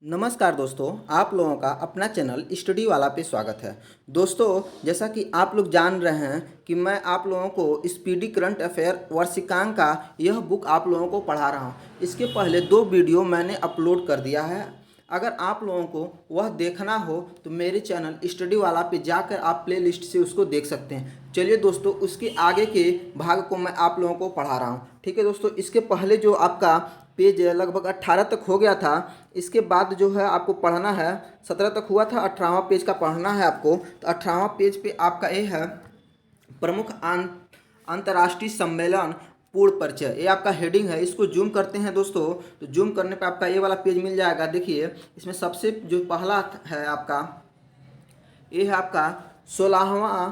नमस्कार दोस्तों, आप लोगों का अपना चैनल स्टडी वाला पे स्वागत है। दोस्तों, जैसा कि आप लोग जान रहे हैं कि मैं आप लोगों को स्पीडी करंट अफेयर वर्षिकांक का यह बुक आप लोगों को पढ़ा रहा हूं। इसके पहले 2 वीडियो मैंने अपलोड कर दिया है। अगर आप लोगों को वह देखना हो तो मेरे चैनल स्टडी वाला पे जाकर आप प्ले लिस्ट से उसको देख सकते हैं। चलिए दोस्तों, उसके आगे के भाग को मैं आप लोगों को पढ़ा रहा हूँ। ठीक है दोस्तों, इसके पहले जो आपका पेज लगभग 18 तक हो गया था। इसके बाद जो है आपको पढ़ना है, 17 तक हुआ था, 18वां पेज का पढ़ना है आपको। तो 18वां पेज पे आपका ये है प्रमुख अंतर्राष्ट्रीय सम्मेलन पूर्ण परिचय। ये आपका हेडिंग है। इसको जूम करते हैं दोस्तों, तो जूम करने पे आपका ये वाला पेज मिल जाएगा। देखिए, इसमें सबसे जो पहला है आपका, ये है आपका 16वां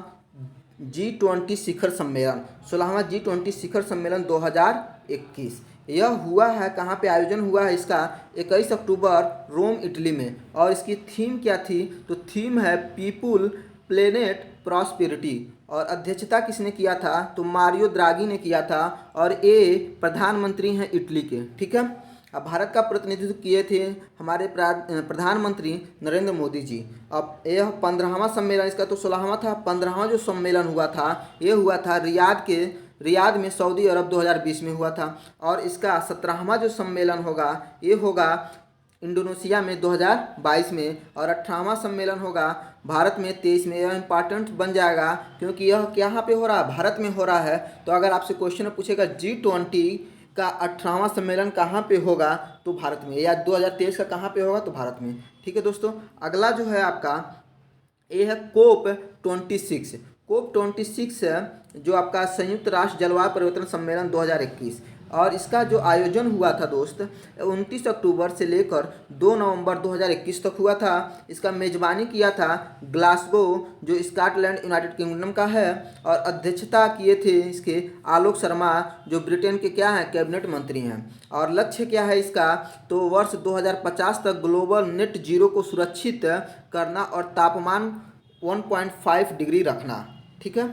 G20 शिखर सम्मेलन। 16वां G20 शिखर सम्मेलन 2021 यह हुआ है। कहाँ पे आयोजन हुआ है इसका? 21 अक्टूबर रोम इटली में। और इसकी थीम क्या थी? तो थीम है पीपुल प्लेनेट प्रॉस्पेरिटी। और अध्यक्षता किसने किया था? तो मारियो द्रागी ने किया था। और ये प्रधानमंत्री हैं इटली के। ठीक है। अब भारत का प्रतिनिधित्व किए थे हमारे प्रधानमंत्री नरेंद्र मोदी जी। अब यह 15वां सम्मेलन, इसका तो 16वां था। 15वां जो सम्मेलन हुआ था, ये हुआ था रियाद में सऊदी अरब 2020 में हुआ था। और इसका 17वां जो सम्मेलन होगा, ये होगा इंडोनेशिया में 2022 में। और 18वां सम्मेलन होगा भारत में 23 में। यह इंपॉर्टेंट बन जाएगा क्योंकि यह यहाँ पे हो रहा है, भारत में हो रहा है। तो अगर आपसे क्वेश्चन पूछेगा G20 का 18वां सम्मेलन कहाँ पे होगा, तो भारत में। या 2023 का कहाँ पे होगा, तो भारत में। ठीक है दोस्तों, अगला जो है आपका ये है COP26। COP26 जो आपका संयुक्त राष्ट्र जलवायु परिवर्तन सम्मेलन 2021। और इसका जो आयोजन हुआ था दोस्त, 29 अक्टूबर से लेकर 2 नवंबर 2021 तक हुआ था। इसका मेजबानी किया था ग्लासगो, जो स्कॉटलैंड यूनाइटेड किंगडम का है। और अध्यक्षता किए थे इसके आलोक शर्मा, जो ब्रिटेन के क्या हैं, कैबिनेट मंत्री हैं। और लक्ष्य क्या है इसका? तो वर्ष 2050 तक ग्लोबल नेट जीरो को सुरक्षित करना और तापमान 1.5 डिग्री रखना। ठीक है।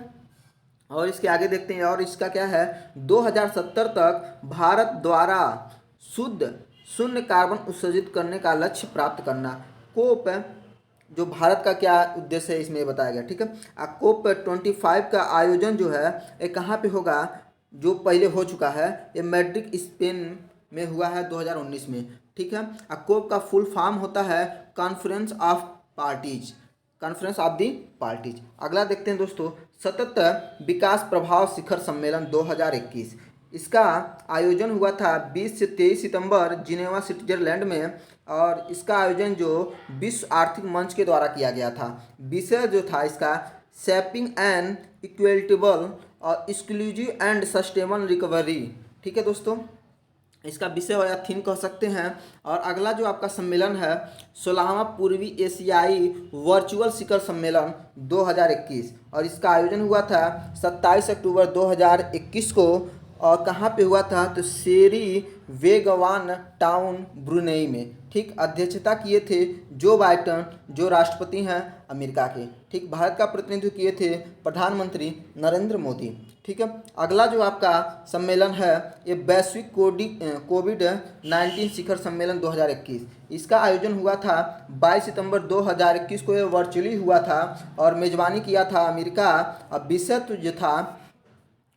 और इसके आगे देखते हैं। और इसका क्या है? 2070 तक भारत द्वारा शुद्ध शून्य कार्बन उत्सर्जित करने का लक्ष्य प्राप्त करना। कोप जो भारत का क्या उद्देश्य है इसमें बताया गया। ठीक है। COP25 का आयोजन जो है ये कहाँ पे होगा? जो पहले हो चुका है, ये मैड्रिड स्पेन में हुआ है 2019 में। ठीक है। कोप का फुल फॉर्म होता है conference of parties. Conference of the parties. अगला देखते हैं दोस्तों, सतत विकास प्रभाव शिखर सम्मेलन 2021। इसका आयोजन हुआ था 20 से 23 सितंबर जिनेवा स्विट्जरलैंड में। और इसका आयोजन जो विश्व आर्थिक मंच के द्वारा किया गया था। विषय जो था इसका शेपिंग एन इक्विटेबल और एक्सक्लूसिव एंड सस्टेनेबल रिकवरी। ठीक है दोस्तों, इसका विषय या थीम कह सकते हैं। और अगला जो आपका सम्मेलन है 16वां पूर्वी एशियाई वर्चुअल शिखर सम्मेलन 2021। और इसका आयोजन हुआ था 27 अक्टूबर 2021 को। और कहाँ पे हुआ था? तो शेरी वेगवान टाउन ब्रुनेई में। ठीक। अध्यक्षता किए थे जो बाइडेन, जो राष्ट्रपति हैं अमेरिका के। ठीक। भारत का प्रतिनिधित्व किए थे प्रधानमंत्री नरेंद्र मोदी। ठीक है। अगला जो आपका सम्मेलन है ये वैश्विक कोविड-19 शिखर सम्मेलन 2021। इसका आयोजन हुआ था 22 सितंबर 2021 को। ये वर्चुअली हुआ था और मेजबानी किया था अमेरिका। अब विषय तो जो था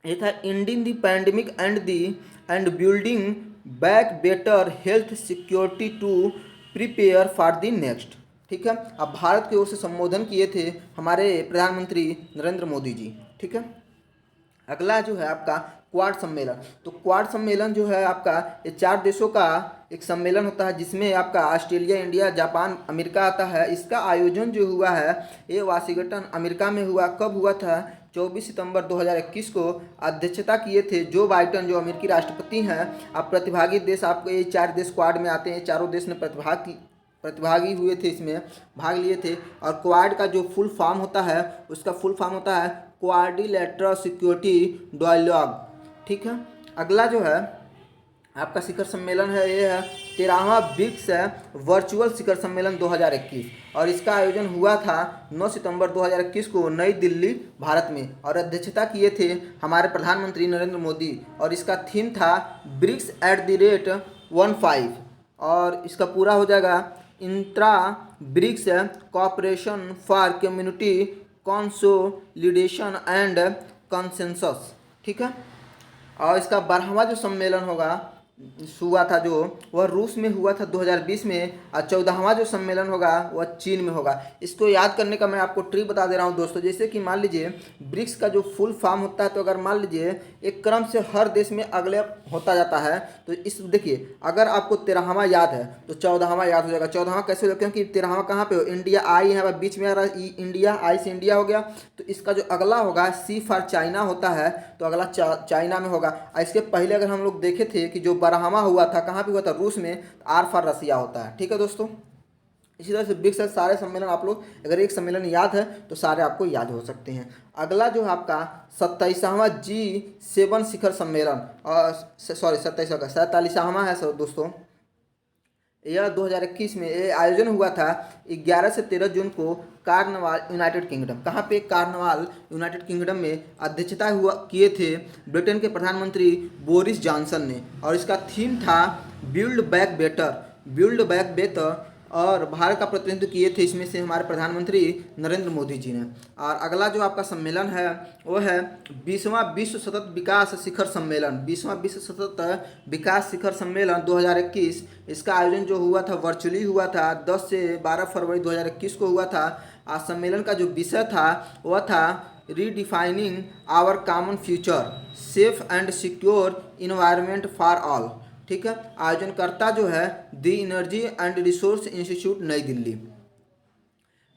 ये था ending the pandemic and building back better health security to prepare for the next. ठीक है। अब भारत की ओर से संबोधन किए थे हमारे प्रधानमंत्री नरेंद्र मोदी जी। ठीक है। अगला जो है आपका क्वाड सम्मेलन। तो क्वाड सम्मेलन जो है आपका ये 4 देशों का एक सम्मेलन होता है, जिसमें आपका ऑस्ट्रेलिया, इंडिया, जापान, अमेरिका आता है। इसका आयोजन जो हुआ है ये वाशिंगटन अमेरिका में हुआ। कब हुआ था? 24 सितंबर 2021 को। अध्यक्षता किए थे जो बाइडेन, जो अमेरिकी राष्ट्रपति हैं। अब प्रतिभागी देश आपको ये 4 देश क्वाड में आते हैं। चारों देश ने प्रतिभागी हुए थे, इसमें भाग लिए थे। और क्वाड का जो फुल फॉर्म होता है, उसका फुल फॉर्म होता है क्वाड्रिलेटरल सिक्योरिटी डायलॉग। ठीक है। अगला जो है आपका शिखर सम्मेलन है, ये है 13वां ब्रिक्स वर्चुअल शिखर सम्मेलन 2021। और इसका आयोजन हुआ था 9 सितंबर 2021 को नई दिल्ली, भारत में। और अध्यक्षता किए थे हमारे प्रधानमंत्री नरेंद्र मोदी। और इसका थीम था ब्रिक्स @ 15। और इसका पूरा हो जाएगा intra BRICS cooperation for community consolidation and consensus. ठीक है। और इसका 12वां जो सम्मेलन होगा हुआ था जो वह रूस में हुआ था 2020 में, और 14वां जो सम्मेलन होगा वह चीन में होगा। इसको याद करने का मैं आपको ट्रिक बता दे रहा हूं दोस्तों। जैसे कि मान लीजिए ब्रिक्स का जो फुल फॉर्म होता है, तो अगर मान लीजिए एक क्रम से हर देश में अगले होता जाता है, तो इस देखिए अगर आपको 13वां याद है तो 14वां याद हो जाएगा। 14वां कैसे हो जाएगा, क्योंकि 13वां कहाँ पे हो, इंडिया आई है, बीच में आ रहा है इंडिया, आई से इंडिया हो गया। तो इसका जो अगला होगा सी फॉर चाइना होता है, तो अगला चाइना में होगा। इसके पहले अगर हम लोग देखे थे कि जो 12वां हुआ था कहाँ पे हुआ था, रूस में, आर फॉर रसिया होता है। ठीक है दोस्तों। इसी तरह से ब्रिक्स सारे सम्मेलन आप लोग अगर एक सम्मेलन याद है तो सारे आपको याद हो सकते हैं। अगला जो है आपका 27वां G7 शिखर सम्मेलन, सॉरी 27वां का 47वां है सर दोस्तों। यह 2021 में ये आयोजन हुआ था 11 से 13 जून को कार्नवाल यूनाइटेड किंगडम। कहाँ पे, कार्नवाल यूनाइटेड किंगडम में अध्यक्षता हुआ किए थे ब्रिटेन के प्रधानमंत्री बोरिस जॉनसन ने, और इसका थीम था build back better, build back better. और भारत का प्रतिनिधित्व किए थे इसमें से हमारे प्रधानमंत्री नरेंद्र मोदी जी ने। और अगला जो आपका सम्मेलन है वो है 20वां विश्व सतत विकास शिखर सम्मेलन, 20वां विश्व सतत विकास शिखर सम्मेलन 2021। इसका आयोजन जो हुआ था वर्चुअली हुआ था, 10 से 12 फरवरी 2021 को हुआ था। आज सम्मेलन का जो विषय था वह था redefining our common future, safe and secure environment for all. ठीक है। आयोजनकर्ता जो है the energy and resource institute नई दिल्ली।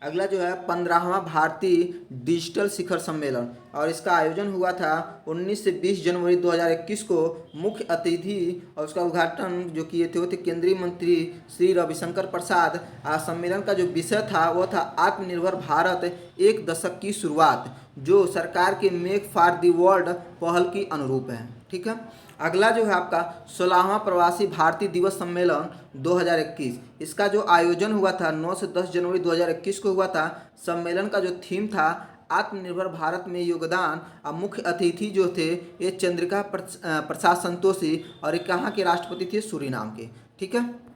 अगला जो है 15वां भारतीय डिजिटल शिखर सम्मेलन, और इसका आयोजन हुआ था 19 से 20 जनवरी 2021 को। मुख्य अतिथि और उसका उद्घाटन जो किए थे वो थे केंद्रीय मंत्री श्री रविशंकर प्रसाद। आज सम्मेलन का जो विषय था वो था आत्मनिर्भर भारत एक दशक की शुरुआत, जो सरकार के मेक फॉर द वर्ल्ड पहल की अनुरूप है। ठीक है। अगला जो है आपका 16वां प्रवासी भारतीय दिवस सम्मेलन 2021। इसका जो आयोजन हुआ था 9 से 10 जनवरी 2021 को हुआ था। सम्मेलन का जो थीम था आत्मनिर्भर भारत में योगदान, और मुख्य अतिथि जो थे ये चंद्रिका प्रसाद संतोषी, और ये कहाँ के राष्ट्रपति थे, सूरीनाम के। ठीक है।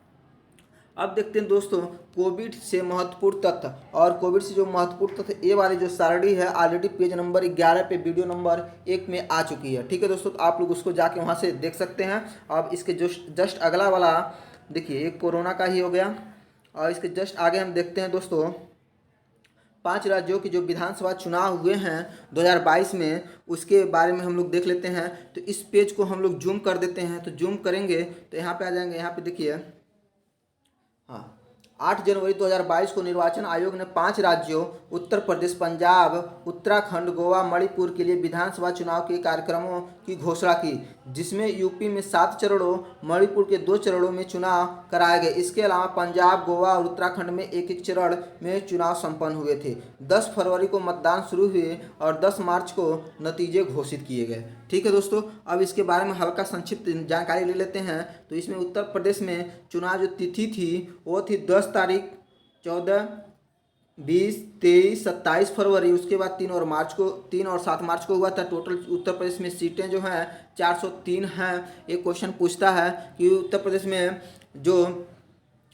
अब देखते हैं दोस्तों कोविड से महत्वपूर्ण तथ्य, और कोविड से जो महत्वपूर्ण तथ्य ये वाली जो सारणी है ऑलरेडी पेज नंबर 11 पे वीडियो नंबर 1 में आ चुकी है। ठीक है दोस्तों, तो आप लोग उसको जाके वहाँ से देख सकते हैं। अब इसके जस्ट अगला वाला देखिए, एक कोरोना का ही हो गया, और इसके जस्ट आगे हम देखते हैं दोस्तों 5 राज्यों की जो विधानसभा चुनाव हुए हैं 2022 में, उसके बारे में हम लोग देख लेते हैं। तो इस पेज को हम लोग जूम कर देते हैं, तो जूम करेंगे तो यहाँ पे आ जाएंगे। यहाँ पे देखिए, हाँ, 8 जनवरी 2022 को निर्वाचन आयोग ने 5 राज्यों उत्तर प्रदेश, पंजाब, उत्तराखंड, गोवा, मणिपुर के लिए विधानसभा चुनाव के कार्यक्रमों की घोषणा की, जिसमें यूपी में 7 चरणों, मणिपुर के 2 चरणों में चुनाव कराए गए। इसके अलावा पंजाब, गोवा और उत्तराखंड में एक एक चरण में चुनाव संपन्न हुए थे। 10 फरवरी को मतदान शुरू हुए और 10 मार्च को नतीजे घोषित किए गए। ठीक है दोस्तों, अब इसके बारे में हल्का संक्षिप्त जानकारी ले लेते हैं। तो इसमें उत्तर प्रदेश में चुनाव जो तिथि थी वो थी 10 तारीख, 14, 20, 23, 27 फरवरी। उसके बाद 3 और 7 मार्च को हुआ था। टोटल उत्तर प्रदेश में सीटें जो हैं 403 हैं। एक क्वेश्चन पूछता है कि उत्तर प्रदेश में जो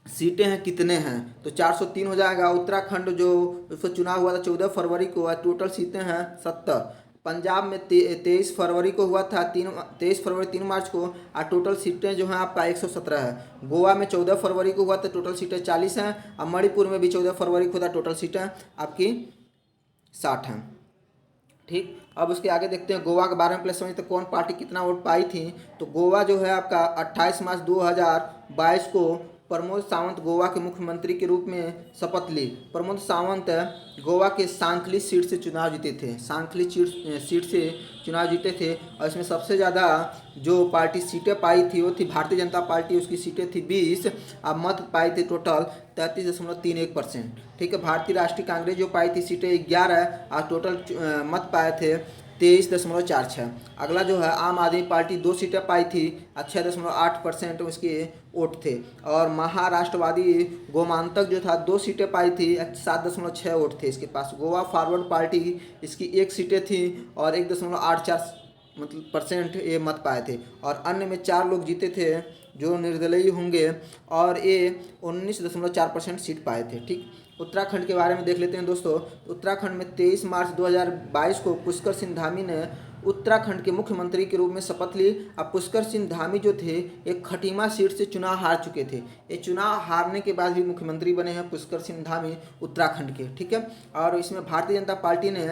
सीटें हैं कितने हैं, तो 403 हो जाएगा। उत्तराखंड जो उसका चुनाव हुआ था 14 फरवरी को, टोटल सीटें हैं 70। पंजाब में 23 फरवरी को हुआ था, 23 फरवरी 3 मार्च को, और टोटल सीटें जो हैं आपका 117 है। गोवा में 14 फरवरी को हुआ था, टोटल सीटें 40 हैं। और मणिपुर में भी 14 फरवरी को था, टोटल सीटें आपकी 60 हैं। ठीक, अब उसके आगे देखते हैं गोवा के बारे में। पहले समझते कौन पार्टी कितना वोट पाई थी। तो गोवा जो है आपका 28 मार्च 2022 को प्रमोद सावंत गोवा के मुख्यमंत्री के रूप में शपथ ली। प्रमोद सावंत गोवा के सांखली सीट से चुनाव जीते थे, सांखली सीट से चुनाव जीते थे। और इसमें सबसे ज़्यादा जो पार्टी सीटें पाई थी वो थी भारतीय जनता पार्टी, उसकी सीटें थी 20। अब मत पाए थे टोटल 33.31%। ठीक है। भारतीय राष्ट्रीय कांग्रेस जो पाई थी सीटें 11 और टोटल मत पाए थे 23.46। अगला जो है आम आदमी पार्टी 2 सीटें पाई थी, 6.8% उसके वोट थे। और महाराष्ट्रवादी गोमांतक जो था 2 सीटें पाई थी, 7.6 वोट थे इसके पास। गोवा फॉरवर्ड पार्टी इसकी 1 सीटें थी और 1.84% ये मत पाए थे। और अन्य में 4 लोग जीते थे, जो निर्दलीय होंगे, और ये 19.4% सीट पाए थे। ठीक, उत्तराखंड के बारे में देख लेते हैं दोस्तों। उत्तराखंड में 23 मार्च 2022 को पुष्कर सिंह धामी ने उत्तराखंड के मुख्यमंत्री के रूप में शपथ ली। अब पुष्कर सिंह धामी जो थे एक खटीमा सीट से चुनाव हार चुके थे। ये चुनाव हारने के बाद भी मुख्यमंत्री बने हैं पुष्कर सिंह धामी उत्तराखंड के। ठीक है, और इसमें भारतीय जनता पार्टी ने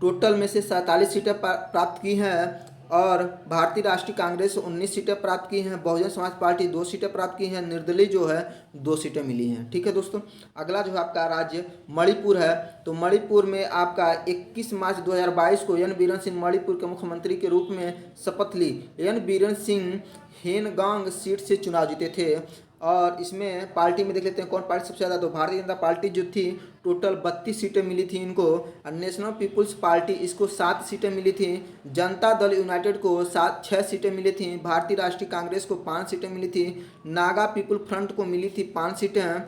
टोटल में से 47 सीटें प्राप्त की हैं, और भारतीय राष्ट्रीय कांग्रेस 19 सीटें प्राप्त की हैं, बहुजन समाज पार्टी 2 सीटें प्राप्त की हैं, निर्दलीय जो है 2 सीटें मिली हैं। ठीक है दोस्तों, अगला जो है आपका राज्य मणिपुर है। तो मणिपुर में आपका 21 मार्च 2022 को एन बीरेन सिंह मणिपुर के मुख्यमंत्री के रूप में शपथ ली। एन बीरेन सिंह हेनगांग सीट से चुनाव जीते थे। और इसमें पार्टी में देख लेते हैं कौन पार्टी सबसे ज़्यादा, तो भारतीय जनता पार्टी जो थी टोटल 32 सीटें मिली थी इनको, और नेशनल पीपुल्स पार्टी इसको 7 सीटें मिली थी, जनता दल यूनाइटेड को 6 सीटें मिली थी, भारतीय राष्ट्रीय कांग्रेस को 5 सीटें मिली थी, नागा पीपुल फ्रंट को मिली थी 5 सीटें,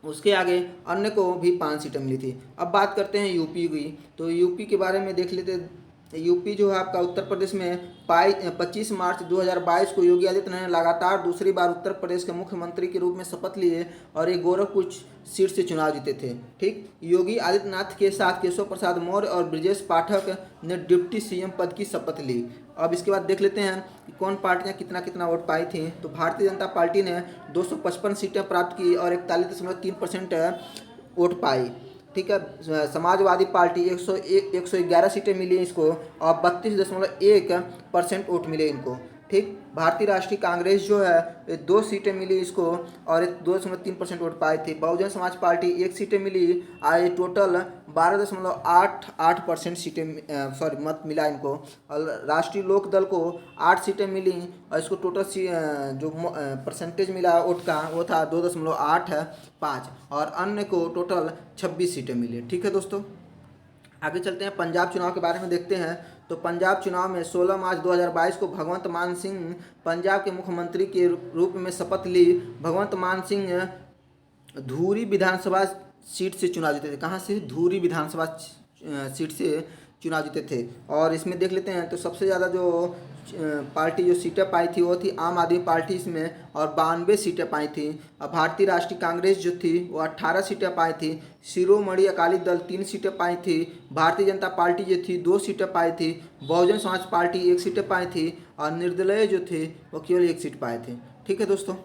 उसके आगे अन्य को भी 5 सीटें मिली थी। अब बात करते हैं यूपी की। तो यूपी के बारे में देख लेते। यूपी जो है आपका उत्तर प्रदेश में 25 मार्च 2022 को योगी आदित्यनाथ ने लगातार दूसरी बार उत्तर प्रदेश के मुख्यमंत्री के रूप में शपथ लिए, और ये गोरखपुर सीट से चुनाव जीते थे। ठीक, योगी आदित्यनाथ के साथ केशव प्रसाद मौर्य और ब्रजेश पाठक ने डिप्टी सीएम पद की शपथ ली। अब इसके बाद देख लेते हैं कि कौन पार्टियां कितना कितना वोट पाई थी। तो भारतीय जनता पार्टी ने 255 सीटें प्राप्त की और 41.3% वोट पाई। ठीक है, समाजवादी पार्टी 111 सीटें मिली इसको, और 32.1% वोट मिले इनको। ठीक, भारतीय राष्ट्रीय कांग्रेस जो है 2 सीटें मिली इसको, और 2.3% वोट पाए थे। बहुजन समाज पार्टी 1 सीटें मिली, और टोटल 12.88% सीटें मत मिला इनको। और राष्ट्रीय लोक दल को 8 सीटें मिली, और इसको टोटल जो परसेंटेज मिला वोट का वो था 2.85, और अन्य को टोटल 26 सीटें मिली। ठीक है दोस्तों, आगे चलते हैं पंजाब चुनाव के बारे में देखते हैं। तो पंजाब चुनाव में 16 मार्च 2022 को भगवंत मान सिंह पंजाब के मुख्यमंत्री के रूप में शपथ ली। भगवंत मान सिंह धूरी विधानसभा सीट से चुनाव जीते थे। कहाँ से? धूरी विधानसभा सीट से चुनाव जीते थे। और इसमें देख लेते हैं तो सबसे ज़्यादा जो पार्टी जो सीटें पाई थी वो थी आम आदमी पार्टी इसमें, और 92 सीटें पाई थी। अब भारतीय राष्ट्रीय कांग्रेस जो थी वो 18 सीटें पाई थी। शिरोमणि अकाली दल 3 सीटें पाई थी। भारतीय जनता पार्टी जो थी 2 सीटें पाई थी। बहुजन समाज पार्टी 1 सीटें पाई थी, और निर्दलीय जो थे वो केवल 1 सीट पाए थे। ठीक है दोस्तों,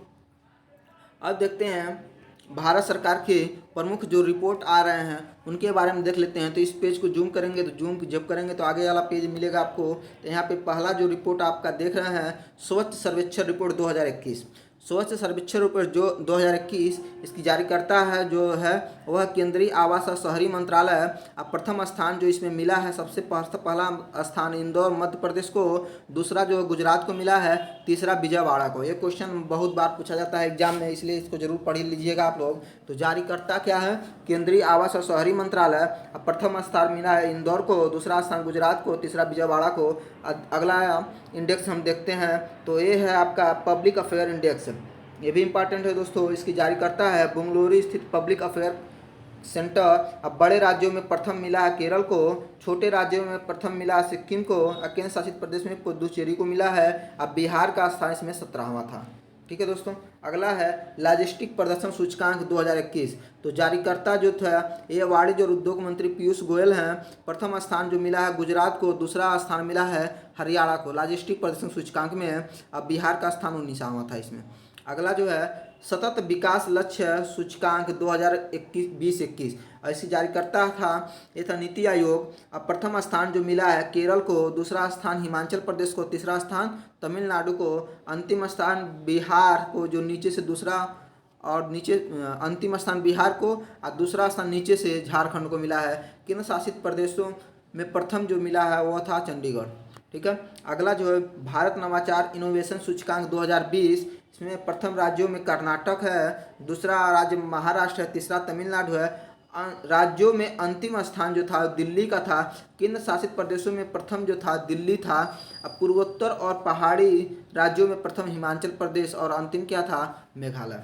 अब देखते हैं भारत सरकार के प्रमुख जो रिपोर्ट आ रहे हैं उनके बारे में देख लेते हैं। तो इस पेज को जूम करेंगे, तो जूम जब करेंगे तो आगे वाला पेज मिलेगा आपको। तो यहाँ पे पहला जो रिपोर्ट आपका देख रहे हैं स्वच्छ सर्वेक्षण रिपोर्ट 2021। स्वच्छ सर्वेक्षण रिपोर्ट जो 2021 इसकी जारीकर्ता है जो है वह केंद्रीय आवास और शहरी मंत्रालय है। अब प्रथम स्थान जो इसमें मिला है, सबसे पहला स्थान इंदौर मध्य प्रदेश को, दूसरा जो गुजरात को मिला है, तीसरा विजयवाड़ा को। ये क्वेश्चन बहुत बार पूछा जाता है एग्जाम में, इसलिए इसको जरूर पढ़ लीजिएगा आप लोग। तो जारीकर्ता क्या है? केंद्रीय आवास और शहरी मंत्रालय। अब प्रथम स्थान मिला है इंदौर को, दूसरा स्थान गुजरात को, तीसरा विजयवाड़ा को। अगला इंडेक्स हम देखते हैं तो ये है आपका पब्लिक अफेयर इंडेक्स। ये भी इंपॉर्टेंट है दोस्तों। इसकी जारीकर्ता है बेंगलुरु स्थित पब्लिक अफेयर सेंटर। अब बड़े राज्यों में प्रथम मिला है केरल को, छोटे राज्यों में प्रथम मिला है सिक्किम को, और केंद्र शासित प्रदेश में पुदुचेरी को मिला है। अब बिहार का स्थान इसमें 17वां था। ठीक है दोस्तों, अगला है लॉजिस्टिक प्रदर्शन सूचकांक 2021। तो जारीकर्ता जो था ये वाणिज्य और उद्योग मंत्री पीयूष गोयल हैं। प्रथम स्थान जो मिला है गुजरात को, दूसरा स्थान मिला है हरियाणा को लॉजिस्टिक प्रदर्शन सूचकांक में। अब बिहार का स्थान 19वां था इसमें। अगला जो है सतत विकास लक्ष्य सूचकांक 2021 ऐसी जारीकर्ता था ये था नीति आयोग। अब प्रथम स्थान जो मिला है केरल को, दूसरा स्थान हिमाचल प्रदेश को, तीसरा स्थान तमिलनाडु को, अंतिम स्थान बिहार को जो नीचे से दूसरा, और नीचे अंतिम स्थान बिहार को और दूसरा स्थान नीचे से झारखंड को मिला है। केंद्र शासित प्रदेशों में प्रथम जो मिला है वो था चंडीगढ़। ठीक है, अगला जो है भारत नवाचार इनोवेशन सूचकांक 2020। इसमें प्रथम राज्यों में कर्नाटक है, दूसरा राज्य महाराष्ट्र है, तीसरा तमिलनाडु है। राज्यों में अंतिम स्थान जो था दिल्ली का था। केंद्र शासित प्रदेशों में प्रथम जो था दिल्ली था। अब पूर्वोत्तर और पहाड़ी राज्यों में प्रथम हिमाचल प्रदेश, और अंतिम क्या था? मेघालय।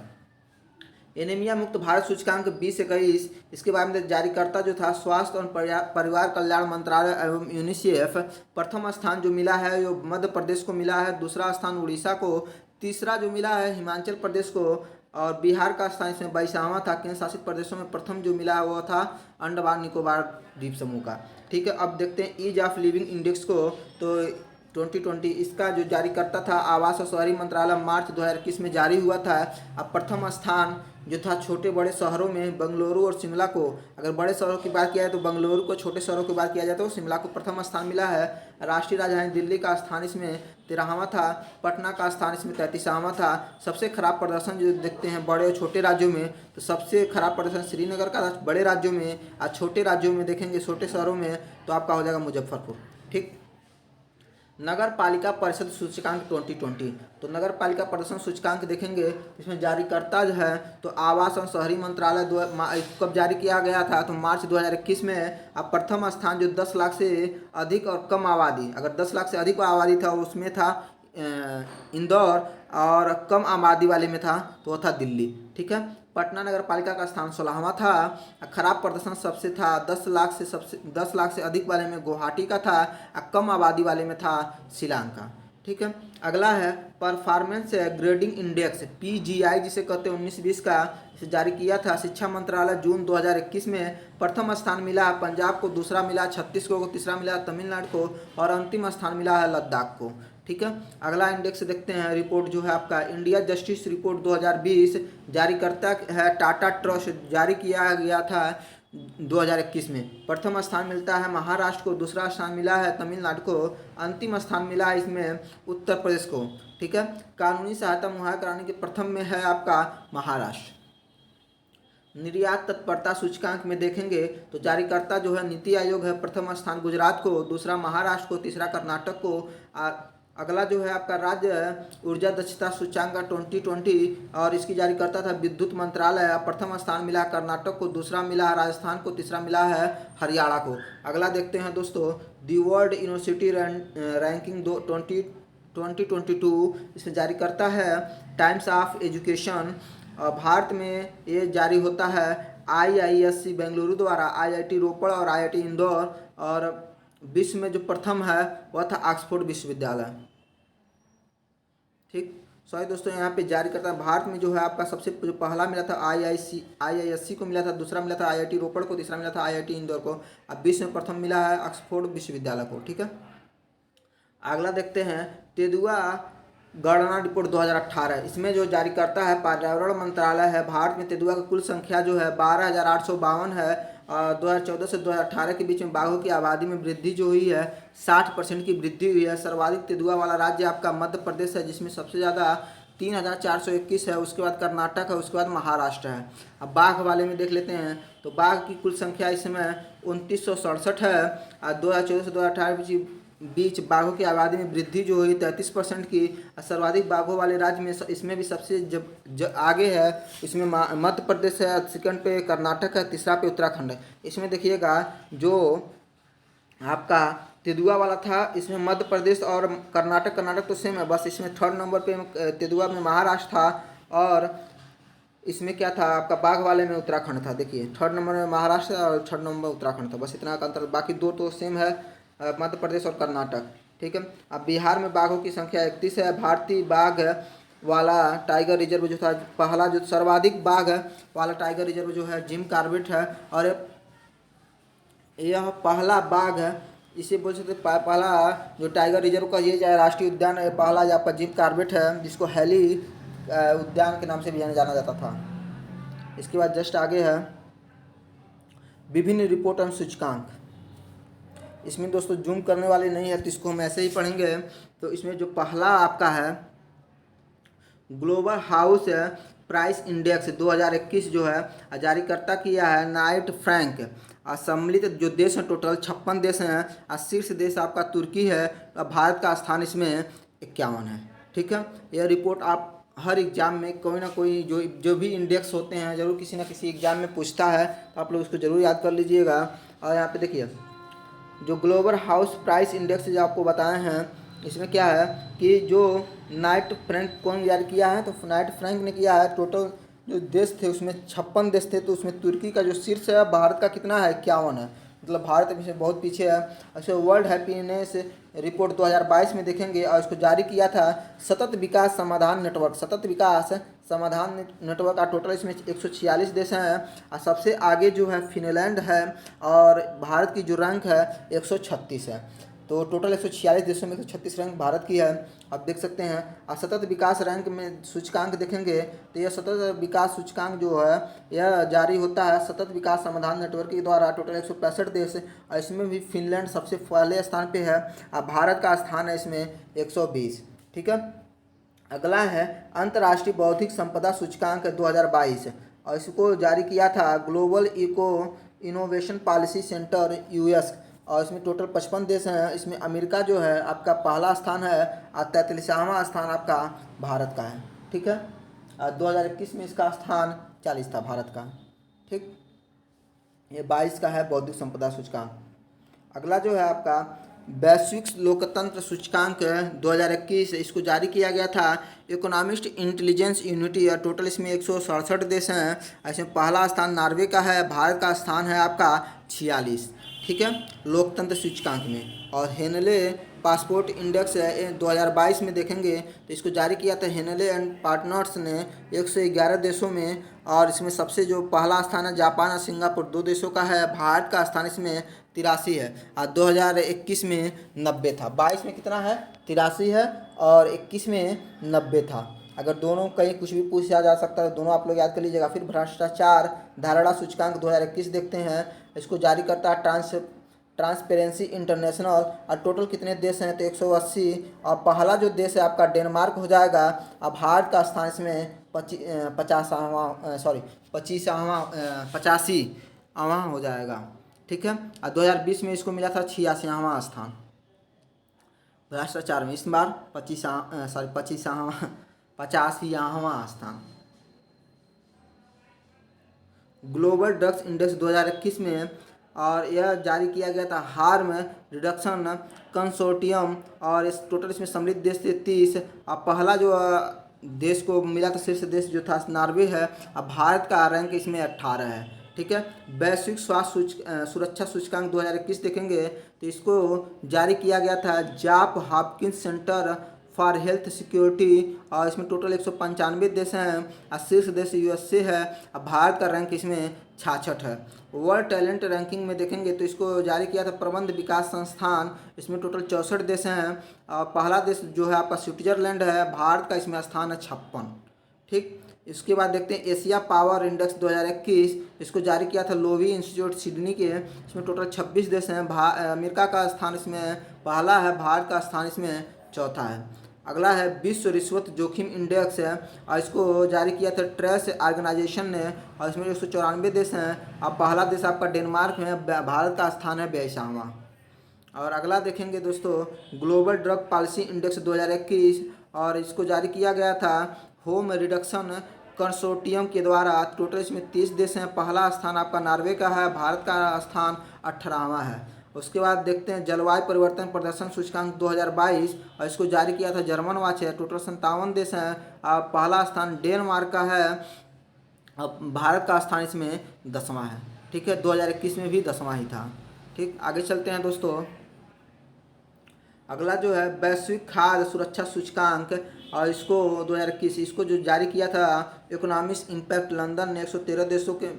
एनीमिया मुक्त भारत सूचकांक 2021 इसके बारे में जारीकर्ता जो था स्वास्थ्य और परिवार कल्याण मंत्रालय एवं यूनिसेफ। प्रथम स्थान जो मिला है वो मध्य प्रदेश को मिला है, दूसरा स्थान उड़ीसा को, तीसरा जो मिला है हिमाचल प्रदेश को, और बिहार का स्थान इसमें 22वां था। केंद्र शासित प्रदेशों में प्रथम जो मिला है वो था अंडमान निकोबार द्वीप समूह का। ठीक है, अब देखते हैं ईज ऑफ लिविंग इंडेक्स को। तो 2020 इसका जो जारी करता था आवास और शहरी मंत्रालय मार्च 2021 में जारी हुआ था। अब प्रथम स्थान जो था छोटे बड़े शहरों में बेंगलुरु और शिमला को, अगर बड़े शहरों की बात किया जाए तो बेंगलुरु को, छोटे शहरों की बात किया जाए तो शिमला को प्रथम स्थान मिला है। राष्ट्रीय राजधानी दिल्ली का स्थान इसमें 13वां था, पटना का स्थान इसमें 33वां था। सबसे खराब प्रदर्शन जो देखते हैं बड़े और छोटे राज्यों में, तो सबसे खराब प्रदर्शन श्रीनगर का था बड़े राज्यों में, और छोटे राज्यों में देखेंगे छोटे शहरों में तो आपका हो जाएगा मुजफ्फरपुर। ठीक, नगर पालिका परिषद सूचकांक 2020, तो नगर पालिका प्रदर्शन सूचकांक देखेंगे इसमें जारीकर्ता जो है तो आवास और शहरी मंत्रालय कब जारी किया गया था, तो मार्च 2021 में। अब प्रथम स्थान जो 10 लाख से अधिक और कम आबादी, अगर 10 लाख से अधिक आबादी था उसमें था इंदौर, और कम आबादी वाले में था तो वो था दिल्ली। ठीक है, पटना नगर पालिका का स्थान 16वां था। खराब प्रदर्शन सबसे था 10 लाख से अधिक वाले में गुवाहाटी का था, कम आबादी वाले में था शिलांग का। ठीक है, अगला है परफॉर्मेंस ग्रेडिंग इंडेक्स PGI जिसे कहते हैं 19-20 का, इसे जारी किया था शिक्षा मंत्रालय जून 2021 में। प्रथम स्थान मिला पंजाब को, दूसरा मिला छत्तीसगढ़ को, तीसरा मिला तमिलनाडु को, और अंतिम स्थान मिला है लद्दाख को। ठीक है, अगला इंडेक्स देखते हैं। रिपोर्ट जो है आपका इंडिया जस्टिस रिपोर्ट 2020 जारी करता है टाटा ट्रस्ट, जारी किया गया था 2021 में। प्रथम स्थान मिलता है महाराष्ट्र को, दूसरा स्थान मिला है तमिलनाडु को, अंतिम स्थान मिला है इसमें उत्तर प्रदेश को। ठीक है, कानूनी सहायता मुहैया कराने के प्रथम में है आपका महाराष्ट्र। निर्यात तत्परता सूचकांक में देखेंगे तो जारीकर्ता जो है नीति आयोग है, प्रथम स्थान गुजरात को, दूसरा महाराष्ट्र को, तीसरा कर्नाटक को। अगला जो है आपका राज्य ऊर्जा दक्षता सूचकांक 2020, और इसकी जारीकर्ता था विद्युत मंत्रालय। प्रथम स्थान मिला कर्नाटक को, दूसरा मिला है राजस्थान को, तीसरा मिला है हरियाणा को। अगला देखते हैं दोस्तों दी वर्ल्ड यूनिवर्सिटी रैंकिंग 2022, इसमें जारीकर्ता है टाइम्स ऑफ एजुकेशन। भारत में ये जारी होता है IISc बेंगलुरु द्वारा, IIT रोपड़ और IIT इंदौर, और विश्व में जो प्रथम है वह था ऑक्सफोर्ड विश्वविद्यालय। ठीक, सॉरी दोस्तों, यहाँ पे जारी करता है भारत में जो है आपका सबसे जो पहला मिला था IISc को मिला था, दूसरा मिला था IIT रोपड़ को, तीसरा मिला था IIT इंदौर को, अब विश्व में प्रथम मिला है ऑक्सफोर्ड विश्वविद्यालय को। ठीक है, अगला देखते हैं तेंदुआ गणना रिपोर्ट 2018, इसमें जो जारी करता है पर्यावरण मंत्रालय है। भारत में तेंदुआ की कुल संख्या जो है 12,852 है, और 2014 से 2018 के बीच में बाघों की आबादी में वृद्धि जो हुई है 60% की वृद्धि हुई है। सर्वाधिक तेंदुआ वाला राज्य आपका मध्य प्रदेश है, जिसमें सबसे ज़्यादा 3,421 है, उसके बाद कर्नाटक है, उसके बाद महाराष्ट्र है। अब बाघ वाले में देख लेते हैं तो बाघ की कुल संख्या इस समय 2967 है, और 2014 से 2018 के बीच बाघों की आबादी में वृद्धि जो हुई 33% की। सर्वाधिक बाघों वाले राज्य में इसमें भी सबसे आगे है, इसमें मध्य प्रदेश है, सेकंड पे कर्नाटक है, तीसरा पे उत्तराखंड है। इसमें देखिएगा जो आपका तेंदुआ वाला था इसमें मध्य प्रदेश और कर्नाटक तो सेम है, बस इसमें थर्ड नंबर पे तेंदुआ में महाराष्ट्र था, और इसमें क्या था आपका बाघ वाले में उत्तराखंड था। देखिए थर्ड नंबर में महाराष्ट्र और थर्ड नंबर उत्तराखंड था, बस इतना का अंतर, बाकी दो तो सेम है मध्य प्रदेश और कर्नाटक। ठीक है, अब बिहार में बाघों की संख्या 31 है। भारतीय बाघ वाला टाइगर रिजर्व जो था पहला, जो सर्वाधिक बाघ वाला टाइगर रिजर्व जो है जिम कॉर्बेट है, और यह पहला बाघ है, इसे बोल सकते पहला जो टाइगर रिजर्व का ये जाए राष्ट्रीय उद्यान है, पहला जो आपका जिम कॉर्बेट है, जिसको हैली उद्यान के नाम से भी जाना जाता था। इसके बाद जस्ट आगे है विभिन्न रिपोर्ट एवं सूचकांक। इसमें दोस्तों जूम करने वाले नहीं है तो इसको हम ऐसे ही पढ़ेंगे। तो इसमें जो पहला आपका है ग्लोबल हाउस प्राइस इंडेक्स 2021 जो है जारीकर्ता किया है नाइट फ्रैंक। सम्मिलित जो देश हैं टोटल 56 देश हैं, और शीर्ष देश आपका तुर्की है, भारत का स्थान इसमें 51 है। ठीक है, यह रिपोर्ट आप हर एग्ज़ाम में कोई ना कोई जो भी इंडेक्स होते हैं ज़रूर किसी ना किसी एग्ज़ाम में पूछता है, तो आप लोग इसको ज़रूर याद कर लीजिएगा। और यहाँ पे देखिए जो ग्लोबल हाउस प्राइस इंडेक्स जो आपको बताए हैं, इसमें क्या है कि जो नाइट फ्रैंक कौन जारी किया है, तो नाइट फ्रैंक ने किया है। टोटल जो देश थे उसमें 56 देश थे, तो उसमें तुर्की का जो शीर्ष है भारत का कितना है 51 है। मतलब भारत इसमें बहुत पीछे है। अच्छा, वर्ल्ड हैप्पीनेस रिपोर्ट 2022 में देखेंगे और इसको जारी किया था सतत विकास समाधान नेटवर्क। सतत विकास समाधान नेटवर्क का टोटल इसमें 146 देश हैं और सबसे आगे जो है फिनलैंड है और भारत की जो रैंक है 136 है। तो टोटल 146 देशों में 136 रैंक भारत की है, आप देख सकते हैं। और सतत विकास रैंक में सूचकांक देखेंगे तो यह सतत विकास सूचकांक जो है यह जारी होता है सतत विकास समाधान नेटवर्क के द्वारा। टोटल 165 देश और इसमें भी फिनलैंड सबसे पहले स्थान पे है और भारत का स्थान है इसमें 120। ठीक है, अगला है अंतर्राष्ट्रीय बौद्धिक संपदा सूचकांक 2022 और इसको जारी किया था global eco innovation policy centre US और इसमें टोटल 55 देश हैं। इसमें अमेरिका जो है आपका पहला स्थान है और 43वां स्थान आपका भारत का है। ठीक है, 2021 में इसका स्थान 40 था भारत का। ठीक, ये 22 का है बौद्धिक संपदा सूचकांक। अगला जो है आपका वैश्विक लोकतंत्र सूचकांक 2021, इसको जारी किया गया था इकोनॉमिस्ट इंटेलिजेंस यूनिटी और टोटल इसमें 167 देश हैं। इसमें पहला स्थान नॉर्वे का है, भारत का स्थान है आपका 46। ठीक है, लोकतंत्र सूचकांक में। और हेनले पासपोर्ट इंडेक्स 2022 में देखेंगे तो इसको जारी किया था हेनले एंड पार्टनर्स ने 111 देशों में और इसमें सबसे जो पहला स्थान है जापान और सिंगापुर 2 देशों का है। भारत का स्थान इसमें 83 है और 2021 में 90 था। 22 में कितना है 83 है और 21 में 90 था। अगर दोनों कहीं कुछ भी पूछा जा सकता है, दोनों आप लोग याद कर लीजिएगा। फिर भ्रष्टाचार धारणा सूचकांक 2021 देखते हैं, इसको जारी करता है ट्रांसपेरेंसी इंटरनेशनल और टोटल कितने देश हैं तो 180 और पहला जो देश है आपका डेनमार्क हो जाएगा और भारत का स्थान इसमें 85वां हो जाएगा। ठीक है, और 2020 में इसको मिला था 86वां स्थान भ्रष्टाचार में, इस बार 85वां स्थान। ग्लोबल ड्रग्स इंडेक्स 2021 में और यह जारी किया गया था हार्म रिडक्शन कंसोर्टियम और इस टोटल इसमें सम्मिलित देश थे 30 और पहला जो देश को मिला था शीर्ष देश जो था नॉर्वे है और भारत का रैंक इसमें 18 है। ठीक है, वैश्विक स्वास्थ्य सुरक्षा सूचकांक 2021 देखेंगे तो इसको जारी किया गया था John Hopkins centre for health security और इसमें टोटल 195 देश हैं और शीर्ष देश यूएसए है और भारत का रैंक इसमें 66 है। वर्ल्ड टैलेंट रैंकिंग में देखेंगे तो इसको जारी किया था प्रबंध विकास संस्थान, इसमें टोटल 64 देश हैं और पहला देश जो है आपका स्विट्जरलैंड है, भारत का इसमें स्थान है 56। ठीक, इसके बाद देखते हैं एशिया पावर इंडेक्स 2021, इसको जारी किया था लोवी इंस्टीट्यूट सिडनी के, इसमें टोटल 26 देश हैं। अमेरिका का स्थान इसमें पहला है, भारत का स्थान इसमें चौथा है। अगला है विश्व रिश्वत जोखिम इंडेक्स है और इसको जारी किया था ट्रेस ऑर्गेनाइजेशन ने और इसमें 194 देश हैं और पहला देश आपका डेनमार्क में, भारत का स्थान है 82वां। और अगला देखेंगे दोस्तों ग्लोबल ड्रग पॉलिसी इंडेक्स 2021 और इसको जारी किया गया था होम रिडक्शन कंसोर्टियम के द्वारा। टोटल इसमें 30 देश हैं, पहला स्थान आपका नॉर्वे का है, भारत का स्थान 18वां है। उसके बाद देखते हैं जलवायु परिवर्तन प्रदर्शन सूचकांक 2022 और इसको जारी किया था जर्मन वाच है, टोटल 57 देश हैं और पहला स्थान डेनमार्क का है और भारत का स्थान इसमें 10वां है। ठीक है, 2021 में भी 10वां ही था। ठीक, आगे चलते हैं दोस्तों। अगला जो है वैश्विक खाद्य सुरक्षा सूचकांक और इसको 2021 इसको जो जारी किया था इकोनॉमिक इम्पैक्ट लंदन ने 113 देशों के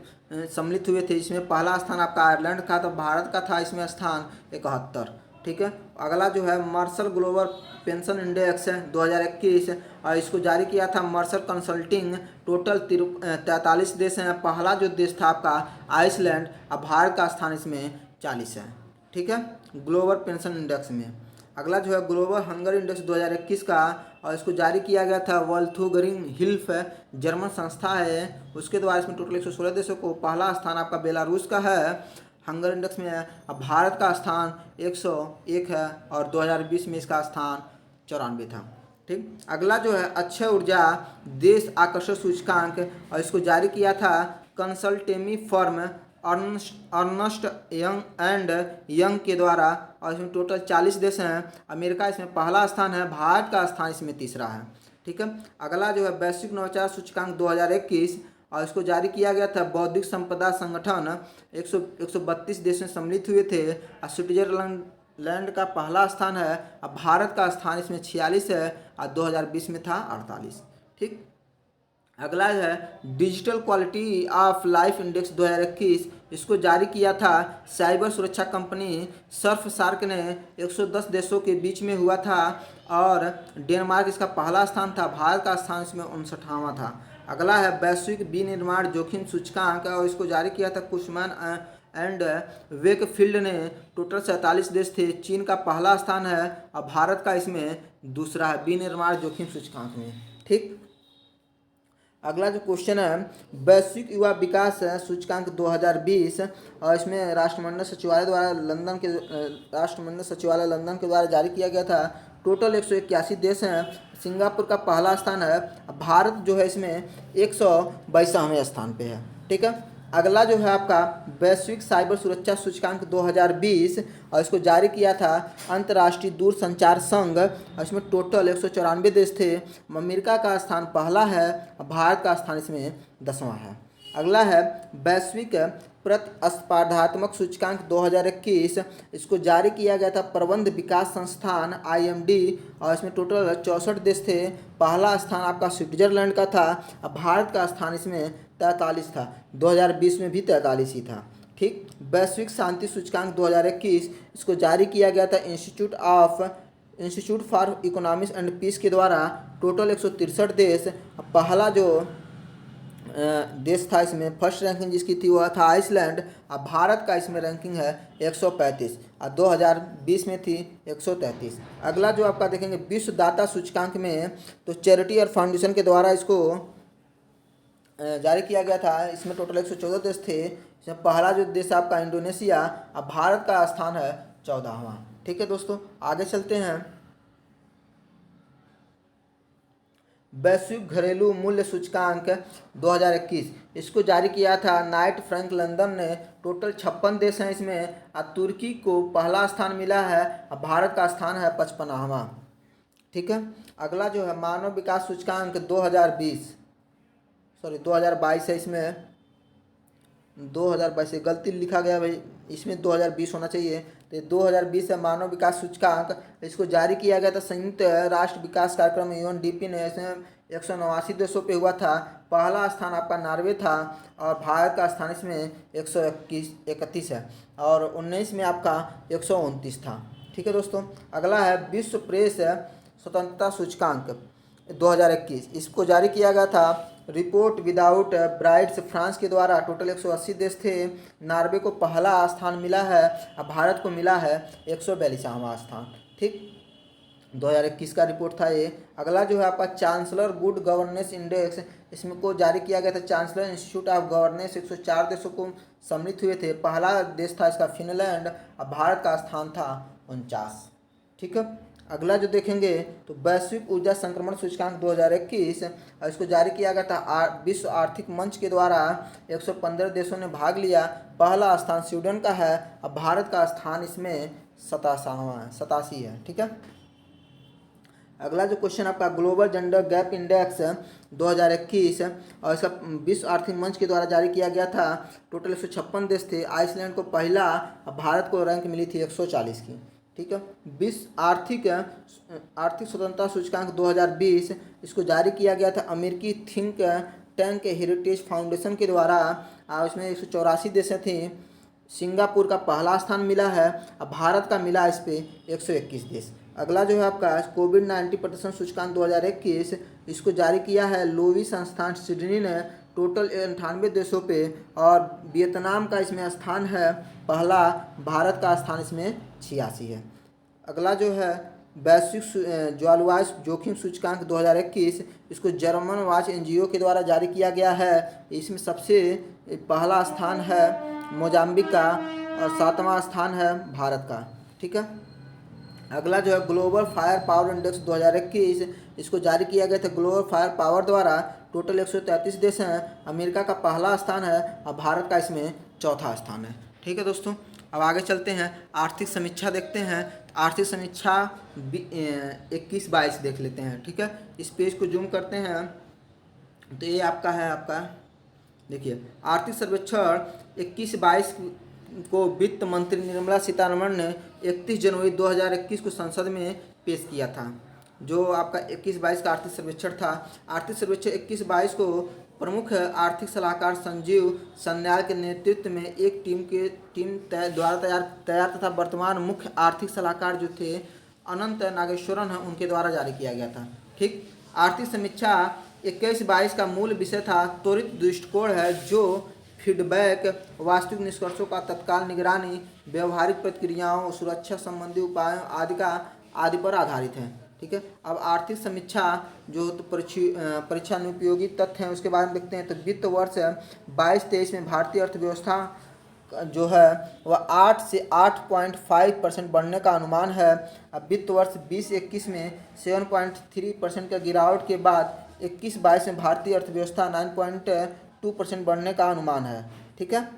सम्मिलित हुए थे। इसमें पहला स्थान आपका आयरलैंड का था, भारत का था इसमें स्थान 71। ठीक है, अगला जो है मार्शल ग्लोबल पेंशन इंडेक्स 2021 और इसको जारी किया था मार्शल कंसल्टिंग, टोटल 43 देश हैं, पहला जो देश था आपका आइसलैंड और भारत का स्थान इसमें 40 है। ठीक है, ग्लोबल पेंशन इंडेक्स में। अगला जो है ग्लोबल हंगर इंडेक्स 2021 का और इसको जारी किया गया था वॉल्थुगरिंग हिल्फ जर्मन संस्था है, उसके द्वारा इसमें टोटल 116 देशों को, पहला स्थान आपका बेलारूस का है हंगर इंडेक्स में है। अब भारत का स्थान 101 है और 2020 में इसका स्थान 94 था। ठीक, अगला जो है अक्षय ऊर्जा देश आकर्षण सूचकांक और इसको जारी किया था consultancy firm Ernst Young and Young के द्वारा और इसमें टोटल 40 देश हैं, अमेरिका इसमें पहला स्थान है, भारत का स्थान इसमें तीसरा है। ठीक है, अगला जो है वैश्विक नवाचार सूचकांक 2021 और इसको जारी किया गया था बौद्धिक संपदा संगठन। 132 देश में सम्मिलित हुए थे। और स्विट्जरलैंड का पहला स्थान है। अब भारत का स्थान इसमें 46 है और 2020 में था 48। ठीक, अगला है digital quality of life index 2021। इसको जारी किया था साइबर सुरक्षा कंपनी सर्फ सार्क ने। 110 देशों के बीच में हुआ था और डेनमार्क इसका पहला स्थान था। भारत का स्थान इसमें 59वां था। अगला है वैश्विक विनिर्माण जोखिम सूचकांक और इसको जारी किया था कुशमैन एंड वेकफील्ड ने। टोटल 47 देश थे। चीन का पहला स्थान है और भारत का इसमें दूसरा है विनिर्माण जोखिम सूचकांक में। ठीक, अगला जो क्वेश्चन है वैश्विक युवा विकास सूचकांक 2020 और इसमें राष्ट्रमंडल सचिवालय लंदन के द्वारा जारी किया गया था। टोटल 181 देश हैं। सिंगापुर का पहला स्थान है। भारत जो है इसमें 122वें स्थान पे है। ठीक है, अगला जो है आपका वैश्विक साइबर सुरक्षा सूचकांक 2020 और इसको जारी किया था अंतर्राष्ट्रीय दूरसंचार संघ और इसमें टोटल 194 देश थे। अमेरिका का स्थान पहला है, भारत का स्थान इसमें 10वां है। अगला है वैश्विक प्रतिस्पर्धात्मक सूचकांक 2021। इसको जारी किया गया था प्रबंध विकास संस्थान IMD और इसमें टोटल 64 देश थे। पहला स्थान आपका स्विट्जरलैंड का था। भारत का स्थान इसमें 43 था। 2020 में भी 43 ही था। ठीक, वैश्विक शांति सूचकांक 2021 इसको जारी किया गया था institute for economics and peace के द्वारा। टोटल 163 देश। पहला जो देश था इसमें फर्स्ट रैंकिंग जिसकी थी वह था आइसलैंड। और भारत का इसमें रैंकिंग है 135 और 2020 में थी 133। अगला जो आपका देखेंगे विश्व दाता सूचकांक में तो चैरिटी और फाउंडेशन के द्वारा इसको जारी किया गया था। इसमें टोटल 114 देश थे। इसमें पहला जो देश आपका इंडोनेशिया और भारत का स्थान है 14वां। ठीक है दोस्तों, आगे चलते हैं। वैश्विक घरेलू मूल्य सूचकांक 2021 इसको जारी किया था नाइट फ्रैंक लंदन ने। टोटल 56 देश हैं इसमें और तुर्की को पहला स्थान मिला है और भारत का स्थान है 55वां। ठीक है, अगला जो है मानव विकास सूचकांक 2022 है। इसमें 2022 गलती लिखा गया भाई, इसमें 2020 होना चाहिए। तो 2020 है मानव विकास सूचकांक। इसको जारी किया गया था संयुक्त राष्ट्र विकास कार्यक्रम UNDP ने। इसमें 189 देशों पे हुआ था। पहला स्थान आपका नॉर्वे था और भारत का स्थान इसमें 131 है और 19 में आपका 129 था। ठीक है दोस्तों, अगला है विश्व प्रेस स्वतंत्रता सूचकांक 2021। इसको जारी किया गया था रिपोर्ट विदाउट ब्राइड्स फ्रांस के द्वारा। टोटल 180 देश थे। नॉर्वे को पहला स्थान मिला है और भारत को मिला है 142वां स्थान। ठीक, 2021 का रिपोर्ट था ये। अगला जो है आपका चांसलर गुड गवर्नेंस इंडेक्स। इसमें को जारी किया गया था चांसलर इंस्टीट्यूट ऑफ गवर्नेंस। 104 देशों को सम्मिलित हुए थे। पहला देश था इसका फिनलैंड और भारत का स्थान था 49। ठीक है, अगला जो देखेंगे तो वैश्विक ऊर्जा संक्रमण सूचकांक 2021 और इसको जारी किया गया था विश्व आर्थिक मंच के द्वारा। 115 देशों ने भाग लिया। पहला स्थान स्वीडन का है और भारत का स्थान इसमें 87 है। ठीक है, अगला जो क्वेश्चन आपका ग्लोबल जेंडर गैप इंडेक्स 2021 और इसका विश्व आर्थिक मंच के द्वारा जारी किया गया था। टोटल 156 देश थे। आइसलैंड को पहला और भारत को रैंक मिली थी 140 की। ठीक है, विश्व आर्थिक स्वतंत्रता सूचकांक 2020 इसको जारी किया गया था अमेरिकी थिंक टैंक हेरिटेज फाउंडेशन के द्वारा और इसमें 184 देशें थी। सिंगापुर का पहला स्थान मिला है और भारत का मिला इस पे 121 देश। अगला जो है आपका कोविड-19 प्रदर्शन सूचकांक 2021 इसको जारी किया है लोवी संस्थान सिडनी ने। टोटल 98 देशों पे और वियतनाम का इसमें स्थान है पहला। भारत का स्थान इसमें 86 है। अगला जो है वैश्विक जलवायु जोखिम सूचकांक 2021 इसको जर्मन वाच NGO के द्वारा जारी किया गया है। इसमें सबसे पहला स्थान है मोजाम्बिक का और 7वां स्थान है भारत का। ठीक है, अगला जो है ग्लोबल फायर पावर इंडेक्स 2021 इसको जारी किया गया था ग्लोबल फायर पावर द्वारा। टोटल 133 देश हैं। अमेरिका का पहला स्थान है और भारत का इसमें चौथा स्थान है। ठीक है दोस्तों, अब आगे चलते हैं आर्थिक समीक्षा देखते हैं। आर्थिक समीक्षा 21-22 देख लेते हैं। ठीक है, इस पेज को जूम करते हैं तो ये आपका है आपका देखिए, आर्थिक सर्वेक्षण 21-22 को वित्त मंत्री निर्मला सीतारमण ने 31 जनवरी 2021 को संसद में पेश किया था। जो आपका 21-22 का आर्थिक सर्वेक्षण था। आर्थिक सर्वेक्षण 21-22 को प्रमुख आर्थिक सलाहकार संजीव सन्याल के नेतृत्व में एक टीम द्वारा तैयार तथा वर्तमान मुख्य आर्थिक सलाहकार जो थे अनंत नागेश्वरन है, उनके द्वारा जारी किया गया था। ठीक, आर्थिक समीक्षा 21-22 का मूल विषय था त्वरित दृष्टिकोण है, जो फीडबैक, वास्तविक निष्कर्षों का तत्काल निगरानी, व्यवहारिक प्रतिक्रियाओं, सुरक्षा संबंधी उपायों आदि पर आधारित है। ठीक है, अब आर्थिक समीक्षा जो तो परीक्षा अनुपयोगी तथ्य हैं उसके बारे में देखते हैं। तो वित्त वर्ष 22-23 में भारतीय अर्थव्यवस्था जो है वह 8 से 8.5% बढ़ने का अनुमान है। अब वित्त वर्ष 20-21 में 7.3% का गिरावट के बाद 21-22 में भारतीय अर्थव्यवस्था 9.2% बढ़ने का अनुमान है। ठीक है,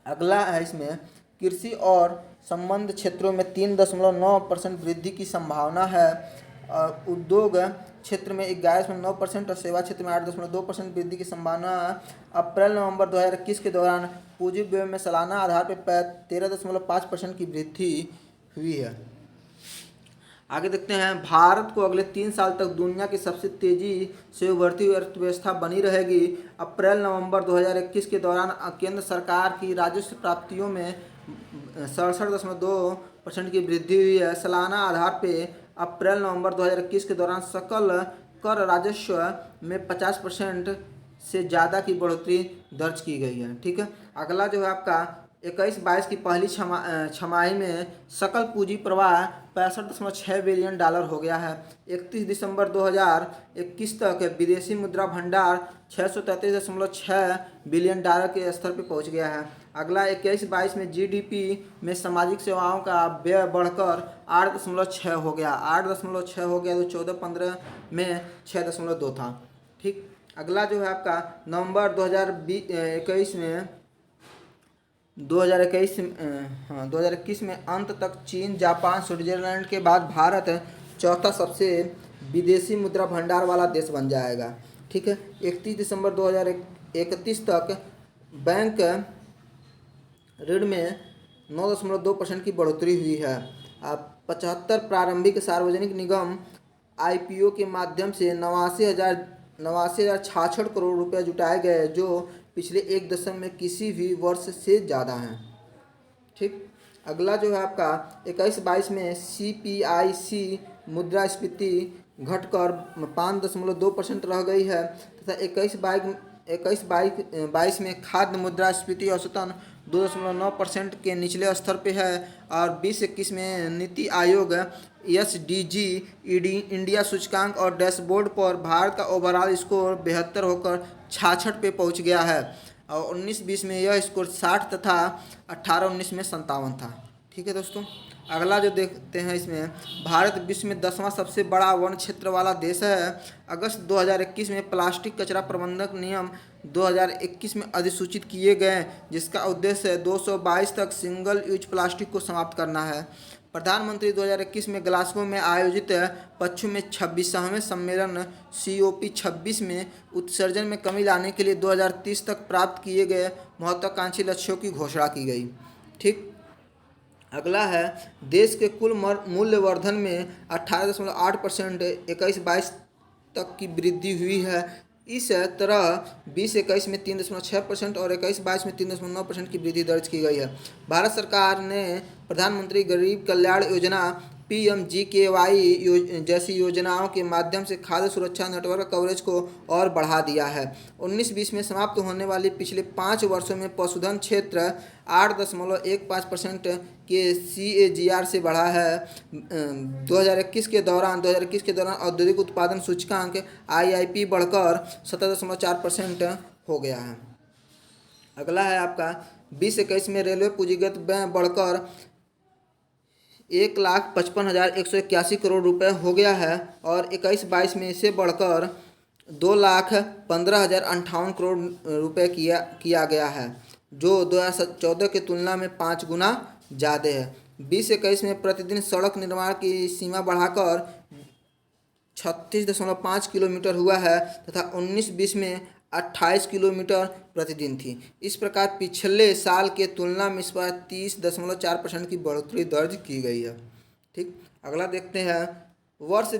अगला है इसमें कृषि और संबद्ध क्षेत्रों में 3.9% वृद्धि की संभावना है। उद्योग क्षेत्र में 11.9% और सेवा क्षेत्र में 8.2% वृद्धि की संभावना अप्रैल-नवंबर 2021 के दौरान पूंजी व्यय में सालाना आधार पर 13.5% की वृद्धि हुई है। आगे देखते हैं, भारत को अगले 3 साल तक दुनिया की सबसे तेजी से उभरती हुई अर्थव्यवस्था बनी रहेगी। अप्रैल-नवंबर 2021 के दौरान केंद्र सरकार की राजस्व प्राप्तियों में 67.2% की वृद्धि हुई है। सालाना आधार पर अप्रैल-नवंबर 2021 के दौरान सकल कर राजस्व में 50% से ज़्यादा की बढ़ोतरी दर्ज की गई है। ठीक है, अगला जो है आपका 21-22 की पहली छमाही में सकल पूंजी प्रवाह 65.6 बिलियन डॉलर हो गया है। 31 दिसंबर 2021 तक विदेशी मुद्रा भंडार 633.6 बिलियन डॉलर के स्तर पर पहुंच गया है। अगला 21-22 में जीडीपी में सामाजिक सेवाओं का व्यय बढ़कर 8.6 हो गया। 8.6 हो गया, तो 14-15 में 6.2 था। ठीक, अगला जो है आपका नवंबर 2021 में 2021 में अंत तक चीन, जापान, स्विट्जरलैंड के बाद भारत चौथा सबसे विदेशी मुद्रा भंडार वाला देश बन जाएगा। ठीक है, 31 दिसंबर 2031 तक बैंक ऋण में 9.2% की बढ़ोतरी हुई है। अब 75 प्रारंभिक सार्वजनिक निगम आईपीओ के माध्यम से 89,066 करोड़ रुपए जुटाए गए, जो पिछले एक दशक में किसी भी वर्ष से ज़्यादा हैं। ठीक, अगला जो है आपका 21-22 में सीपीआईसी मुद्रास्फीति घटकर 5.2% रह गई है तथा 21-22 में खाद्य मुद्रास्फीति औसतन 2.9% के निचले स्तर पे है। और 20-21 में नीति आयोग एसडीजी इंडिया सूचकांक और डैशबोर्ड पर भारत का ओवरऑल स्कोर 72 होकर 66 पे पहुंच गया है। और 19-20 में यह स्कोर 60 तथा 18-19 में 57 था। ठीक है दोस्तों, अगला जो देखते हैं इसमें, भारत विश्व में 10वां सबसे बड़ा वन क्षेत्र वाला देश है। अगस्त 2021 में प्लास्टिक कचरा प्रबंधक नियम 2021 में अधिसूचित किए गए, जिसका उद्देश्य 222 तक सिंगल यूज प्लास्टिक को समाप्त करना है। प्रधानमंत्री 2021 में ग्लासगो में आयोजित पश्चिम में 26वें सम्मेलन COP26 में उत्सर्जन में कमी लाने के लिए 2030 तक प्राप्त किए गए महत्वाकांक्षी लक्ष्यों की घोषणा की गई। ठीक, अगला है देश के कुल मूल्यवर्धन में 18.8% 21-22 तक की वृद्धि हुई है। इस तरह 20-21 में 3.6% और 21-22 में 3.9% की वृद्धि दर्ज की गई है। भारत सरकार ने प्रधानमंत्री गरीब कल्याण योजना PMGKY जैसी योजनाओं के माध्यम से खाद्य सुरक्षा नेटवर्क कवरेज को और बढ़ा दिया है। 19-20 में समाप्त होने वाली पिछले 5 वर्षों में पशुधन क्षेत्र 8.15% के CAGR से बढ़ा है। 2021 के दौरान औद्योगिक उत्पादन सूचकांक IIP बढ़कर 17.4% हो गया है। अगला है आपका 20-21 में रेलवे पूंजीगत व्यय बढ़कर 1,55,181 करोड़ रुपए हो गया है और 21-22 में इसे बढ़कर 2,15,058 करोड़ रुपए किया गया है, जो 2014 की तुलना में 5 गुना ज़्यादा है। 20-21 में प्रतिदिन सड़क निर्माण की सीमा बढ़ाकर 36.5 किलोमीटर हुआ है तथा 19-20 में 28 किलोमीटर प्रतिदिन थी। इस प्रकार पिछले साल के तुलना में इस बार 30.4% की बढ़ोतरी दर्ज की गई है। ठीक, अगला देखते हैं। वर्ष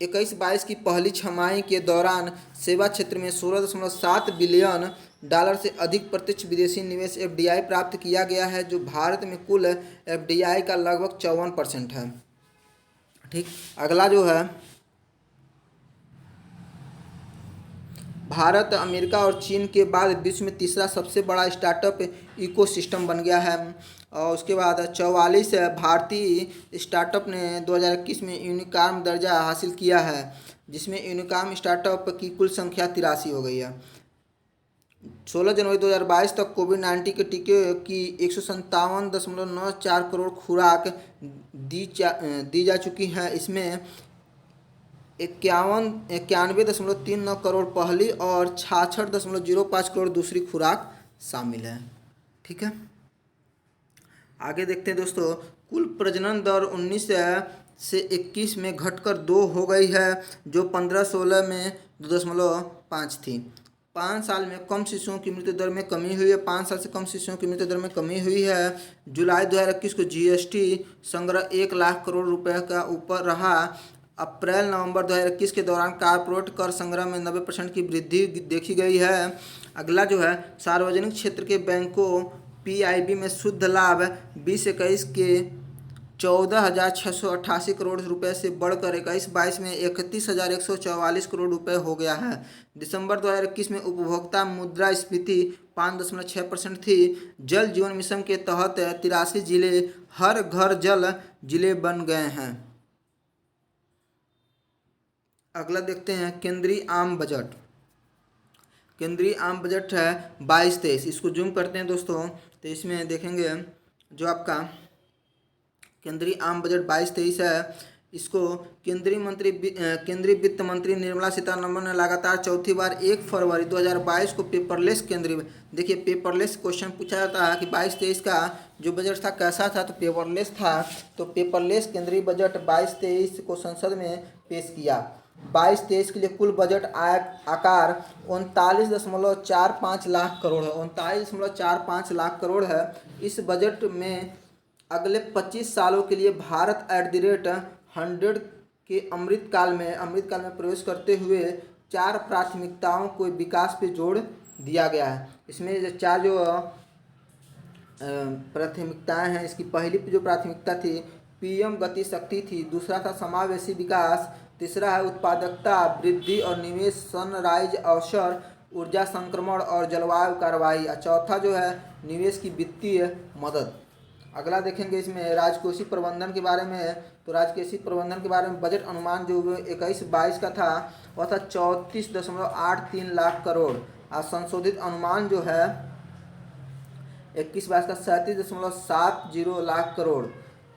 21-22 की पहली छमाही के दौरान सेवा क्षेत्र में 16.7 बिलियन डॉलर से अधिक प्रत्यक्ष विदेशी निवेश एफडीआई प्राप्त किया गया है, जो भारत में कुल एफडीआई का लगभग 54% है। ठीक, अगला जो है, भारत अमेरिका और चीन के बाद विश्व में तीसरा सबसे बड़ा स्टार्टअप इकोसिस्टम बन गया है। और उसके बाद 44 भारतीय स्टार्टअप ने 2021 में यूनिकॉर्न दर्जा हासिल किया है, जिसमें यूनिकॉर्न स्टार्टअप की कुल संख्या 83 हो गई है। 16 जनवरी 2022 तक कोविड-19 के टीके की 157.94 करोड़ खुराक दी जा चुकी हैं। इसमें 91.39 करोड़ पहली और 66.05 करोड़ दूसरी खुराक शामिल है। ठीक है, आगे देखते हैं दोस्तों। कुल प्रजनन दर 19 से 21 में घटकर 2 हो गई है, जो 15-16 में 2.5 थी। 5 साल में कम शिशुओं की मृत्यु दर में कमी हुई है। 5 साल से कम शिशुओं की मृत्यु दर में कमी हुई है। जुलाई 2021 को जीएसटी संग्रह 1 लाख करोड़ रुपए का ऊपर रहा। अप्रैल-नवंबर 2021 के दौरान कॉर्पोरेट कर संग्रह में 90% की वृद्धि देखी गई है। अगला जो है, सार्वजनिक क्षेत्र के बैंकों पीआईबी में शुद्ध लाभ 2021 के 14,688 करोड़ रुपए से बढ़कर 21-22 में 31,144 करोड़ रुपए हो गया है। दिसंबर 2021 में उपभोक्ता मुद्रास्फीति 5.6% थी। जल जीवन मिशन के तहत 83 जिले हर घर जल जिले बन गए हैं। अगला देखते हैं, केंद्रीय आम बजट। केंद्रीय आम बजट है 22-23। इसको जूम करते हैं दोस्तों, तो इसमें देखेंगे जो आपका केंद्रीय आम बजट 22-23 है। इसको केंद्रीय वित्त मंत्री निर्मला सीतारमण ने लगातार चौथी बार 1 फरवरी 2022 को पेपरलेस देखिए पेपरलेस क्वेश्चन पूछा जाता है कि 22-23 का जो बजट था कैसा था, तो पेपरलेस था। तो पेपरलेस केंद्रीय बजट 22-23 को संसद में पेश किया। 22-23 के लिए कुल बजट आकार 39.45 लाख करोड़ है। 39.45 लाख करोड़ है। इस बजट में अगले 25 सालों के लिए भारत @ 100 के अमृतकाल में प्रवेश करते हुए 4 प्राथमिकताओं को विकास पे जोड़ दिया गया है। इसमें जो 4 प्राथमिकताएं हैं, इसकी पहली जो प्राथमिकता थी पीएम गति शक्ति थी। दूसरा था समावेशी विकास। तीसरा है उत्पादकता वृद्धि और निवेश, सनराइज अवसर, ऊर्जा संक्रमण और जलवायु कार्रवाई। और चौथा जो है निवेश की वित्तीय मदद। अगला देखेंगे इसमें राजकोषीय प्रबंधन के बारे में। तो राजकोषीय प्रबंधन के बारे में बजट अनुमान जो 21-22 का था वह था 34.83 लाख करोड़। और संशोधित अनुमान जो है 21-22 का 37.70 लाख करोड़।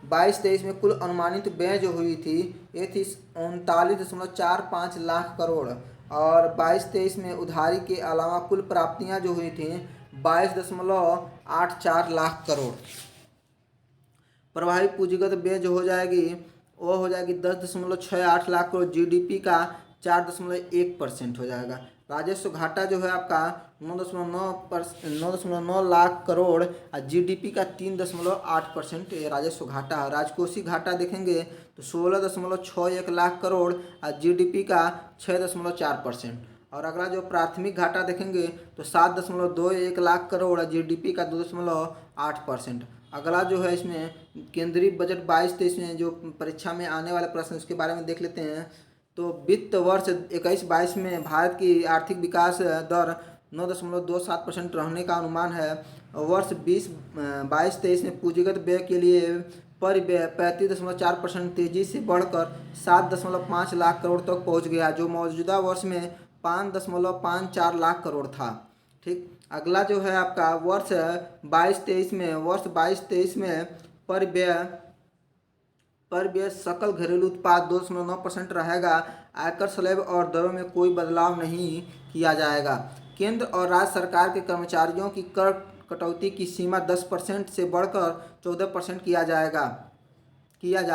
22-23 में कुल अनुमानित व्यय जो हुई थी ये थी 39.45 लाख करोड़। और 22-23 में उधारी के अलावा कुल प्राप्तियां जो हुई थी 22.84 लाख करोड़। प्रभावी पूंजीगत व्यय जो हो जाएगी वो हो जाएगी 10.68 लाख करोड़। जीडीपी का 4.1% हो जाएगा। राजस्व घाटा जो है आपका 9.9 लाख करोड़ और जीडीपी का 3.8% राजस्व घाटा है। राजकोषीय घाटा देखेंगे तो 16.61 लाख करोड़ और जीडीपी का 6.4%। और अगला जो प्राथमिक घाटा देखेंगे तो 7.21 लाख करोड़ और जीडीपी का 2.8%। अगला जो है इसमें केंद्रीय बजट 22-23 में जो परीक्षा में आने वाले प्रश्न उसके बारे में देख लेते हैं। तो वित्त वर्ष 21-22 में भारत की आर्थिक विकास दर 9.27% रहने का अनुमान है। वर्ष 22-23 में पूंजीगत व्यय के लिए परिव्यय 35.4% तेजी से बढ़कर 7.5 लाख करोड़ तक पहुंच गया, जो मौजूदा वर्ष में 5.54 लाख करोड़ था। ठीक, अगला जो है आपका वर्ष 22-23 में परिव्यय सकल घरेलू उत्पाद 2.9% रहेगा। आयकर स्लैब और दरों में कोई बदलाव नहीं किया जाएगा। केंद्र और राज्य सरकार के कर्मचारियों की कर कटौती की सीमा 10% से बढ़कर 14% किया जा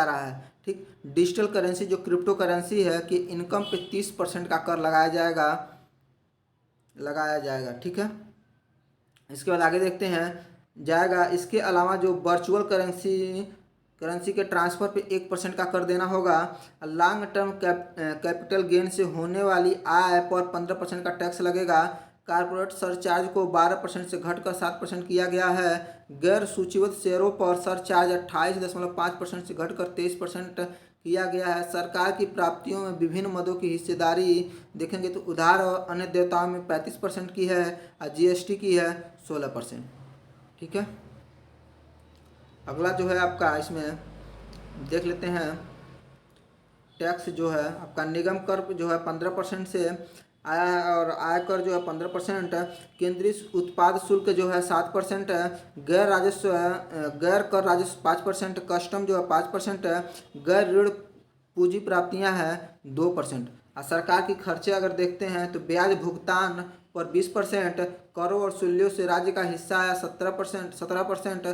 रहा है। ठीक, डिजिटल करेंसी जो क्रिप्टो करेंसी है कि इनकम पे 30% का कर लगाया लगाया जाएगा। ठीक है, इसके बाद आगे देखते हैं जाएगा। इसके अलावा जो वर्चुअल करेंसी के ट्रांसफ़र पे 1% का कर देना होगा। लॉन्ग टर्म कैपिटल गेन से होने वाली आय पर 15% का टैक्स लगेगा। कारपोरेट सरचार्ज को 12% से घटकर 7% किया गया है। गैर सूचीबद्ध शेयरों पर सरचार्ज 28.5% से घटकर 23% किया गया है। सरकार की प्राप्तियों में विभिन्न मदों की हिस्सेदारी देखेंगे तो उधार और अन्य देयताओं में 35% की है और जीएसटी की है 16%। ठीक है, अगला जो है आपका इसमें देख लेते हैं। टैक्स जो है आपका निगम कर जो है 15% से आया है और आयकर जो है 15%, केंद्रीय उत्पाद शुल्क जो है 7%, गैर कर राजस्व 5%, कस्टम जो है 5%, गैर ऋण पूंजी प्राप्तियां हैं 2%। और सरकार की खर्चे अगर देखते हैं तो ब्याज भुगतान पर 20%, करों और शुल्यों से राज्य का हिस्सा है 17%,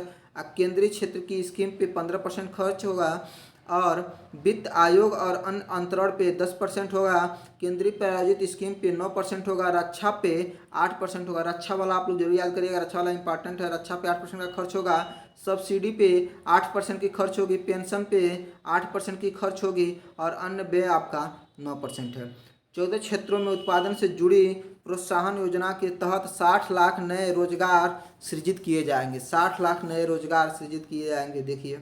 केंद्रीय क्षेत्र की स्कीम पे 15% खर्च होगा और वित्त आयोग और अन्य अंतरण पे 10% होगा। केंद्रीय प्रायोजित स्कीम पे 9% होगा। रक्षा पे 8% होगा। रक्षा वाला आप लोग जरूर याद करिएगा, रक्षा वाला इंपॉर्टेंट है। रक्षा पे 8% का खर्च होगा। सब्सिडी पे 8% की खर्च होगी। पेंशन पे 8% की खर्च होगी और अन्य व्यय आपका 9% है। 14 क्षेत्रों में उत्पादन से जुड़ी प्रोत्साहन योजना के तहत 60 लाख नए रोजगार सृजित किए जाएंगे। 60 लाख नए रोजगार सृजित किए जाएंगे। देखिए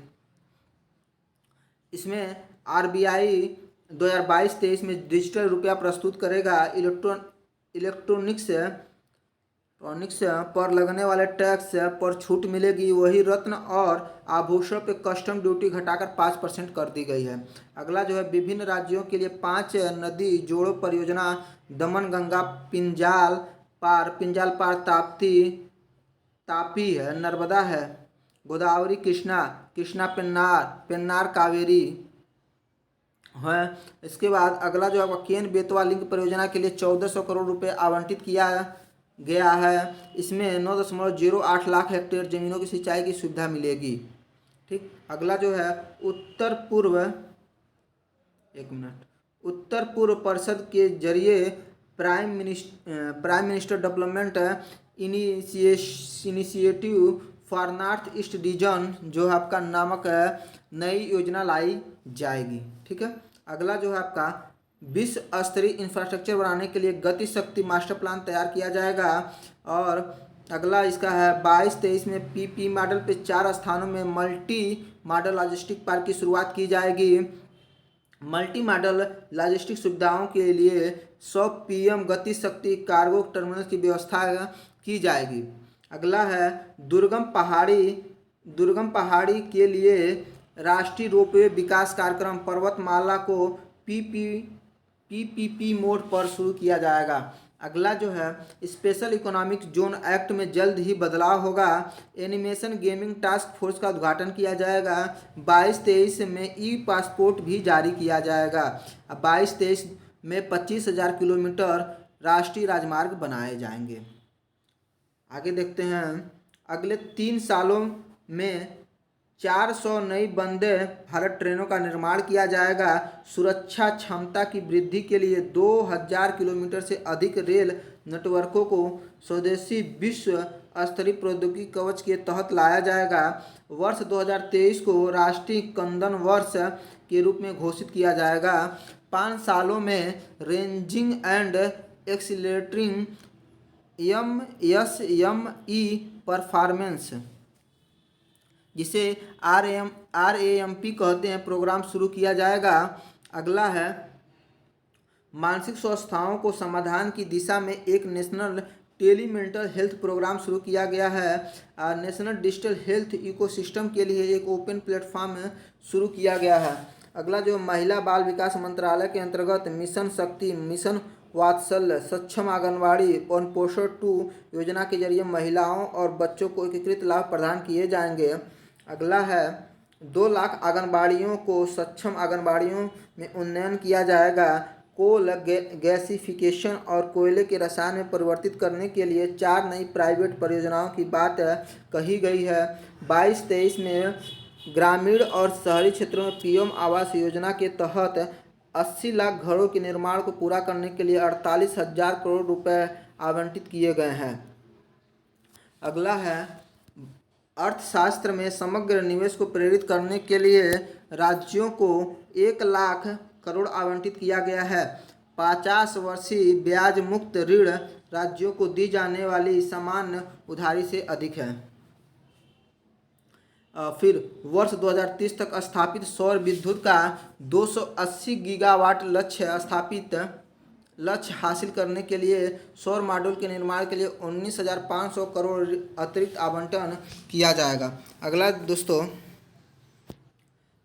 इसमें आरबीआई 2022-23 में डिजिटल रुपया प्रस्तुत करेगा। इलेक्ट्रॉनिक्स पर लगने वाले टैक्स पर छूट मिलेगी। वही रत्न और आभूषण पे कस्टम ड्यूटी घटाकर 5% कर दी गई है। अगला जो है विभिन्न राज्यों के लिए 5 नदी जोड़ो परियोजना, दमन गंगा पिंजाल पार तापी है, नर्मदा है, गोदावरी कृष्णा पेन्नार कावेरी है। इसके बाद अगला जो है केन बेतवा लिंक परियोजना के लिए 1400 करोड़ रुपए आवंटित किया गया है। इसमें 9.08 लाख हेक्टेयर जमीनों की सिंचाई की सुविधा मिलेगी। ठीक, अगला जो है उत्तर पूर्व परिषद के जरिए prime minister development initiative for north east region जो है आपका नामक नई योजना लाई जाएगी। ठीक है, अगला जो है आपका विश्व स्तरीय इंफ्रास्ट्रक्चर बनाने के लिए गति शक्ति मास्टर प्लान तैयार किया जाएगा। और अगला इसका है 22-23 में पीपी मॉडल पे 4 स्थानों में मल्टी मॉडल लॉजिस्टिक पार्क की शुरुआत की जाएगी। मल्टी मॉडल लॉजिस्टिक सुविधाओं के लिए 100 पीएम गति शक्ति कार्गो टर्मिनल की व्यवस्था की जाएगी। अगला है दुर्गम पहाड़ी के लिए राष्ट्रीय रोपवे विकास कार्यक्रम पर्वतमाला को पीपीपी मोड पर शुरू किया जाएगा। अगला जो है स्पेशल इकोनॉमिक जोन एक्ट में जल्द ही बदलाव होगा। एनिमेशन गेमिंग टास्क फोर्स का उद्घाटन किया जाएगा। 22-23 में ई पासपोर्ट भी जारी किया जाएगा। 22-23 में 25,000 किलोमीटर राष्ट्रीय राजमार्ग बनाए जाएंगे। आगे देखते हैं अगले 3 सालों में 400 नई वंदे भारत ट्रेनों का निर्माण किया जाएगा। सुरक्षा क्षमता की वृद्धि के लिए 2000 किलोमीटर से अधिक रेल नेटवर्कों को स्वदेशी विश्व स्तरीय प्रौद्योगिकी कवच के तहत लाया जाएगा। वर्ष 2023 को राष्ट्रीय कंदन वर्ष के रूप में घोषित किया जाएगा। 5 सालों में ranging and accelerating MSME performance जिसे RAMP कहते हैं प्रोग्राम शुरू किया जाएगा। अगला है मानसिक स्वास्थ्यों को समाधान की दिशा में एक national tele mental health programme शुरू किया गया है। नेशनल डिजिटल हेल्थ इकोसिस्टम के लिए एक ओपन प्लेटफॉर्म शुरू किया गया है। अगला जो महिला बाल विकास मंत्रालय के अंतर्गत मिशन शक्ति, मिशन वात्सल्य, सक्षम आंगनबाड़ी और पोषण 2 योजना के जरिए महिलाओं और बच्चों को एकीकृत लाभ प्रदान किए जाएंगे। अगला है 2 लाख आंगनबाड़ियों को सक्षम आंगनबाड़ियों में उन्नयन किया जाएगा। कोल गैसिफिकेशन और कोयले के रसायन में परिवर्तित करने के लिए 4 नई प्राइवेट परियोजनाओं की बात कही गई है। 22-23 में ग्रामीण और शहरी क्षेत्रों में पीएम आवास योजना के तहत 80 लाख घरों के निर्माण को पूरा करने के लिए 48,000 करोड़ रुपए आवंटित किए गए हैं। अगला है अर्थशास्त्र में समग्र निवेश को प्रेरित करने के लिए राज्यों को 1 लाख करोड़ आवंटित किया गया है। 50 वर्षीय ब्याज मुक्त ऋण राज्यों को दी जाने वाली सामान्य उधारी से अधिक है। फिर वर्ष 2030 तक स्थापित सौर विद्युत का 280 गीगावाट लक्ष्य हासिल करने के लिए सौर मॉड्यूल के निर्माण के लिए 19,500 करोड़ अतिरिक्त आवंटन किया जाएगा। अगला दोस्तों,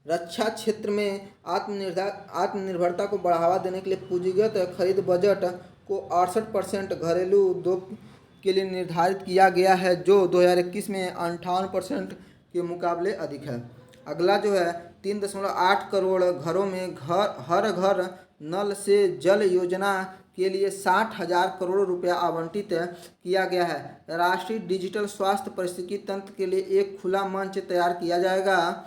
रक्षा क्षेत्र में आत्मनिर्भरता को बढ़ावा देने के लिए पूंजीगत खरीद बजट को 68% घरेलू उद्योग के लिए निर्धारित किया गया है, जो 2021 में 58% के मुकाबले अधिक है। अगला जो है 3.8 करोड़ घरों में हर घर नल से जल योजना के लिए 60,000 करोड़ रुपया आवंटित किया गया है। राष्ट्रीय डिजिटल स्वास्थ्य पारिस्थितिकी तंत्र के लिए एक खुला मंच तैयार किया जाएगा।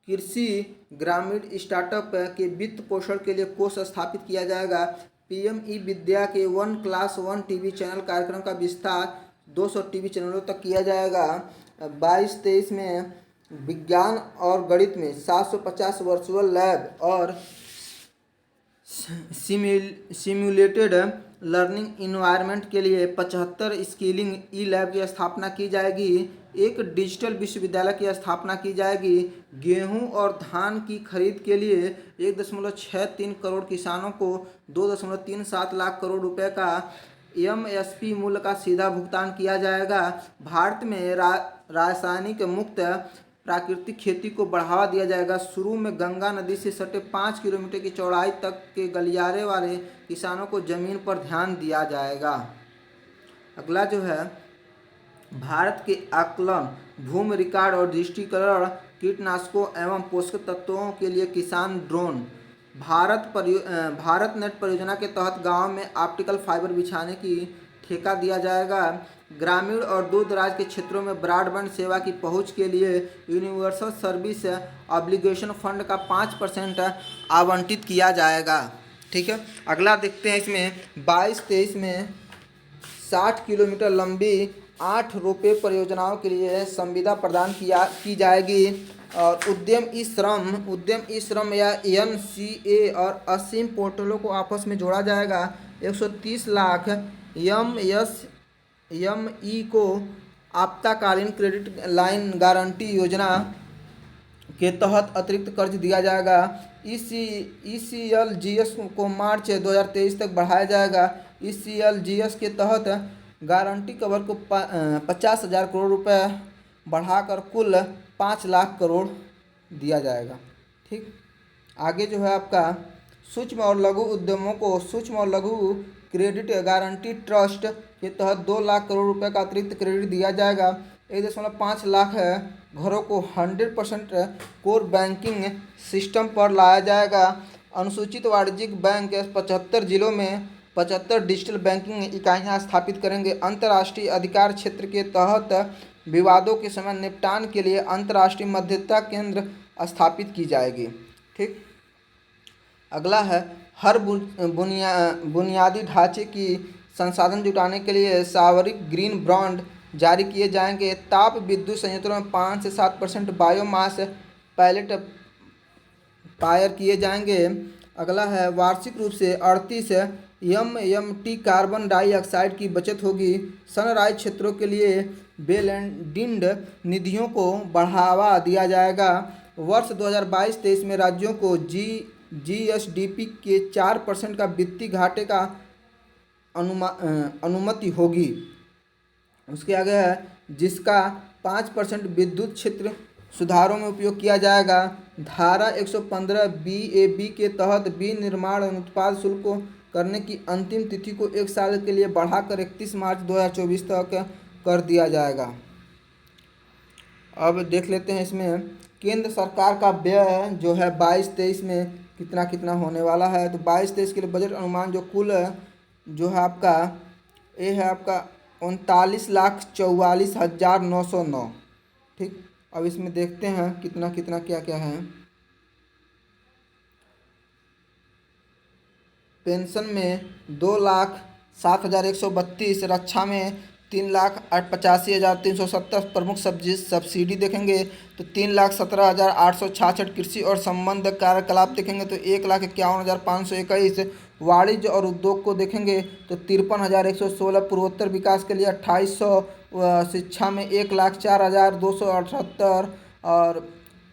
कृषि ग्रामीण स्टार्टअप के वित्त पोषण के लिए कोष स्थापित किया जाएगा। पीएम ई विद्या के 1 क्लास 1 टीवी चैनल कार्यक्रम का विस्तार 200 टीवी चैनलों तक किया जाएगा। 22-23 में विज्ञान और गणित में 750 वर्चुअल लैब और सिम्युलेटेड लर्निंग इन्वायरमेंट के लिए 75 स्किलिंग ई लैब की स्थापना की जाएगी। एक डिजिटल विश्वविद्यालय की स्थापना की जाएगी। गेहूं और धान की खरीद के लिए 1.63 करोड़ किसानों को 2.37 लाख करोड़ रुपए का एमएसपी मूल्य का सीधा भुगतान किया जाएगा। भारत में रासायनिक मुक्त प्राकृतिक खेती को बढ़ावा दिया जाएगा। शुरू में गंगा नदी से सटे 5 किलोमीटर की चौड़ाई तक के गलियारे वाले किसानों को जमीन पर ध्यान दिया जाएगा। अगला जो है भारत के आकलन, भूमि रिकॉर्ड और दृष्टिकरण, कीटनाशकों एवं पोषक तत्वों के लिए किसान ड्रोन। भारत नेट परियोजना के तहत गांव में ऑप्टिकल फाइबर बिछाने की ठेका दिया जाएगा। ग्रामीण और दूर दराज के क्षेत्रों में ब्रॉडबैंड सेवा की पहुंच के लिए यूनिवर्सल सर्विस ऑब्लिगेशन फंड का 5% आवंटित किया जाएगा। ठीक है, अगला देखते हैं। इसमें 22-23 में 60 किलोमीटर लंबी 8 रोपवे परियोजनाओं के लिए संविदा प्रदान की जाएगी। और उद्यम ई श्रम या NCA और असीम पोर्टलों को आपस में जोड़ा जाएगा। 130 लाख MSME को आपातकालीन क्रेडिट लाइन गारंटी योजना के तहत अतिरिक्त कर्ज दिया जाएगा। ECLGS को मार्च 2023 तक बढ़ाया जाएगा। ECLGS के तहत गारंटी कवर को 50,000 करोड़ रुपए बढ़ाकर कुल 5 लाख करोड़ दिया जाएगा। ठीक, आगे जो है आपका सूक्ष्म और लघु उद्यमों को सूक्ष्म और लघु क्रेडिट गारंटी ट्रस्ट के तहत 2 लाख करोड़ रुपए का अतिरिक्त क्रेडिट दिया जाएगा। 1.5 लाख घरों को 100% कोर बैंकिंग सिस्टम पर लाया जाएगा। अनुसूचित वाणिज्यिक बैंक 75 जिलों में 75 डिजिटल बैंकिंग इकाइयाँ स्थापित करेंगे। अंतर्राष्ट्रीय अधिकार क्षेत्र के तहत विवादों के समय निपटान के लिए अंतर्राष्ट्रीय मध्यस्थता केंद्र स्थापित की जाएगी। ठीक, अगला है हर बुनियादी ढांचे की संसाधन जुटाने के लिए सामरिक ग्रीन बॉन्ड जारी किए जाएंगे। ताप विद्युत संयंत्रों में 5 से 7% बायोमास पैलेट फायर किए जाएंगे। अगला है वार्षिक रूप से 38 MMT कार्बन डाइऑक्साइड की बचत होगी। सनराइज क्षेत्रों के लिए बेलेंडिंड निधियों को बढ़ावा दिया जाएगा। वर्ष 2022-23 में राज्यों को GSDP के 4% का वित्तीय घाटे का अनुमति होगी। उसके आगे है जिसका 5% विद्युत क्षेत्र सुधारों में उपयोग किया जाएगा। धारा 115 BAB के तहत विनिर्माण और उत्पाद शुल्क को करने की अंतिम तिथि को 1 साल के लिए बढ़ाकर 31 मार्च 2024 तक कर दिया जाएगा। अब देख लेते हैं इसमें केंद्र सरकार का व्यय जो है 22-23 में कितना होने वाला है। तो 22-23 के लिए बजट अनुमान जो कुल जो है आपका ये है आपका 39,44,909। ठीक, अब इसमें देखते हैं कितना क्या है। पेंशन में 2 लाख 7,132, रक्षा में 3,85,370 प्रमुख सब्सिडी देखेंगे तो 3,17,866, कृषि और संबंध कार्यकलाप देखेंगे तो 1,51,521, वाणिज्य और उद्योग को देखेंगे तो 53,116, पूर्वोत्तर विकास के लिए 2,800, शिक्षा में 1,04,278, और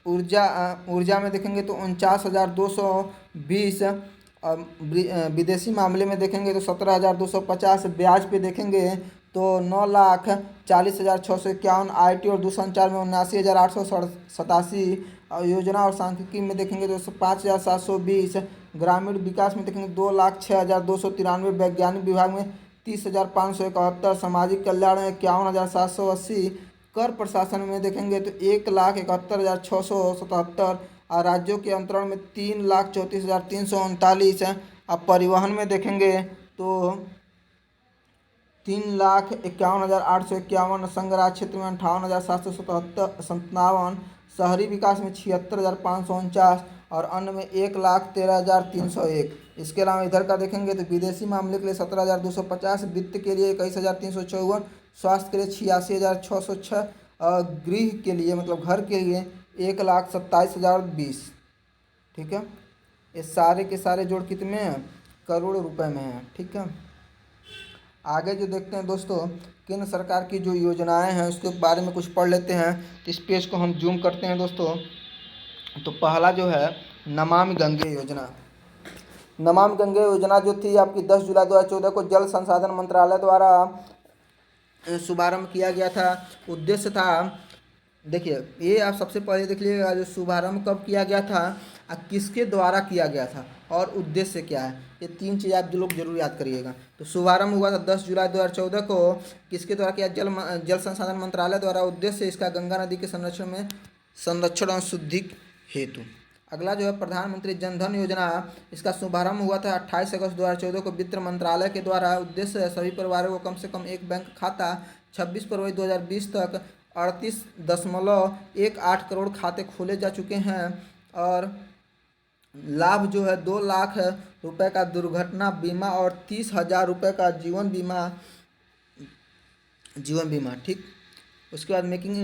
ऊर्जा में देखेंगे तो 49,220, विदेशी मामले में देखेंगे तो 17,250, ब्याज पे देखेंगे तो 9,40,651, IT और दूरसंचार में 79,887, योजना और सांख्यिकी में देखेंगे तो 5,720, ग्रामीण विकास में देखेंगे 2,06,293, वैज्ञानिक विभाग में 30,571, सामाजिक कल्याण में 51,780, कर प्रशासन में देखेंगे तो 1,71,677, और राज्यों के अंतरण में 3,34,339, अब परिवहन में देखेंगे तो 3,51,851, संघ राज्य क्षेत्र में 58,757, शहरी विकास में 76,549, और अन्य में 1,13,301। इसके अलावा इधर का देखेंगे तो विदेशी मामले के लिए 17,250, वित्त के लिए 21,354, स्वास्थ्य के लिए 86,606, गृह के लिए मतलब घर के लिए 1,27,020। ठीक है, ये सारे के सारे जोड़ कितने हैं? करोड़ रुपए में हैं। ठीक है, आगे जो देखते हैं दोस्तों, केंद्र सरकार की जो योजनाएं हैं उसके बारे में कुछ पढ़ लेते हैं। तो इस पेज को हम जूम करते हैं दोस्तों, तो पहला जो है नमामि गंगे योजना। नमामि गंगे योजना जो थी आपकी 10 जुलाई 2014 को जल संसाधन मंत्रालय द्वारा शुभारंभ किया गया था। उद्देश्य था, देखिए ये आप सबसे पहले देख लीजिएगा, जो शुभारंभ कब किया गया था और किसके द्वारा किया गया था और उद्देश्य क्या है, ये 3 चीज़ आप लोग जरूर याद करिएगा। तो शुभारंभ हुआ था 10 जुलाई 2014 को, किसके द्वारा किया? जल संसाधन मंत्रालय द्वारा। उद्देश्य इसका गंगा नदी के संरक्षण और शुद्धि हेतु। अगला जो है प्रधानमंत्री जन धन योजना, इसका शुभारंभ हुआ था 28 अगस्त 2014 को वित्त मंत्रालय के द्वारा। उद्देश्य है सभी परिवारों को कम से कम एक बैंक खाता, 26 फरवरी 2020 तक 38.18 करोड़ खाते खोले जा चुके हैं, और लाभ जो है 2 लाख रुपए का दुर्घटना बीमा और 30,000 रुपये का जीवन बीमा। ठीक, उसके बाद मेक इन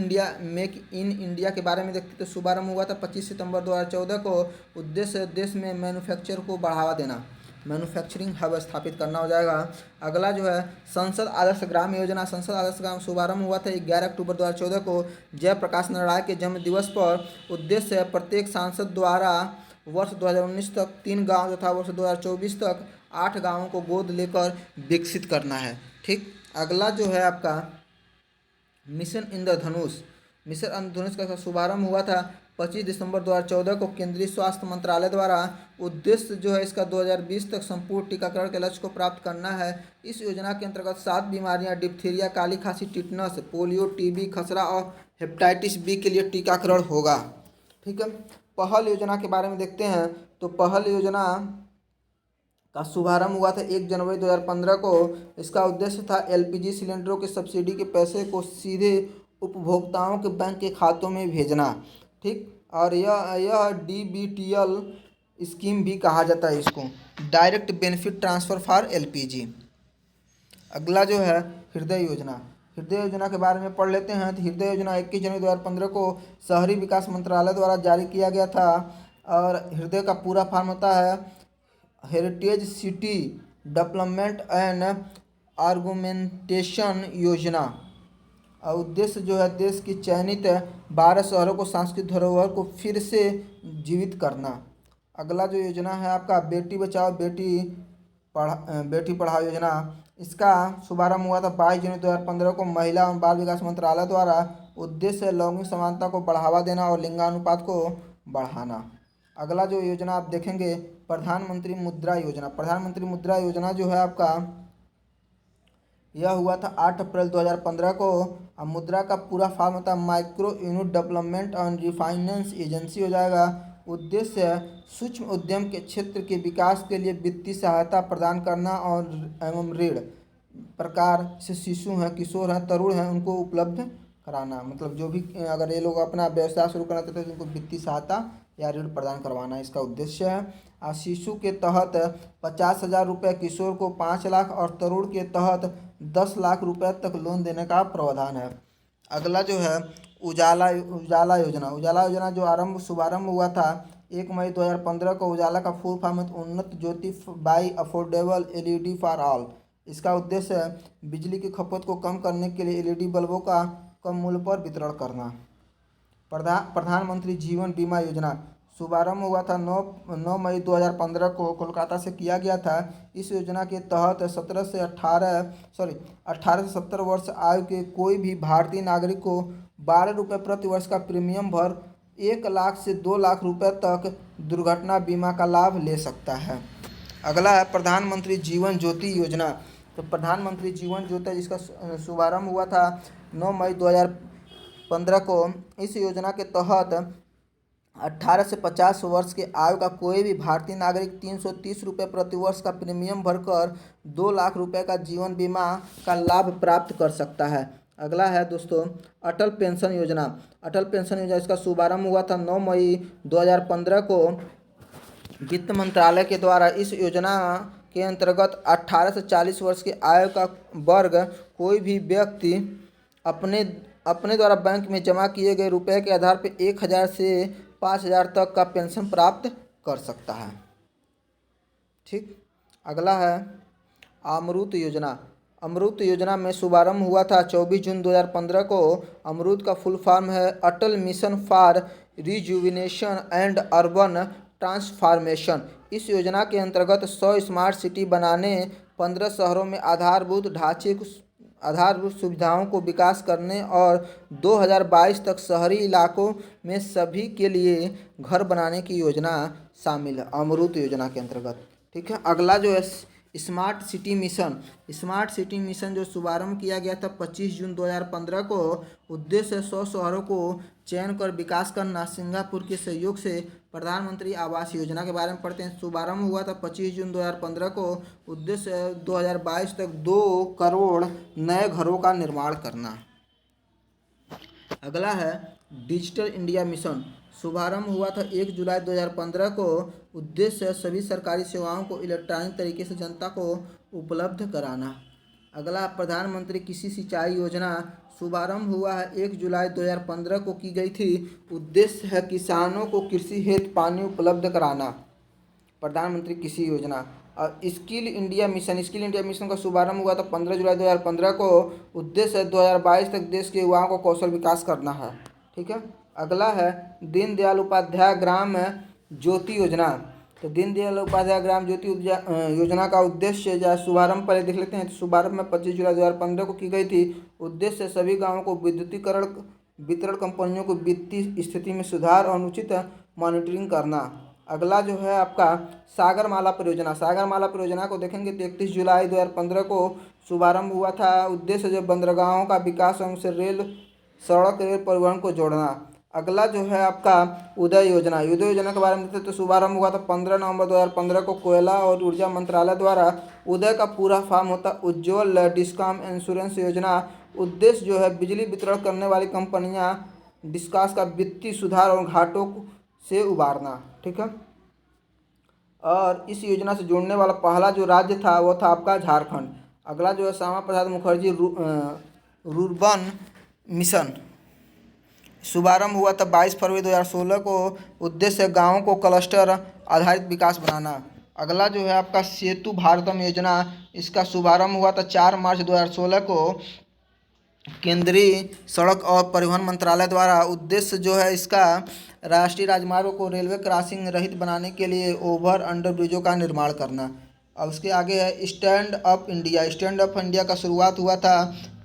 इंडिया के बारे में देखते तो शुभारंभ हुआ था 25 सितंबर 2014 को। उद्देश्य देश में मैन्युफैक्चर को बढ़ावा देना, मैन्युफैक्चरिंग हब स्थापित करना हो जाएगा। अगला जो है संसद आदर्श ग्राम योजना। संसद आदर्श ग्राम शुभारंभ हुआ था 11 अक्टूबर 2014 को जयप्रकाश नारायण के जन्म दिवस पर। उद्देश्य है प्रत्येक सांसद द्वारा वर्ष 2019 तक 3 गांव तथा वर्ष 2024 तक 8 गांवों को गोद लेकर विकसित करना है। ठीक, अगला जो है आपका मिशन इंद्रधनुष। मिशन इंद्रधनुष का शुभारंभ हुआ था 25 दिसंबर 2014 को केंद्रीय स्वास्थ्य मंत्रालय द्वारा। उद्देश्य जो है इसका 2020 तक संपूर्ण टीकाकरण के लक्ष्य को प्राप्त करना है। इस योजना के अंतर्गत 7 बीमारियां डिप्थीरिया, काली खांसी, टिटनस, पोलियो, टीबी, खसरा और हेपेटाइटिस बी के लिए टीकाकरण होगा। ठीक है, पहल योजना के बारे में देखते हैं। तो पहल योजना का शुभारंभ हुआ था 1 जनवरी 2015 को। इसका उद्देश्य था LPG सिलेंडरों के सब्सिडी के पैसे को सीधे उपभोक्ताओं के बैंक के खातों में भेजना। ठीक, और यह DBTL स्कीम भी कहा जाता है इसको, direct benefit transfer for LPG। अगला जो है हृदय योजना। हृदय योजना के बारे में पढ़ लेते हैं। तो हृदय योजना 21 जनवरी 2015 को शहरी विकास मंत्रालय द्वारा जारी किया गया था, और हृदय का पूरा फॉर्म होता है heritage city development and argumentation योजना। और उद्देश्य जो है देश की चयनित 12 शहरों को सांस्कृतिक धरोहर को फिर से जीवित करना। अगला जो योजना है आपका बेटी बचाओ बेटी पढ़ाओ योजना। इसका शुभारंभ हुआ था 22 जनवरी 2015 को महिला एवं बाल विकास मंत्रालय द्वारा। उद्देश्य लैंगिक समानता को बढ़ावा देना और लिंगानुपात को बढ़ाना। अगला जो योजना आप देखेंगे प्रधानमंत्री मुद्रा योजना। प्रधानमंत्री मुद्रा योजना जो है आपका यह हुआ था 8 अप्रैल 2015 को। अब मुद्रा का पूरा फॉर्म होता है micro unit development and refinance agency हो जाएगा। उद्देश्य सूक्ष्म उद्यम के क्षेत्र के विकास के लिए वित्तीय सहायता प्रदान करना और एवं ऋण प्रकार से शिशु हैं, किशोर हैं, तरुण हैं उनको उपलब्ध कराना। मतलब जो भी अगर ये लोग अपना व्यवसाय शुरू करना चाहते हैं तो उनको वित्तीय सहायता या ऋण प्रदान करवाना इसका उद्देश्य है। शिशु के तहत 50,000 रुपये, किशोर को 5 लाख और तरुण के तहत 10 लाख रुपये तक लोन देने का प्रावधान है। अगला जो है उजाला उजाला योजना। उजाला योजना जो शुभारंभ हुआ था 1 मई 2015 को। उजाला का फुल फॉर्म है Unnat Jyoti by affordable LED for all. इसका उद्देश्य है बिजली की खपत को कम करने के लिए एलईडी बल्बों का कम मूल्य पर वितरण करना। प्रधानमंत्री जीवन बीमा योजना शुभारंभ हुआ था 9 मई 2015 को कोलकाता से किया गया था। इस योजना के तहत 18 से 70 वर्ष आयु के कोई भी भारतीय नागरिक को 12 रुपये प्रति वर्ष का प्रीमियम भर 1 लाख से 2 लाख रुपये तक दुर्घटना बीमा का लाभ ले सकता है। अगला है प्रधानमंत्री जीवन ज्योति योजना। तो प्रधानमंत्री जीवन ज्योति जिसका शुभारंभ हुआ था 9 मई 2015 को। इस योजना के तहत 18 से 50 वर्ष के आयु का कोई भी भारतीय नागरिक 330 रुपये प्रति वर्ष का प्रीमियम भरकर 2 लाख रुपये का जीवन बीमा का लाभ प्राप्त कर सकता है। अगला है दोस्तों अटल पेंशन योजना। अटल पेंशन योजना इसका शुभारंभ हुआ था 9 मई 2015 को। वित्त मंत्रालय के द्वारा इस योजना के अंतर्गत 18 से 40 वर्ष की आयु का वर्ग कोई भी व्यक्ति अपने द्वारा बैंक में जमा किए गए रुपए के आधार पर 1,000 से 5,000 तक का पेंशन प्राप्त कर सकता है। ठीक। अगला है अमृत योजना। अमृत योजना में शुभारंभ हुआ था 24 जून 2015 को। अमृत का फुल फॉर्म है Atal mission for rejuvenation and urban transformation. इस योजना के अंतर्गत 100 स्मार्ट सिटी बनाने, 15 शहरों में आधारभूत सुविधाओं को विकास करने और 2022 तक शहरी इलाकों में सभी के लिए घर बनाने की योजना शामिल है अमृत योजना के अंतर्गत। ठीक है। अगला जो है smart city mission. Smart city mission जो शुभारंभ किया गया था 25 जून 2015 को। उद्देश्य 100 शहरों को चयन कर विकास करना। सिंगापुर के सहयोग से प्रधानमंत्री आवास योजना के बारे में पढ़ते हैं। शुभारंभ हुआ था 25 जून 2015 को। उद्देश्य 2022 तक 2 करोड़ नए घरों का निर्माण करना। अगला है डिजिटल इंडिया मिशन। शुभारंभ हुआ था 1 जुलाई 2015 को। उद्देश्य सभी सरकारी सेवाओं को इलेक्ट्रॉनिक तरीके से जनता को उपलब्ध कराना। अगला प्रधानमंत्री कृषि सिंचाई योजना। शुभारंभ हुआ है 1 जुलाई 2015 को की गई थी। उद्देश्य है किसानों को कृषि हेतु पानी उपलब्ध कराना। प्रधानमंत्री कृषि योजना। और स्किल इंडिया मिशन का शुभारंभ हुआ था 15 जुलाई 2015 को। उद्देश्य 2022 तक देश के युवाओं को कौशल विकास करना है। ठीक है। अगला है दीनदयाल उपाध्याय ग्राम ज्योति योजना। तो दीनदयाल उपाध्याय ग्राम ज्योति योजना का उद्देश्य या शुभारंभ पहले देख लेते हैं। तो शुभारंभ में 25 जुलाई 2015 को की गई थी। उद्देश्य सभी गांवों को विद्युतीकरण, वितरण कंपनियों को वित्तीय स्थिति में सुधार और उचित मॉनिटरिंग करना। अगला जो है आपका सागरमाला परियोजना। सागरमाला परियोजना को देखेंगे तो 31 जुलाई 2015 को शुभारंभ हुआ था। उद्देश्य जो बंदरगाहों का विकास और उनसे रेल, सड़क, रेल परिवहन को जोड़ना। अगला जो है आपका उदय योजना। उदय योजना के बारे में देखते तो शुभारंभ हुआ था 15 नवंबर 2015 को। कोयला और ऊर्जा मंत्रालय द्वारा उदय का पूरा फॉर्म होता उज्ज्वल डिस्कॉम इंश्योरेंस योजना। उद्देश्य जो है बिजली वितरण करने वाली कंपनियां डिस्कॉम्स का वित्तीय सुधार और घाटों से उबारना। ठीक है। और इस योजना से जुड़ने वाला पहला जो राज्य था वो था आपका झारखंड। अगला जो है श्यामा प्रसाद मुखर्जी रूर्बन मिशन। शुभारंभ हुआ था 22 फरवरी 2016 को। उद्देश्य गांवों को क्लस्टर आधारित विकास बनाना। अगला जो है आपका सेतु भारतम योजना। इसका शुभारंभ हुआ था 4 मार्च 2016 को केंद्रीय सड़क और परिवहन मंत्रालय द्वारा। उद्देश्य जो है इसका राष्ट्रीय राजमार्गों को रेलवे क्रॉसिंग रहित बनाने के लिए ओवर अंडर ब्रिजों का निर्माण करना। अब उसके आगे है stand up India. Stand up India का शुरुआत हुआ था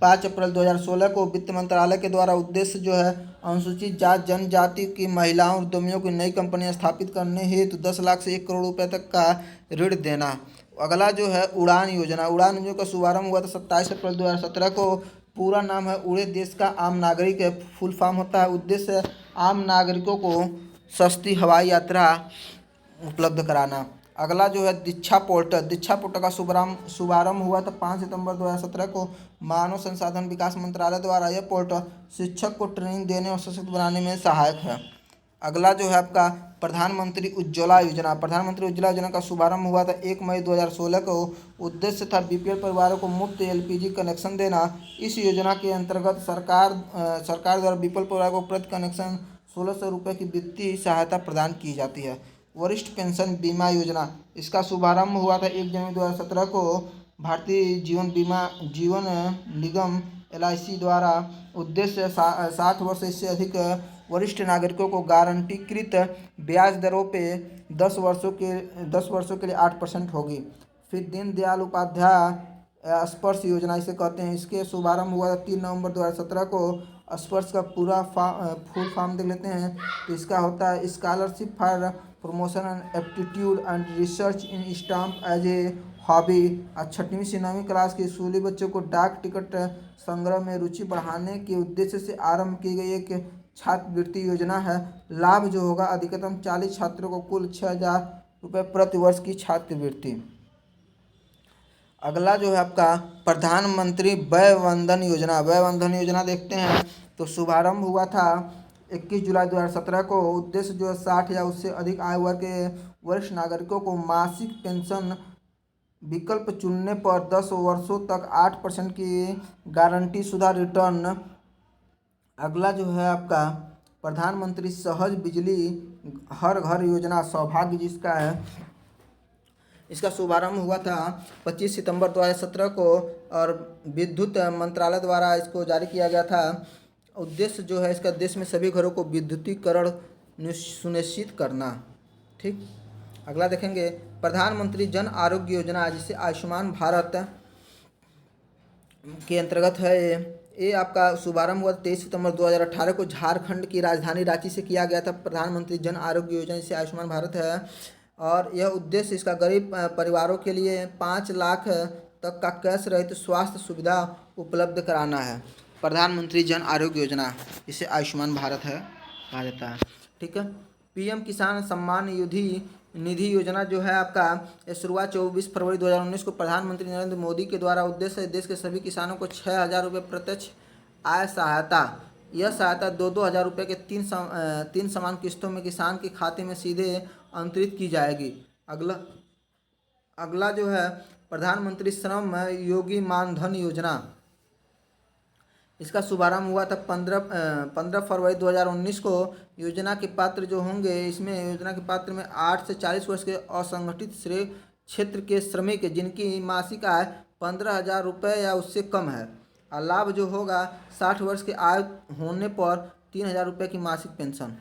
5 अप्रैल 2016 को वित्त मंत्रालय के द्वारा। उद्देश्य जो है अनुसूचित जाति जनजाति की महिलाओं उद्यमियों की नई कंपनियां स्थापित करने हेतु 10 लाख से 1 करोड़ रुपए तक का ऋण देना। अगला जो है उड़ान योजना। उड़ान योजना का शुभारंभ हुआ था 27 अप्रैल 2017 को। पूरा नाम है उड़े देश का आम नागरिक है। फुल फॉर्म होता है उद्देश्य आम नागरिकों को सस्ती हवाई यात्रा उपलब्ध कराना। अगला जो है दीक्षा पोर्टल। दीक्षा पोर्टल का शुभारंभ हुआ था 5 सितंबर 2017 को मानव संसाधन विकास मंत्रालय द्वारा। यह पोर्टल शिक्षक को ट्रेनिंग देने और सशक्त बनाने में सहायक है। अगला जो है आपका प्रधानमंत्री उज्ज्वला योजना। प्रधानमंत्री उज्ज्वला योजना का शुभारंभ हुआ था 1 मई 2016 को। उद्देश्य था बीपीएल परिवारों को मुफ्त एलपीजी कनेक्शन देना। इस योजना के अंतर्गत सरकार द्वारा बीपीएल परिवारों को प्रति कनेक्शन 1600 रुपये की वित्तीय सहायता प्रदान की जाती है। वरिष्ठ पेंशन बीमा योजना, इसका शुभारंभ हुआ था 1 जनवरी 2017 को। भारतीय जीवन निगम एलआईसी द्वारा। उद्देश्य 60 वर्ष से इससे अधिक वरिष्ठ नागरिकों को गारंटीकृत ब्याज दरों पे 10 वर्षों के लिए 8% होगी। फिर दीनदयाल उपाध्याय स्पर्श योजना इसे कहते हैं। इसके शुभारंभ हुआ था 3 नवंबर 2017 को। स्पर्श का पूरा फुल फॉर्म देख लेते हैं तो इसका होता है scholarship for promotion and aptitude and research in stamp as a hobby. 6वीं से 9वीं क्लास के स्कूली बच्चों को डाक टिकट संग्रह में रुचि बढ़ाने के उद्देश्य से आरंभ की गई एक छात्रवृत्ति योजना है। लाभ जो होगा अधिकतम 40 छात्रों को कुल 6000 रुपये प्रति वर्ष की छात्रवृत्ति। अगला जो है आपका प्रधानमंत्री वय वंदन योजना। वय वंदन योजना देखते हैं तो शुभारंभ हुआ था 21 जुलाई 2017 को। उद्देश्य जो है 60 या उससे अधिक आयु वर्ग के वरिष्ठ नागरिकों को मासिक पेंशन विकल्प चुनने पर 10 वर्षों तक 8% की गारंटी शुदा रिटर्न। अगला जो है आपका प्रधानमंत्री सहज बिजली हर घर योजना, सौभाग्य जिसका है, इसका शुभारंभ हुआ था 25 सितंबर 2017 को और विद्युत मंत्रालय द्वारा इसको जारी किया गया था। उद्देश्य जो है इसका देश में सभी घरों को विद्युतीकरण सुनिश्चित करना। ठीक, अगला देखेंगे प्रधानमंत्री जन आरोग्य योजना जिसे आयुष्मान भारत के अंतर्गत है। ये आपका शुभारंभ हुआ 23 सितंबर 2018 को झारखंड की राजधानी रांची से किया गया था। प्रधानमंत्री जन आरोग्य योजना जिसे आयुष्मान भारत है और यह उद्देश्य इसका गरीब परिवारों के लिए 5 लाख तक का कैश रहित स्वास्थ्य सुविधा उपलब्ध कराना है। प्रधानमंत्री जन आरोग्य योजना इसे आयुष्मान भारत है कहा जाता है। ठीक है, पीएम किसान सम्मान निधि योजना जो है आपका शुरुआत 24 फरवरी 2019 को प्रधानमंत्री नरेंद्र मोदी के द्वारा। उद्देश्य देश के सभी किसानों को 6000 रुपये प्रत्यक्ष आय सहायता। यह सहायता 2-2 हज़ार रुपये के तीन समान किस्तों में किसान के खाते में सीधे अंतरित की जाएगी। अगला जो है प्रधानमंत्री श्रम योगी मानधन योजना, इसका शुभारंभ हुआ था 15 फरवरी 2019 को। योजना के पात्र जो होंगे इसमें योजना के पात्र में 8 से 40 वर्ष के असंगठित श्रम क्षेत्र के श्रमिक जिनकी मासिक आय 15,000 रुपये या उससे कम है। और लाभ जो होगा 60 वर्ष की आयु होने पर 3,000 रुपये की मासिक पेंशन।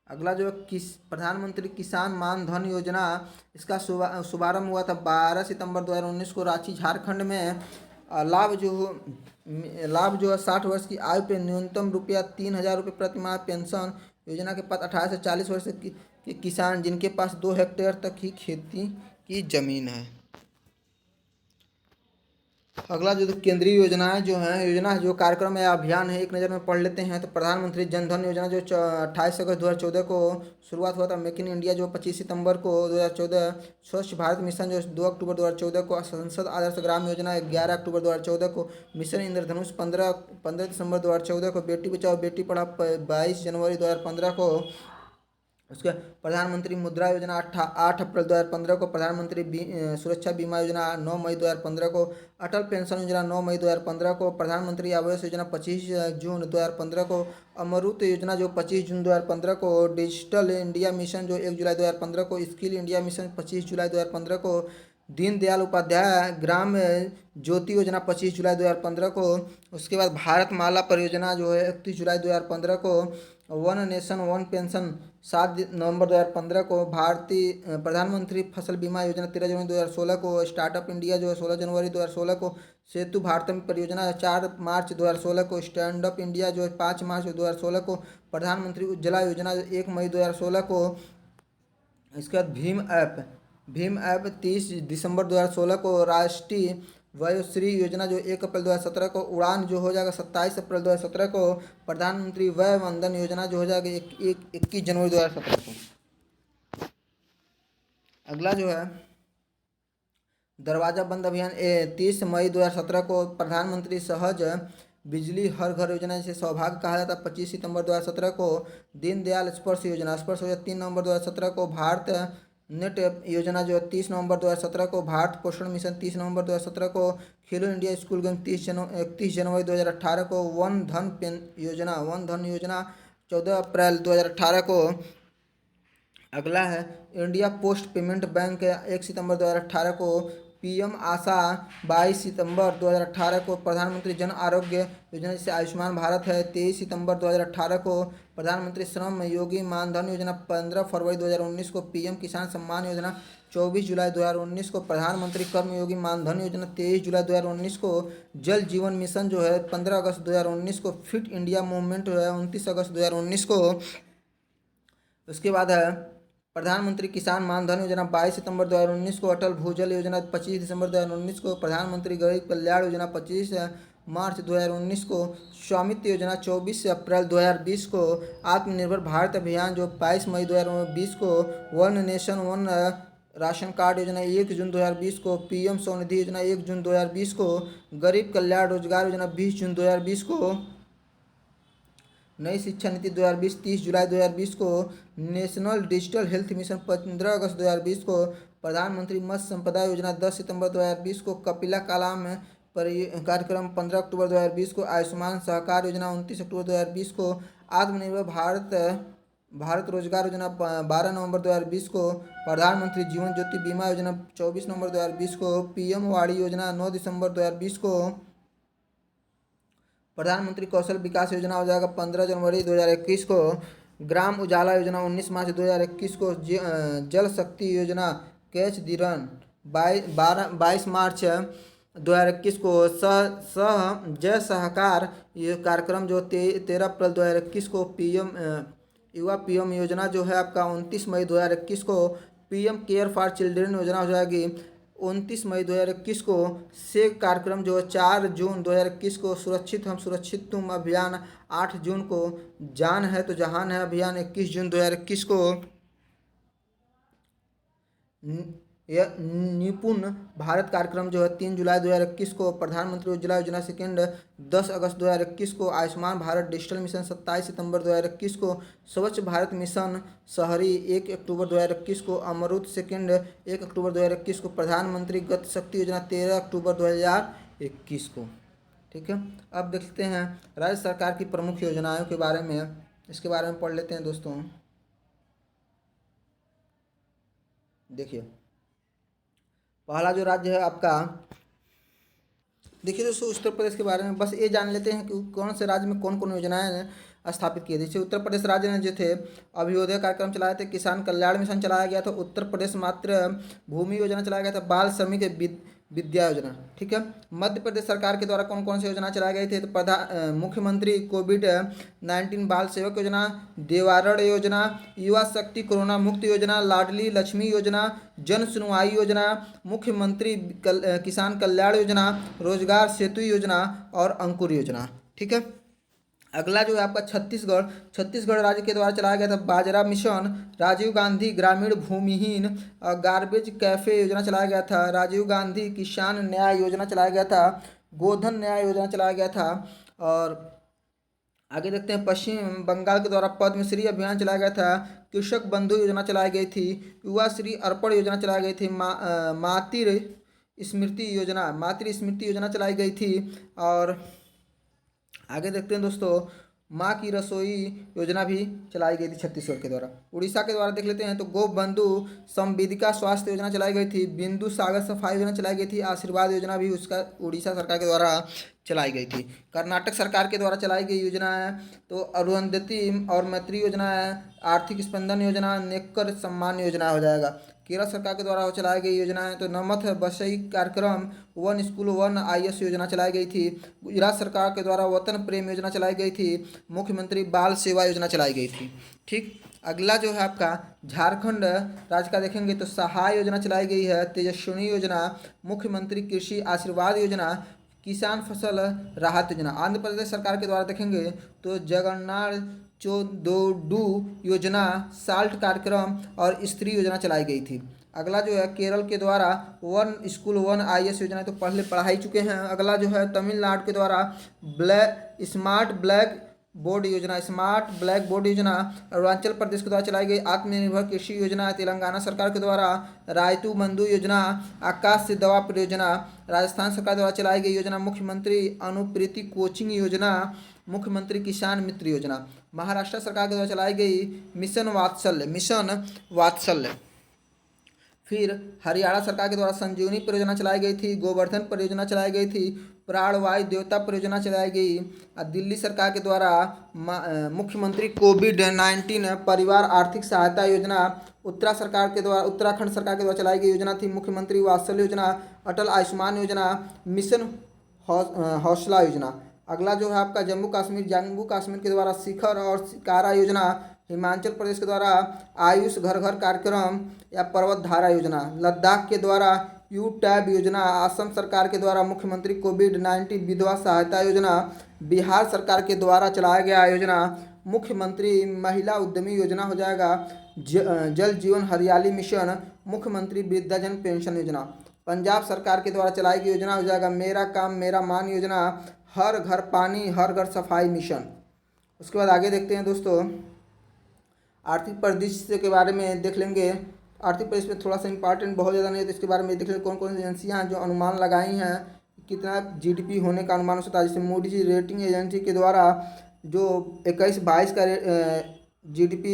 अगला जो है प्रधानमंत्री किसान मान धन योजना, इसका शुभारंभ हुआ था 12 सितंबर 2019 को रांची झारखंड में। लाभ जो है 60 वर्ष की आयु पे न्यूनतम रुपया 3,000 रुपये प्रति माह पेंशन। योजना के पास 18 से 40 वर्ष के किसान जिनके पास 2 हेक्टेयर तक ही खेती की जमीन है। अगला जो केंद्रीय योजनाएं जो कार्यक्रम या अभियान है एक नज़र में पढ़ लेते हैं। तो प्रधानमंत्री जन धन योजना जो 28 अगस्त 2014 को शुरुआत हुआ था। मेक इन इंडिया जो 25 सितंबर को 2014। स्वच्छ भारत मिशन जो 2 अक्टूबर 2014 को। संसद आदर्श ग्राम योजना 11 अक्टूबर 2014 को। मिशन इंद्रधनुष 15 दिसंबर 2014 को। बेटी बचाओ बेटी पढ़ाओ 22 जनवरी 2015 को। उसके प्रधानमंत्री मुद्रा योजना 8 अप्रैल 2015 को। प्रधानमंत्री सुरक्षा बीमा योजना 9 मई 2015 को। अटल पेंशन योजना 9 मई 2015 को। प्रधानमंत्री आवास योजना 25 जून 2015 को। अमृत योजना जो 25 जून 2015 को। डिजिटल इंडिया मिशन जो 1 जुलाई 2015 को। स्किल इंडिया मिशन 25 जुलाई 2015 को। दीनदयाल उपाध्याय ग्राम ज्योति योजना 25 जुलाई 2015 को। उसके बाद भारत माला परियोजना जो है 31 जुलाई 2015 को। वन नेशन वन पेंशन 7 नवंबर 2015 को। भारतीय प्रधानमंत्री फसल बीमा योजना 13 जनवरी 2016 को। स्टार्टअप इंडिया जो है 16 जनवरी 2016 को। सेतु भारतम परियोजना 4 मार्च 2016 को। स्टैंड अप इंडिया जो है 5 मार्च 2016 को। प्रधानमंत्री उज्ज्वला योजना 1 मई 2016 को। इसके बाद भीम ऐप 30 दिसंबर 2016 को। राष्ट्रीय वयोश्री योजना जो 1 अप्रैल 2017 को। उड़ान जो हो जाएगा 27 अप्रैल 2017 को। प्रधानमंत्री वय वंदन योजना जो हो जाएगा 21 जनवरी 2017 को। अगला जो है दरवाजा बंद अभियान 30 मई 2017 को। प्रधानमंत्री सहज बिजली हर घर योजना जिसे सौभाग्य कहा जाता है 25 सितंबर 2017 को। दीनदयाल स्पर्श योजना, स्पर्श योजना 3 नवंबर 2017 को। भारत नेट योजना जो 30 नवंबर 2017 को। भारत पोषण मिशन 30 नवंबर 2017 को। खेलो इंडिया स्कूल गेम 31 जनवरी 2018 को। वन धन योजना 14 अप्रैल 2018 को। अगला है इंडिया पोस्ट पेमेंट बैंक 1 सितंबर 2018 को। पीएम आशा 22 सितंबर 2018 को। प्रधानमंत्री जन आरोग्य योजना जिसे आयुष्मान भारत है 23 सितंबर 2018 को। प्रधानमंत्री श्रम योगी मानधन योजना 15 फरवरी 2019 को। पीएम किसान सम्मान योजना 24 जुलाई 2019 को। प्रधानमंत्री कर्मयोगी मानधन योजना 23 जुलाई 2019 को। जल जीवन मिशन जो है 15 अगस्त 2019 को। फिट इंडिया मूवमेंट जो है 29 अगस्त 2019 को। उसके बाद है प्रधानमंत्री किसान मानधन योजना 22 सितंबर 2019 को। अटल भूजल योजना 25 दिसंबर 2019 को। प्रधानमंत्री गरीब कल्याण योजना 25 मार्च 2019 को। स्वामित्व योजना 24 अप्रैल 2020 को। आत्मनिर्भर भारत अभियान जो 22 मई 2020 को। One nation one ration card योजना 1 जून 2020 को। पीएम स्वनिधि योजना 1 जून 2020 को। गरीब कल्याण रोजगार योजना 20 जून 2020 को। नई शिक्षा नीति 2020 30 जुलाई 2020 को। नेशनल डिजिटल हेल्थ मिशन 15 अगस्त 2020 को। प्रधानमंत्री मत्स्य संपदा योजना 10 सितंबर 2020 को। कपिला कालाम कार्यक्रम 15 अक्टूबर 2020 को। आयुष्मान सहकार योजना 29 अक्टूबर 2020 को। आत्मनिर्भर भारत रोजगार योजना 12 नवंबर 2020 को। प्रधानमंत्री जीवन ज्योति बीमा योजना 24 नवंबर 2020 को। पीएम वाड़ी योजना 9 दिसंबर 2020 को। प्रधानमंत्री कौशल विकास योजना हो जाएगा 15 जनवरी 2021 को। ग्राम उजाला योजना 19 मार्च 2021 को। जल शक्ति योजना कैच दी रन 22 मार्च 2021 को। जय सहकार ये कार्यक्रम जो 13 अप्रैल 2021 को। युवा पीएम योजना जो है आपका 29 मई 2021 को। पीएम केयर फॉर चिल्ड्रेन योजना हो जाएगी 29 मई 2021 को। से कार्यक्रम जो 4 जून 2021 को। सुरक्षित हम सुरक्षित तुम अभियान 8 जून को। जान है तो जहान है अभियान 21 जून 2021 को। यह निपुण भारत कार्यक्रम जो है 3 जुलाई 2021 को। प्रधानमंत्री उज्ज्वला योजना सेकेंड 10 अगस्त 2021 को। आयुष्मान भारत डिजिटल मिशन 27 सितंबर 2021 को। स्वच्छ भारत मिशन शहरी 1 अक्टूबर 2021 को। अमरूत सेकेंड 1 अक्टूबर 2021 को। प्रधानमंत्री गति शक्ति योजना 13 अक्टूबर 2021 को। ठीक है, अब देखते हैं राज्य सरकार की प्रमुख योजनाओं के बारे में। इसके बारे में पढ़ लेते हैं दोस्तों। देखिए पहला जो राज्य है आपका, देखिए दोस्तों उत्तर प्रदेश के बारे में बस ये जान लेते हैं कि कौन से राज्य में कौन कौन योजनाएं स्थापित की। जैसे उत्तर प्रदेश राज्य ने जो थे अभियोदय कार्यक्रम चलाए थे। किसान कल्याण मिशन चलाया गया था। उत्तर प्रदेश मातृ भूमि योजना चलाया गया था। बाल श्रमिक विद्या योजना। ठीक है, मध्य प्रदेश सरकार के द्वारा कौन कौन सी योजना चलाई गई थी तो मुख्यमंत्री कोविड-19 बाल सेवक योजना, देवारण योजना, युवा शक्ति कोरोना मुक्त योजना, लाडली लक्ष्मी योजना, जन सुनवाई योजना, मुख्यमंत्री किसान कल्याण योजना, रोजगार सेतु योजना और अंकुर योजना। ठीक है, अगला जो है आपका छत्तीसगढ़ राज्य के द्वारा चलाया गया था बाजरा मिशन, राजीव गांधी ग्रामीण भूमिहीन गार्बेज कैफे योजना चलाया गया था, राजीव गांधी किसान न्याय योजना चलाया गया था, गोधन न्याय योजना चलाया गया था। और आगे देखते हैं पश्चिम बंगाल के द्वारा पद्मश्री अभियान चलाया गया था, कृषक बंधु योजना चलाई गई थी, युवा श्री अर्पण योजना चलाई गई थी, मातृ स्मृति योजना चलाई गई थी। और आगे देखते हैं दोस्तों माँ की रसोई योजना भी चलाई गई थी छत्तीसगढ़ के द्वारा। उड़ीसा के द्वारा देख लेते हैं तो गोबंधु संवेदिका स्वास्थ्य योजना चलाई गई थी, बिंदु सागर सफाई योजना चलाई गई थी, आशीर्वाद योजना भी उसका उड़ीसा सरकार के द्वारा चलाई गई थी। कर्नाटक सरकार के द्वारा चलाई गई योजना है तो अरुंधति और मैत्री योजना है, आर्थिक स्पंदन योजना, नेकर सम्मान योजना हो जाएगा। केरल सरकार के द्वारा चलाई गई योजना है तो नमथ बसई कार्यक्रम, वन स्कूल वन IS योजना चलाई गई थी। गुजरात सरकार के द्वारा वतन प्रेम योजना चलाई गई थी, मुख्यमंत्री बाल सेवा योजना चलाई गई थी। ठीक, अगला जो है आपका झारखंड राज्य का देखेंगे तो सहाय योजना चलाई गई है, तेजस्विनी योजना, मुख्यमंत्री कृषि आशीर्वाद योजना, किसान फसल राहत योजना। आंध्र प्रदेश सरकार के द्वारा देखेंगे तो जगन्नाथ चोदोडू योजना, साल्ट कार्यक्रम और स्त्री योजना चलाई गई थी। अगला जो है केरल के द्वारा वन स्कूल वन IAS योजना, तो पहले पढ़ा ही चुके हैं। अगला जो है तमिलनाडु के द्वारा स्मार्ट ब्लैक बोर्ड योजना, स्मार्ट ब्लैक बोर्ड योजना। अरुणाचल प्रदेश के द्वारा चलाई गई आत्मनिर्भर कृषि योजना। तेलंगाना सरकार के द्वारा रायतू बंधु योजना। आकाश से दवा परियोजना। राजस्थान सरकार द्वारा चलाई गई योजना मुख्यमंत्री अनुप्रीति कोचिंग योजना, मुख्यमंत्री किसान मित्र योजना। महाराष्ट्र सरकार के द्वारा चलाई गई मिशन वात्सल्य। फिर हरियाणा सरकार के द्वारा संजीवनी परियोजना चलाई गई थी, गोवर्धन परियोजना चलाई गई थी, प्राणवायु देवता परियोजना चलाई गई। और दिल्ली सरकार के द्वारा मुख्यमंत्री कोविड-19 परिवार आर्थिक सहायता योजना। उत्तराखंड सरकार के द्वारा चलाई गई योजना थी मुख्यमंत्री वात्सल्य योजना, अटल आयुष्मान योजना, मिशन हौसला योजना। अगला जो है आपका जम्मू कश्मीर के द्वारा शिखर और शिकारा योजना। हिमाचल प्रदेश के द्वारा आयुष घर घर कार्यक्रम या पर्वत धारा योजना। लद्दाख के द्वारा यू टैब योजना। असम सरकार के द्वारा मुख्यमंत्री कोविड-19 विधवा सहायता योजना। बिहार सरकार के द्वारा चलाया गया योजना मुख्यमंत्री महिला उद्यमी योजना हो जाएगा। जल जीवन हरियाली मिशन, मुख्यमंत्री वृद्धाजन पेंशन योजना। पंजाब सरकार के द्वारा चलाई गई योजना हो जाएगा मेरा काम मेरा मान योजना, हर घर पानी हर घर सफाई मिशन। उसके बाद आगे देखते हैं दोस्तों, आर्थिक परिदृश्य के बारे में देख लेंगे। आर्थिक परिदृश्य में थोड़ा सा इंपॉर्टेंट बहुत ज़्यादा नहीं है, तो इसके बारे में देख लेंगे कौन कौन सी एजेंसियाँ जो अनुमान लगाई हैं कितना GDP होने का अनुमान हो सकता है। जैसे मूडीज रेटिंग एजेंसी के द्वारा जो 21-22 का GDP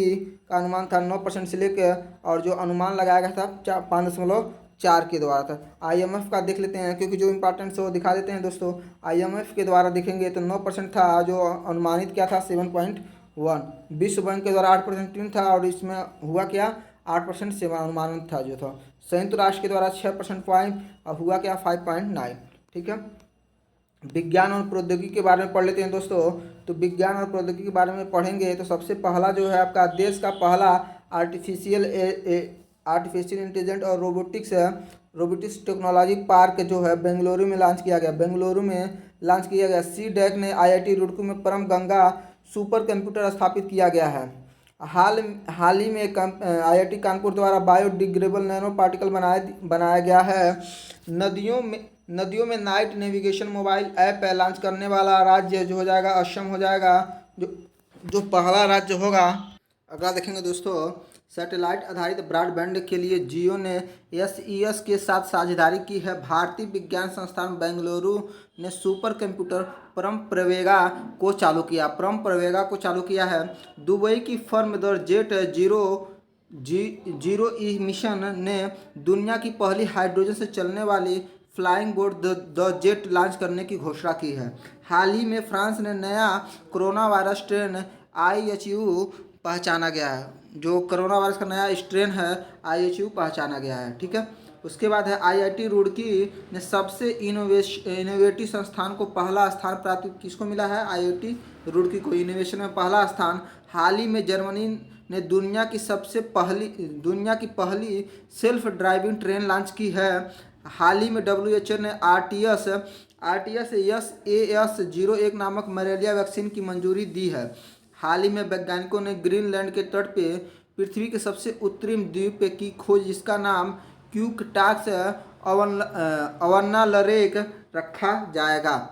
का अनुमान था 9% से लेकर, और जो अनुमान लगाया गया था 5.4 के द्वारा था। IMF का देख लेते हैं, क्योंकि जो इंपॉर्टेंट है वो दिखा देते हैं दोस्तों। IMF के द्वारा देखेंगे तो 9% था, जो अनुमानित क्या था 7.1। विश्व बैंक के द्वारा 8% था, और इसमें हुआ क्या 8% से अनुमानित था जो था। संयुक्त राष्ट्र के द्वारा 6% पॉइंट, और हुआ क्या 5.9। ठीक है, विज्ञान और प्रौद्योगिकी के बारे में पढ़ लेते हैं दोस्तों। तो विज्ञान और प्रौद्योगिकी के बारे में पढ़ेंगे तो सबसे पहला जो है आपका देश का पहला आर्टिफिशियल इंटेलिजेंट और रोबोटिक्स टेक्नोलॉजी पार्क जो है बेंगलुरु में लॉन्च किया गया। CDEC ने IIT रुड़की में परम गंगा सुपर कंप्यूटर स्थापित किया गया है। हाल ही में IIT कानपुर द्वारा बायोडिग्रेडेबल नैनो पार्टिकल बनाया गया है। नदियों में night navigation mobile app launch करने वाला राज्य जो हो जाएगा असम हो जाएगा, जो पहला राज्य होगा। अगला देखेंगे दोस्तों, सैटेलाइट आधारित ब्रॉडबैंड के लिए जियो ने SES के साथ साझेदारी की है। भारतीय विज्ञान संस्थान बेंगलुरु ने सुपर कंप्यूटर परम प्रवेगा को चालू किया है। दुबई की firm the jet zero E mission ने दुनिया की पहली हाइड्रोजन से चलने वाली flying boat the jet launch करने की घोषणा की है। हाल ही में फ्रांस ने नया कोरोना वायरस स्ट्रेन IHU पहचाना गया है। जो कोरोना वायरस का नया स्ट्रेन है IHU पहचाना गया है। ठीक है, उसके बाद है IIT रुड़की ने सबसे इनोवेटिव संस्थान को पहला स्थान प्राप्त किसको मिला है? IIT रुड़की को इनोवेशन में पहला स्थान। हाल ही में जर्मनी ने दुनिया की पहली सेल्फ ड्राइविंग ट्रेन लॉन्च की है। हाल ही में WHO ने RTS-SAS01 नामक मलेरिया वैक्सीन की मंजूरी दी है। हाल ही में वैज्ञानिकों ने ग्रीनलैंड के तट पे पृथ्वी के सबसे उत्तरी द्वीप की खोज, जिसका नाम क्यूकटाक्स अवन्नालरेक रखा जाएगा।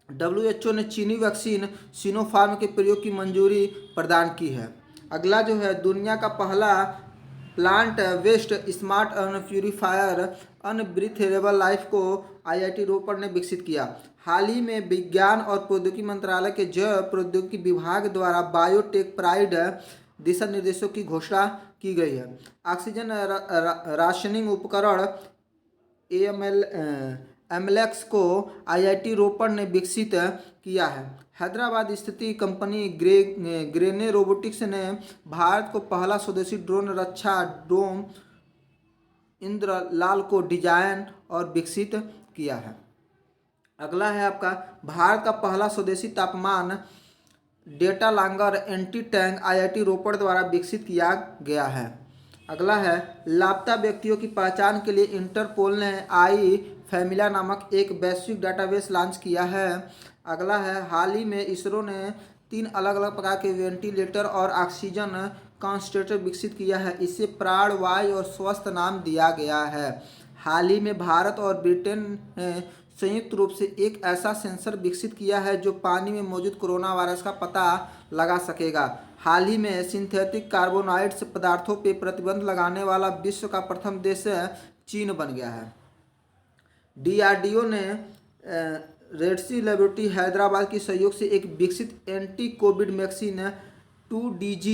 WHO ने चीनी वैक्सीन सिनोफार्म के प्रयोग की मंजूरी प्रदान की है। अगला जो है दुनिया का पहला plant waste smart purifier unbreathable life को IIT रोपड़ ने विकसित किया। हाल ही में विज्ञान और प्रौद्योगिकी मंत्रालय के जैव प्रौद्योगिकी विभाग द्वारा बायोटेक प्राइड दिशा निर्देशों की घोषणा की गई है। ऑक्सीजन राशनिंग उपकरण एमलेक्स को IIT रोपड़ ने विकसित किया है। हैदराबाद स्थित कंपनी ग्रेने रोबोटिक्स ने भारत को पहला स्वदेशी ड्रोन रक्षा ड्रोन इंद्रलाल को डिजाइन और विकसित किया है। अगला है आपका भारत का पहला स्वदेशी तापमान data longer anti tank IIT रोपड़ द्वारा विकसित किया गया है। अगला है लापता व्यक्तियों की पहचान के लिए इंटरपोल ने आई फैमिला नामक एक वैश्विक डाटाबेस लॉन्च किया है। अगला है हाल ही में इसरो ने 3 अलग अलग प्रकार के वेंटिलेटर और ऑक्सीजन कॉन्सेंट्रेटर विकसित किया है। इसे प्राणवायु और स्वस्थ नाम दिया गया है। हाल ही में भारत और ब्रिटेन ने संयुक्त रूप से एक ऐसा सेंसर विकसित किया है जो पानी में मौजूद कोरोना वायरस का पता लगा सकेगा। हाल ही में सिंथेटिक कार्बोनाइड्स पदार्थों पर प्रतिबंध लगाने वाला विश्व का प्रथम देश चीन बन गया है। डीआरडीओ ने रेड्सी लेबोरेटरी हैदराबाद के सहयोग से एक विकसित एंटी कोविड वैक्सीन 2DG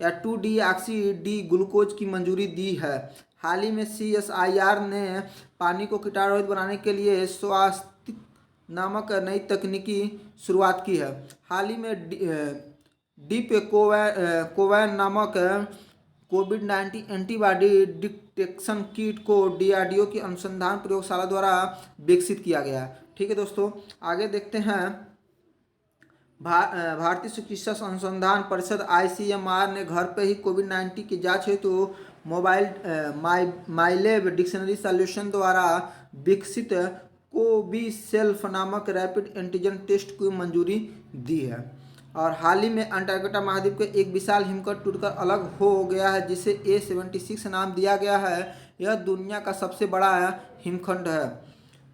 या 2-डीऑक्सी डी ग्लूकोज की मंजूरी दी है। हाल ही में CSIR ने पानी को कीटाणुरहित बनाने के लिए स्वास्तिक नामक नई तकनीकी शुरुआत की है। हाल ही में डीप कोवैन नामक कोविड-19 एंटीबॉडी डिटेक्शन किट को डीआरडीओ की अनुसंधान प्रयोगशाला द्वारा विकसित किया गया। ठीक है दोस्तों, आगे देखते हैं। भारतीय चिकित्सा अनुसंधान परिषद ICMR ने घर पर ही कोविड-19 की जांच हेतु मोबाइल माईलैब डिक्शनरी सॉल्यूशन द्वारा विकसित कोविसेल्फ नामक रैपिड एंटीजन टेस्ट को मंजूरी दी है। और हाल ही में अंटार्कटिका महाद्वीप का एक विशाल हिमखंड टूटकर अलग हो गया है, जिसे A76 नाम दिया गया है। यह दुनिया का सबसे बड़ा हिमखंड है।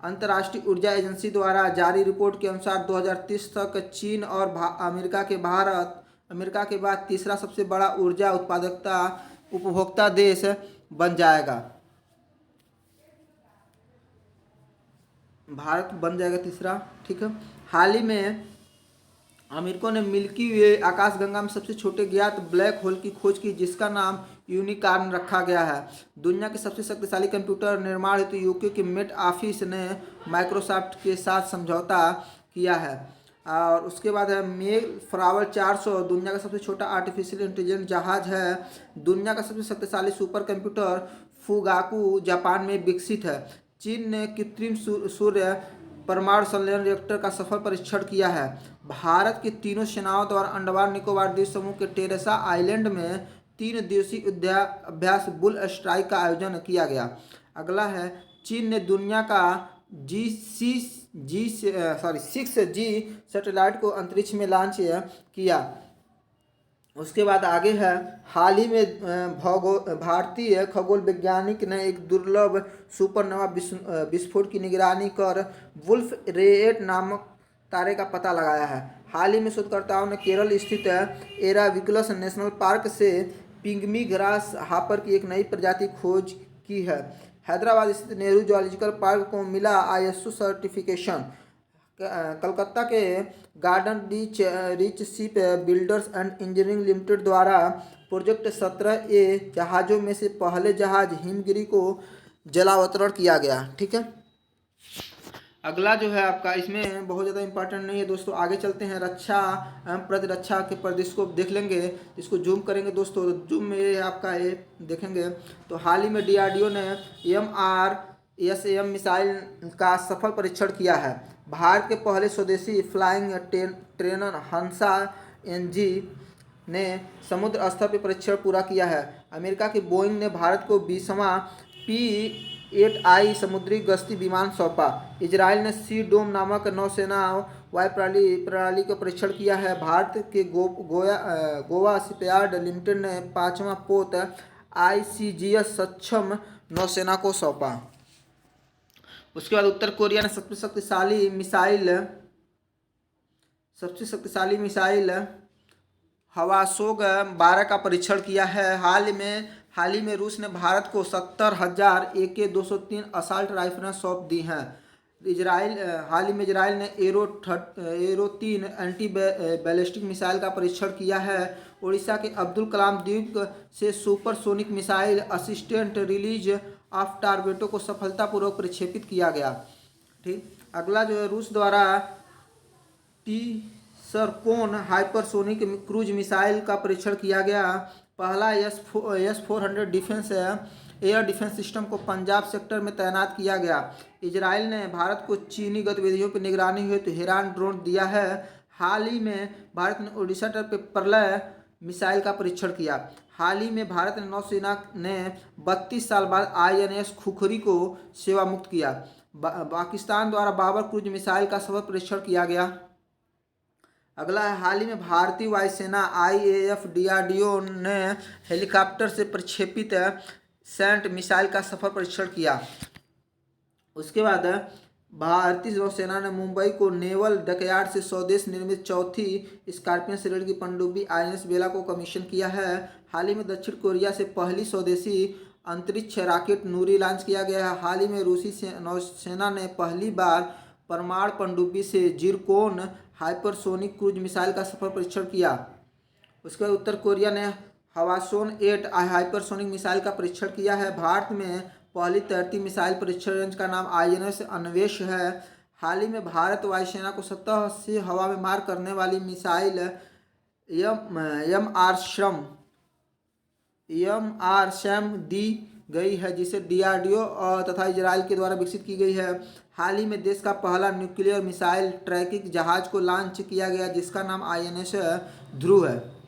अंतर्राष्ट्रीय ऊर्जा एजेंसी द्वारा जारी रिपोर्ट के अनुसार 2030 तक चीन और अमेरिका के बाद तीसरा सबसे बड़ा ऊर्जा उपभोक्ता देश बन जाएगा। भारत बन जाएगा तीसरा। ठीक है। हाल ही में अमेरिका ने मिल्की वे आकाशगंगा में सबसे छोटे ज्ञात ब्लैक होल की खोज की, जिसका नाम यूनिकॉर्न रखा गया है। दुनिया के सबसे शक्तिशाली कंप्यूटर निर्माण हेतु यूके के मेट ऑफिस ने माइक्रोसॉफ्ट के साथ समझौता किया है। और उसके बाद है मेल फ्लावर 400 दुनिया का सबसे छोटा आर्टिफिशियल इंटेलिजेंस जहाज है। दुनिया का सबसे शक्तिशाली सुपर कंप्यूटर फुगाकू जापान में विकसित है। चीन ने कृत्रिम सूर्य परमाणु संलयन रिएक्टर का सफल परीक्षण किया है। भारत की तीनों सेनाओं द्वारा अंडमान निकोबार द्वीप समूह के टेरेसा आइलैंड में 3 दिवसीय युद्धाभ्यास बुल स्ट्राइक का आयोजन किया गया। अगला है चीन ने दुनिया का 6G सैटेलाइट को अंतरिक्ष में लॉन्च किया। उसके बाद आगे है हाल ही में भारतीय खगोल वैज्ञानिक ने एक दुर्लभ सुपरनोवा विस्फोट की निगरानी कर वुल्फ रेट नामक तारे का पता लगाया है। हाल ही में शोधकर्ताओं ने केरल स्थित एराविकुलस नेशनल पार्क से पिग्मी ग्रास हापर की एक नई प्रजाति खोज की है। हैदराबाद स्थित नेहरू जूलॉजिकल पार्क को मिला ISO सर्टिफिकेशन। कलकत्ता के garden reach ship builders and engineering limited द्वारा प्रोजेक्ट 17A जहाज़ों में से पहले जहाज हिमगिरी को जलावतरण किया गया। ठीक है। अगला जो है आपका, इसमें बहुत ज़्यादा इंपॉर्टेंट नहीं है दोस्तों। आगे चलते हैं। रक्षा एवं प्रतिरक्षा के परिदृश्य को देख लेंगे। इसको जूम करेंगे दोस्तों, तो जूम में ये आपका ये देखेंगे तो हाल ही में DRDO ने MRSAM मिसाइल का सफल परीक्षण किया है। भारत के पहले स्वदेशी फ्लाइंग ट्रेनर हंसा NG ने समुद्र स्तर पर परीक्षण पूरा किया है। अमेरिका की बोइंग ने भारत को 20वां P-8I समुद्री गश्ती विमान सौंपा। इजराइल ने सी डोम नामक नौसेना वायु प्रणाली का परीक्षण किया है। भारत के गोवा शिपयार्ड लिमिटेड ने 5वां पोत ICGS सक्षम नौसेना को सौंपा। उसके बाद उत्तर कोरिया ने सबसे शक्तिशाली मिसाइल हवासोग 12 का परीक्षण किया है। हाल ही में रूस ने भारत को 70,000 AK-203 असॉल्ट राइफलें सौंप दी हैं। हाल ही में इजराइल ने एरो 3 एंटी बैलिस्टिक मिसाइल का परीक्षण किया है। उड़ीसा के अब्दुल कलाम द्वीप से supersonic missile assisted release of टारगेटों को सफलतापूर्वक प्रक्षेपित किया गया। ठीक। अगला जो है रूस द्वारा टी-सरकोन हाइपरसोनिक क्रूज मिसाइल का परीक्षण किया गया। पहला S-400 एयर डिफेंस सिस्टम को पंजाब सेक्टर में तैनात किया गया। इजराइल ने भारत को चीनी गतिविधियों पर निगरानी हेतु हेरान ड्रोन दिया है। हाल ही में भारत ने उड़ीसा तट पर प्रलय मिसाइल का परीक्षण किया। हाल ही में भारत ने नौसेना ने 32 साल बाद INS खुखरी को सेवा मुक्त किया। पाकिस्तान द्वारा बाबर क्रूज मिसाइल का सफल परीक्षण किया गया। अगला है, हाल ही में भारतीय वायुसेना IAF DRDO ने हेलीकॉप्टर से प्रक्षेपित सैंट मिसाइल का सफल परीक्षण किया। उसके बाद भारतीय नौसेना ने मुंबई को नेवल डकयार्ड से स्वदेश निर्मित चौथी स्कॉर्पियन श्रेणी की पनडुब्बी INS बेला को कमीशन किया है। हाल ही में दक्षिण कोरिया से पहली स्वदेशी अंतरिक्ष रॉकेट नूरी लॉन्च किया गया है। हाल ही में रूसी नौसेना ने पहली बार परमाणु पनडुब्बी से जिरकोन हाइपरसोनिक क्रूज मिसाइल का सफल परीक्षण किया। उसके बाद उत्तर कोरिया ने हवासोन 8 हाइपरसोनिक मिसाइल का परीक्षण किया है। भारत में पहली तैरती मिसाइल परीक्षण रेंज का नाम INS अन्वेष है। हाल ही में भारत वायुसेना को सतह से हवा में मार करने वाली मिसाइल MR शैम दी गई है, जिसे DRDO तथा इजराइल के द्वारा विकसित की गई है। हाल ही में देश का पहला न्यूक्लियर मिसाइल ट्रैकिंग जहाज को लॉन्च किया गया, जिसका नाम INS ध्रुव है।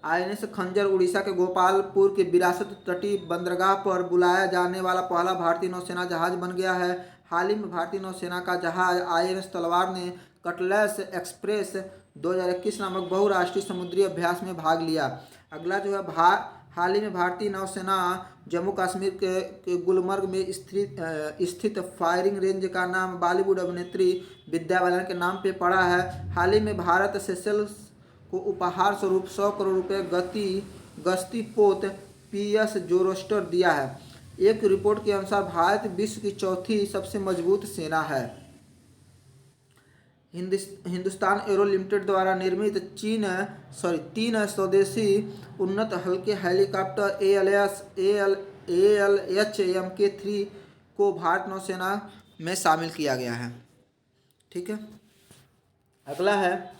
INS खंजर उड़ीसा के गोपालपुर के विरासत तटीय बंदरगाह पर बुलाया जाने वाला पहला भारतीय नौसेना जहाज बन गया है। हाल ही में भारतीय नौसेना का जहाज INS तलवार ने कटलेस एक्सप्रेस 2021 नामक बहुराष्ट्रीय समुद्री अभ्यास में भाग लिया। अगला जो है, हाल ही में भारतीय नौसेना जम्मू कश्मीर के गुलमर्ग में स्थित फायरिंग रेंज का नाम बॉलीवुड अभिनेत्री विद्या बालन के नाम पे पड़ा है। हाल ही में भारत सेशेल्स को उपहार स्वरूप 100 करोड़ रुपए गश्ती पोत PS जोरोस्टर दिया है। एक रिपोर्ट के अनुसार भारत विश्व की चौथी सबसे मजबूत सेना है। हिंदुस्तान एरो लिमिटेड द्वारा निर्मित तीन स्वदेशी उन्नत हल्के हेलीकॉप्टर ALH Mk3 को भारत नौसेना में शामिल किया गया है। ठीक है। अगला है,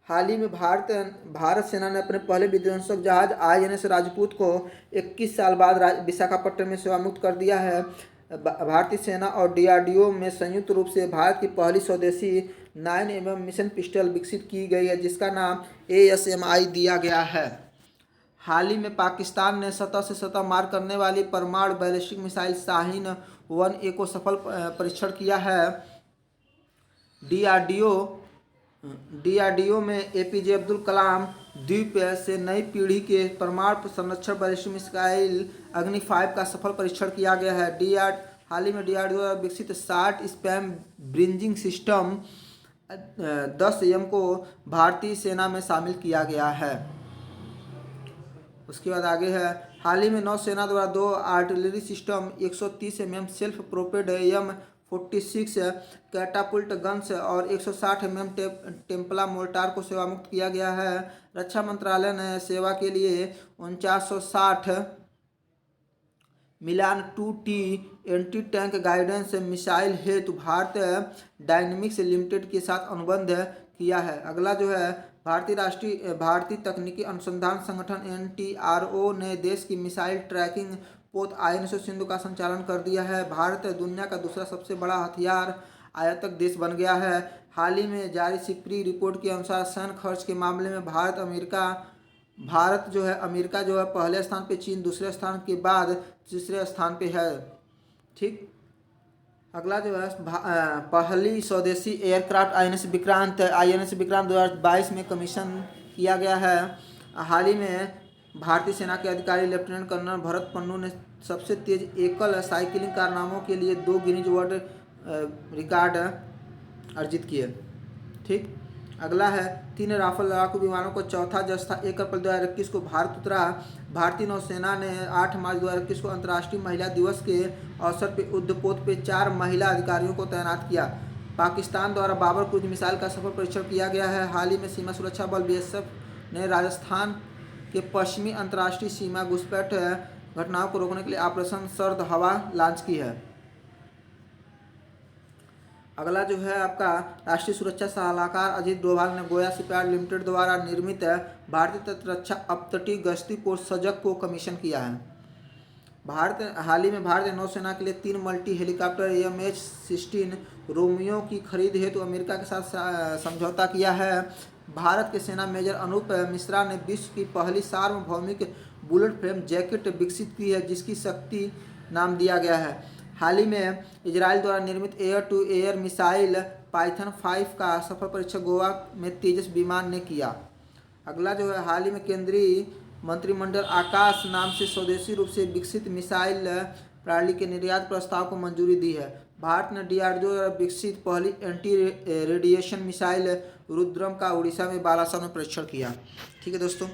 हाल ही में भारत सेना ने अपने पहले विध्वंसक जहाज INS राजपूत को 21 साल बाद विशाखापट्टनम में सेवामुक्त कर दिया है। भारतीय सेना और DRDO में संयुक्त रूप से भारत की पहली स्वदेशी 9mm मिशन पिस्टल विकसित की गई है, जिसका नाम ASMI दिया गया है। हाल ही में पाकिस्तान ने सतह से सतह मार करने वाली परमाणु बैलिस्टिक मिसाइल शाहीन 1A को सफल परीक्षण किया है। DRDO में APJ अब्दुल कलाम द्वीप से नई पीढ़ी के परमाणु संरक्षण बैलिस्टिक मिसाइल अग्नि 5 का सफल परीक्षण किया गया है। हाल ही में DRDO द्वारा विकसित short spam bridging system 10M को भारतीय सेना में शामिल किया गया है। उसके बाद आगे है, हाल ही में नौसेना द्वारा 2 artillery system 130mm self prepaid M46 catapult guns और 160mm टेम्पला मोर्टार को सेवामुक्त किया गया है। रक्षा मंत्रालय ने सेवा के लिए 4960 मिलान 2T anti tank guidance missile हेतु भारत डायनेमिक्स लिमिटेड के साथ अनुबंध किया है। अगला जो है, भारतीय तकनीकी अनुसंधान संगठन NTRO ने देश की मिसाइल ट्रैकिंग पोत INS सिंधु का संचालन कर दिया है। भारत दुनिया का दूसरा सबसे बड़ा हथियार आयातक देश बन गया है। हाल ही में जारी सिप्री रिपोर्ट के अनुसार सैन्य खर्च के मामले में अमेरिका जो है पहले स्थान पे, चीन दूसरे स्थान के बाद तीसरे स्थान पे है। ठीक। अगला जो है, पहली स्वदेशी एयरक्राफ्ट INS विक्रांत 2022 में कमीशन किया गया है। हाल ही में भारतीय सेना के अधिकारी लेफ्टिनेंट कर्नल भरत पन्नू ने सबसे तेज एकल साइकिलिंग कारनामों के लिए 2 गिनीज वर्ल्ड रिकॉर्ड अर्जित किए। ठीक। अगला है, 3 राफेल लड़ाकू विमानों को चौथा जत्था 1 अप्रैल 2021 को भारत उतरा। भारतीय नौसेना ने 8 मार्च 2021 को अंतर्राष्ट्रीय महिला दिवस के अवसर पर युद्धपोत पे 4 महिला अधिकारियों को तैनात किया। पाकिस्तान द्वारा बाबर क्रूज मिसाइल का सफल परीक्षण किया गया है। हाल ही में सीमा सुरक्षा बल BSF ने राजस्थान के पश्चिमी अंतर्राष्ट्रीय सीमा घुसपैठ घटनाओं को रोकने के लिए ऑपरेशन सर्द हवा लॉन्च की है। अगला जो है आपका, राष्ट्रीय सुरक्षा सलाहकार अजीत डोभाल ने गोया शिपयार्ड लिमिटेड द्वारा निर्मित भारतीय तटरक्षा अपतटीय गश्ती पोत सजग को कमीशन किया है। हाल ही में भारतीय नौसेना के लिए 3 मल्टी हेलीकॉप्टर MH-16 रोमियो की खरीद हेतु अमेरिका के साथ समझौता किया है। भारत के सेना मेजर अनूप मिश्रा ने विश्व की पहली सार्वभौमिक बुलेट फ्रेम जैकेट विकसित की है, जिसकी शक्ति नाम दिया गया है। हाल ही में इजराइल द्वारा निर्मित air to air missile Python 5 का सफल परीक्षण गोवा में तेजस विमान ने किया। अगला जो है, हाल ही में केंद्रीय मंत्रिमंडल आकाश नाम से स्वदेशी रूप से विकसित मिसाइल प्रणाली के निर्यात प्रस्ताव को मंजूरी दी है। भारत ने डीआरडीओ द्वारा विकसित पहली एंटी रेडिएशन मिसाइल रुद्रम का उड़ीसा में बालासन में परीक्षण किया। ठीक है दोस्तों,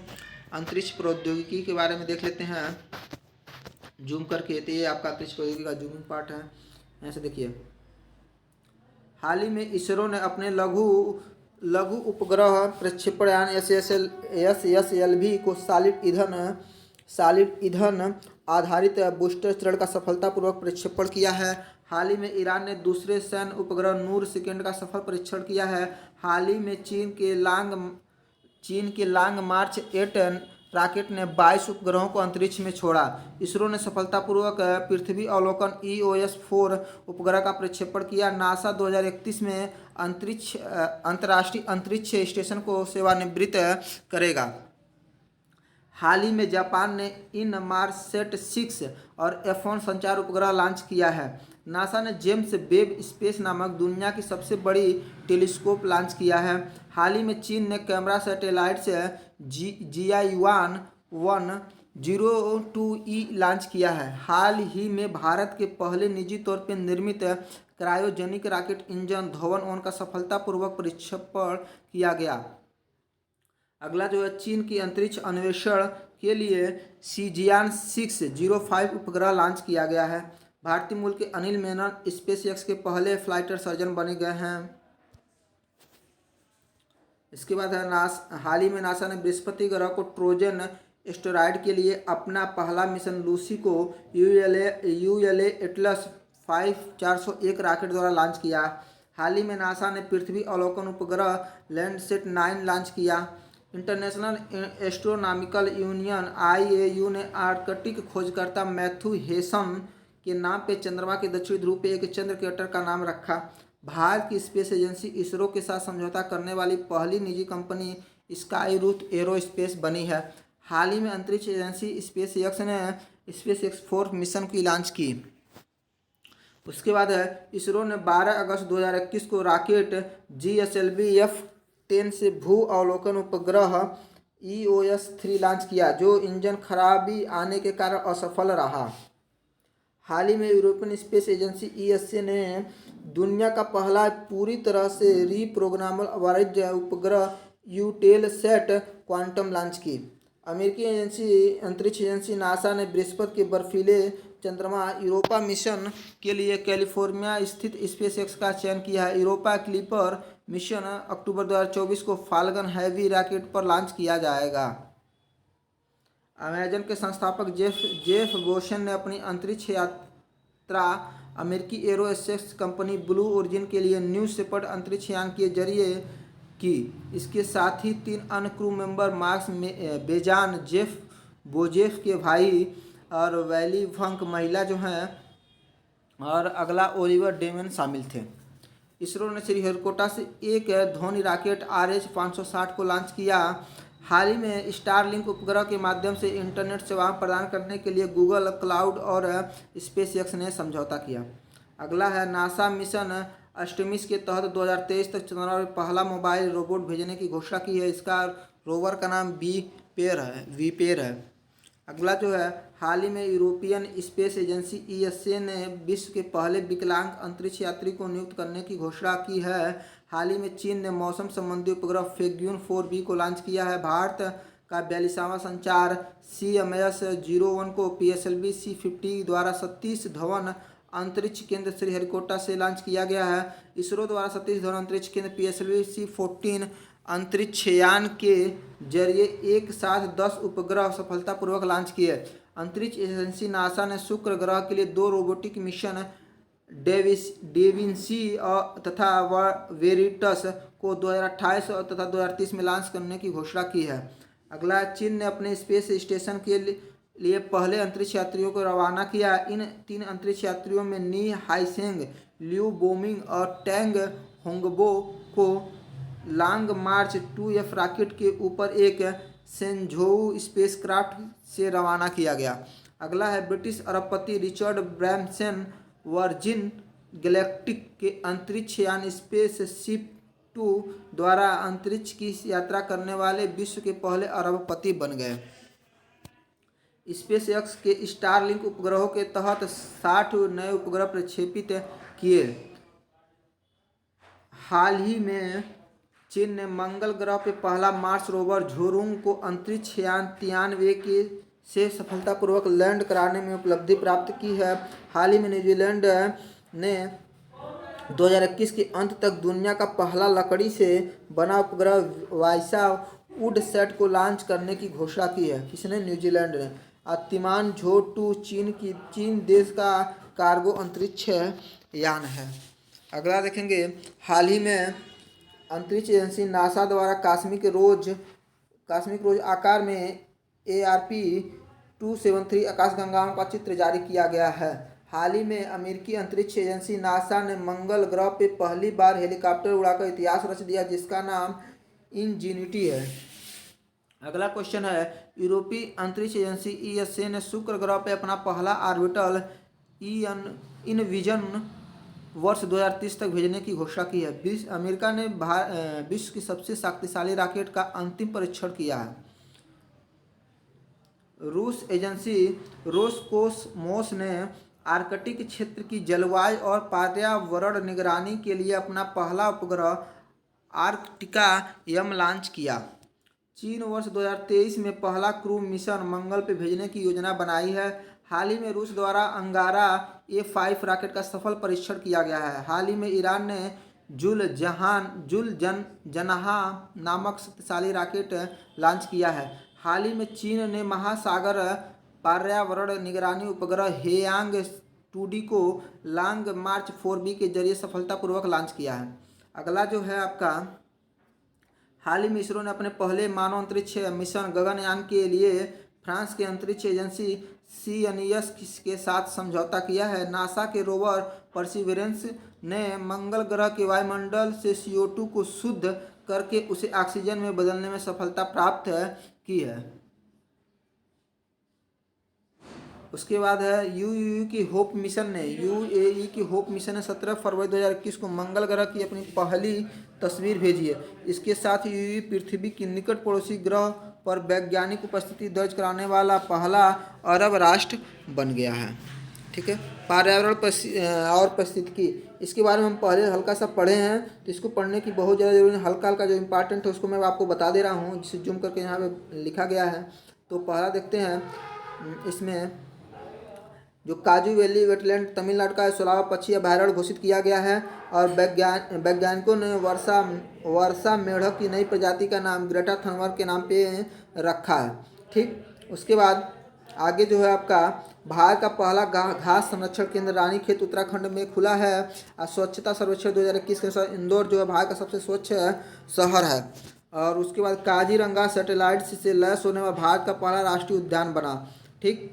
अंतरिक्ष प्रौद्योगिकी के बारे में देख लेते हैं जूम करके। तो ये आपका अंतरिक्ष प्रौद्योगिकी का जूमिंग पार्ट है। ऐसे देखिए, हाल ही में इसरो ने अपने लघु उपग्रह प्रक्षेपण यान SSLV को सॉलिड ईंधन आधारित बूस्टर चरण का सफलतापूर्वक प्रक्षेपण किया है। हाल ही में ईरान ने दूसरे सैन्य उपग्रह नूर सेकंड का सफल परीक्षण किया है। हाल ही में चीन के लॉन्ग मार्च 8 रॉकेट ने 22 उपग्रहों को अंतरिक्ष में छोड़ा। इसरो ने सफलतापूर्वक पृथ्वी अवलोकन EOS-4 उपग्रह का प्रक्षेपण किया। नासा 2031 में अंतर्राष्ट्रीय अंतरिक्ष स्टेशन को सेवानिवृत्त करेगा। हाल ही में जापान ने इनमारसेट 6 और F1 संचार उपग्रह लॉन्च किया है। नासा ने जेम्स वेब स्पेस नामक दुनिया की सबसे बड़ी टेलीस्कोप लॉन्च किया है। हाल ही में चीन ने कैमरा सैटेलाइट्स Jiaoyan-102E लॉन्च किया है। हाल ही में भारत के पहले निजी तौर पर निर्मित क्रायोजेनिक रॉकेट इंजन धवन-1 का सफलतापूर्वक प्रक्षेपण किया गया। अगला जो है, चीन की अंतरिक्ष अन्वेषण के लिए शिजियान 605 उपग्रह लॉन्च किया गया है। भारतीय मूल के अनिल मेनन स्पेसएक्स के पहले फ्लाइटर सर्जन बने गए हैं। इसके बाद है हाल ही में नासा ने बृहस्पति ग्रह को ट्रोजन एस्टेरॉयड के लिए अपना पहला मिशन लूसी को ULA एटलस 5401 रॉकेट द्वारा लॉन्च किया। हाल ही में नासा ने पृथ्वी अवलोकन उपग्रह लैंडसैट 9 लॉन्च किया। इंटरनेशनल एस्ट्रोनॉमिकल यूनियन IAU ने आर्कटिक खोजकर्ता मैथ्यू हेसन के नाम पे चंद्रमा के दक्षिणी ध्रुव पे एक चंद्र क्रेटर का नाम रखा। भारत की स्पेस एजेंसी इसरो के साथ समझौता करने वाली पहली निजी कंपनी स्काईरूट एरोस्पेस बनी है। हाल ही में अंतरिक्ष एजेंसी स्पेसएक्स ने SpaceX-4 मिशन की लॉन्च की। उसके बाद है, इसरो ने 12 अगस्त 2021 को रॉकेट GSLV F10 से भू अवलोकन उपग्रह EOS-3 लॉन्च किया, जो इंजन खराबी आने के कारण असफल रहा। हाल ही में यूरोपियन स्पेस एजेंसी ESA ने दुनिया का पहला पूरी तरह से रीप्रोग्रामेबल वाणिज्य उपग्रह यूटेलसैट क्वांटम लॉन्च की। अमेरिकी अंतरिक्ष एजेंसी नासा ने बृहस्पति के बर्फीले चंद्रमा यूरोपा मिशन के लिए कैलिफोर्निया स्थित स्पेसएक्स का चयन किया है। यूरोपा क्लिपर मिशन अक्टूबर 2024 को फाल्कन हैवी रॉकेट पर लॉन्च किया जाएगा। अमेजन के संस्थापक जेफ बेजोस ने अपनी अंतरिक्ष यात्रा अमेरिकी एरोस्पेस कंपनी ब्लू ओरिजिन के लिए न्यू शेपर्ड अंतरिक्ष यान के जरिए की। इसके साथ ही 3 अन्य क्रू मेंबर मार्क्स बेजान, जेफ बेजोस के भाई और वैली फंक महिला जो हैं, और अगला ओलिवर डेमन शामिल थे। इसरो ने श्रीहरिकोटा से एक ध्वनि रॉकेट RH-560 को लॉन्च किया। हाल ही में स्टारलिंक उपग्रह के माध्यम से इंटरनेट सेवाएं प्रदान करने के लिए गूगल क्लाउड और स्पेसएक्स ने समझौता किया। अगला है, नासा मिशन अर्टेमिस के तहत 2023 तक चंद्रमा पर पहला मोबाइल रोबोट भेजने की घोषणा की है। इसका रोवर का नाम वीपेर है। अगला जो है, हाल ही में यूरोपियन स्पेस एजेंसी ESA ने विश्व के पहले विकलांग अंतरिक्ष यात्री को नियुक्त करने की घोषणा की है। हाल ही में चीन ने मौसम संबंधी उपग्रह फेग्यून 4B को लॉन्च किया है। भारत का 42वां संचार CMS-01 को PSLV C-50 द्वारा सतीश धवन अंतरिक्ष केंद्र श्रीहरिकोटा से लॉन्च किया गया है। इसरो द्वारा सतीश धवन अंतरिक्ष केंद्र PSLV C-14 अंतरिक्ष यान के जरिए एक साथ 10 उपग्रह सफलतापूर्वक लॉन्च किए। अंतरिक्ष एजेंसी नासा ने शुक्र ग्रह के लिए 2 रोबोटिक मिशन डेविंसी तथा वेरिटस को 2028 तथा 2030 में लॉन्च करने की घोषणा की है। अगला, चीन ने अपने स्पेस स्टेशन के लिए पहले अंतरिक्ष यात्रियों को रवाना किया। इन 3 अंतरिक्ष यात्रियों में नी हाईसेंग, लिू बोमिंग और टैंग होंगबो को लॉन्ग मार्च 2F रॉकेट के ऊपर एक सेंझोउ स्पेसक्राफ्ट से रवाना किया गया। अगला है, ब्रिटिश अरबपति रिचर्ड ब्रैंसन वर्जिन गैलेक्टिक के अंतरिक्ष यान स्पेसशिप 2 द्वारा अंतरिक्ष की यात्रा करने वाले विश्व के पहले अरबपति बन गए। स्पेस एक्स के स्टारलिंक उपग्रहों के तहत 60 नए उपग्रह प्रक्षेपित किए। हाल ही में चीन ने मंगल ग्रह पर पहला मार्स रोवर झोरुंग को अंतरिक्ष यान तियानवे के से सफलतापूर्वक लैंड कराने में उपलब्धि प्राप्त की है। हाल ही में न्यूजीलैंड ने 2021 के अंत तक दुनिया का पहला लकड़ी से बना उपग्रह वाइसा वुडसैट को लॉन्च करने की घोषणा की है। किसने? न्यूजीलैंड ने। तिमान झो 2 चीन देश का कार्गो अंतरिक्ष यान है। अगला देखेंगे, हाल ही में अंतरिक्ष एजेंसी नासा द्वारा कॉस्मिक रोज आकार में ARP-273 आकाशगंगाओं का चित्र जारी किया गया है। हाल ही में अमेरिकी अंतरिक्ष एजेंसी नासा ने मंगल ग्रह पर पहली बार हेलीकॉप्टर उड़ाकर इतिहास रच दिया, जिसका नाम इंजेन्युटी है। अगला क्वेश्चन है, यूरोपीय अंतरिक्ष एजेंसी ESA ने शुक्र ग्रह पर अपना पहला ऑर्बिटल इनविजन वर्ष 2030 तक भेजने की घोषणा की है। अमेरिका ने विश्व की सबसे शक्तिशाली रॉकेट का अंतिम परीक्षण किया है। रूस एजेंसी रोसकोसमोस ने आर्कटिक क्षेत्र की जलवायु और पर्यावरण निगरानी के लिए अपना पहला उपग्रह आर्कटिका एम लॉन्च किया। चीन वर्ष 2023 में पहला क्रू मिशन मंगल पर भेजने की योजना बनाई है। हाल ही में रूस द्वारा अंगारा A5 रॉकेट का सफल परीक्षण किया गया है। हाल ही में ईरान ने जुल जनाहा नामक शक्तिशाली रॉकेट लॉन्च किया है। हाल ही में चीन ने महासागर पर्यावरण निगरानी उपग्रह हेयांग 2D को लॉन्ग मार्च 4B के जरिए सफलतापूर्वक लॉन्च किया है। अगला जो है आपका, हाल ही में इसरो ने अपने पहले मानव अंतरिक्ष मिशन गगनयान के लिए फ्रांस के अंतरिक्ष एजेंसी CNES के साथ समझौता किया है। नासा के रोवर परसिवरेंस ने मंगल ग्रह के वायुमंडल से CO2 को शुद्ध करके उसे ऑक्सीजन में बदलने में सफलता प्राप्त की है। उसके बाद है UAE की होप मिशन ने 17 फरवरी 2021 को मंगल ग्रह की अपनी पहली तस्वीर भेजी है। इसके साथ UAE पृथ्वी की निकट पड़ोसी ग्रह पर वैज्ञानिक उपस्थिति दर्ज कराने वाला पहला अरब राष्ट्र बन गया है। ठीक है, पर्यावरण और पारिस्थितिकी, इसके बारे में हम पहले हल्का सा पढ़े हैं, तो इसको पढ़ने की बहुत ज़्यादा जरूरी है। हल्का जो इम्पोर्टेंट है उसको मैं आपको बता दे रहा हूँ, जिसे जूम करके यहाँ पे लिखा गया है। तो पहला देखते हैं, इसमें जो काजू वैली वेटलैंड तमिलनाडु का 16वां पक्षी अभयारण्य घोषित किया गया है। और वैज्ञानिकों ने वर्षा मेढक की नई प्रजाति का नाम ग्रेटा थनबर्ग के नाम पे रखा है। ठीक, उसके बाद आगे जो है आपका, भारत का पहला घास संरक्षण केंद्र रानीखेत उत्तराखंड में खुला है। और स्वच्छता सर्वेक्षण 2021 के अनुसार इंदौर जो है भारत का सबसे स्वच्छ शहर है। और उसके बाद काजीरंगा सैटेलाइट से लैस होने वाला भारत का पहला राष्ट्रीय उद्यान बना। ठीक,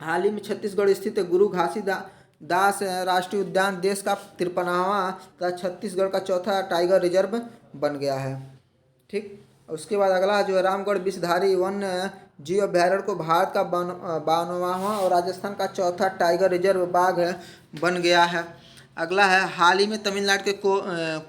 हाल ही में छत्तीसगढ़ स्थित गुरु घासीदास राष्ट्रीय उद्यान देश का 53वां तथा छत्तीसगढ़ का चौथा टाइगर रिजर्व बन गया है। ठीक, उसके बाद अगला जो है, रामगढ़ विषधारी वन्य जीव अभयारण्य को भारत का 52वां और राजस्थान का चौथा टाइगर रिजर्व बाघ बन गया है। अगला है, हाल ही में तमिलनाडु के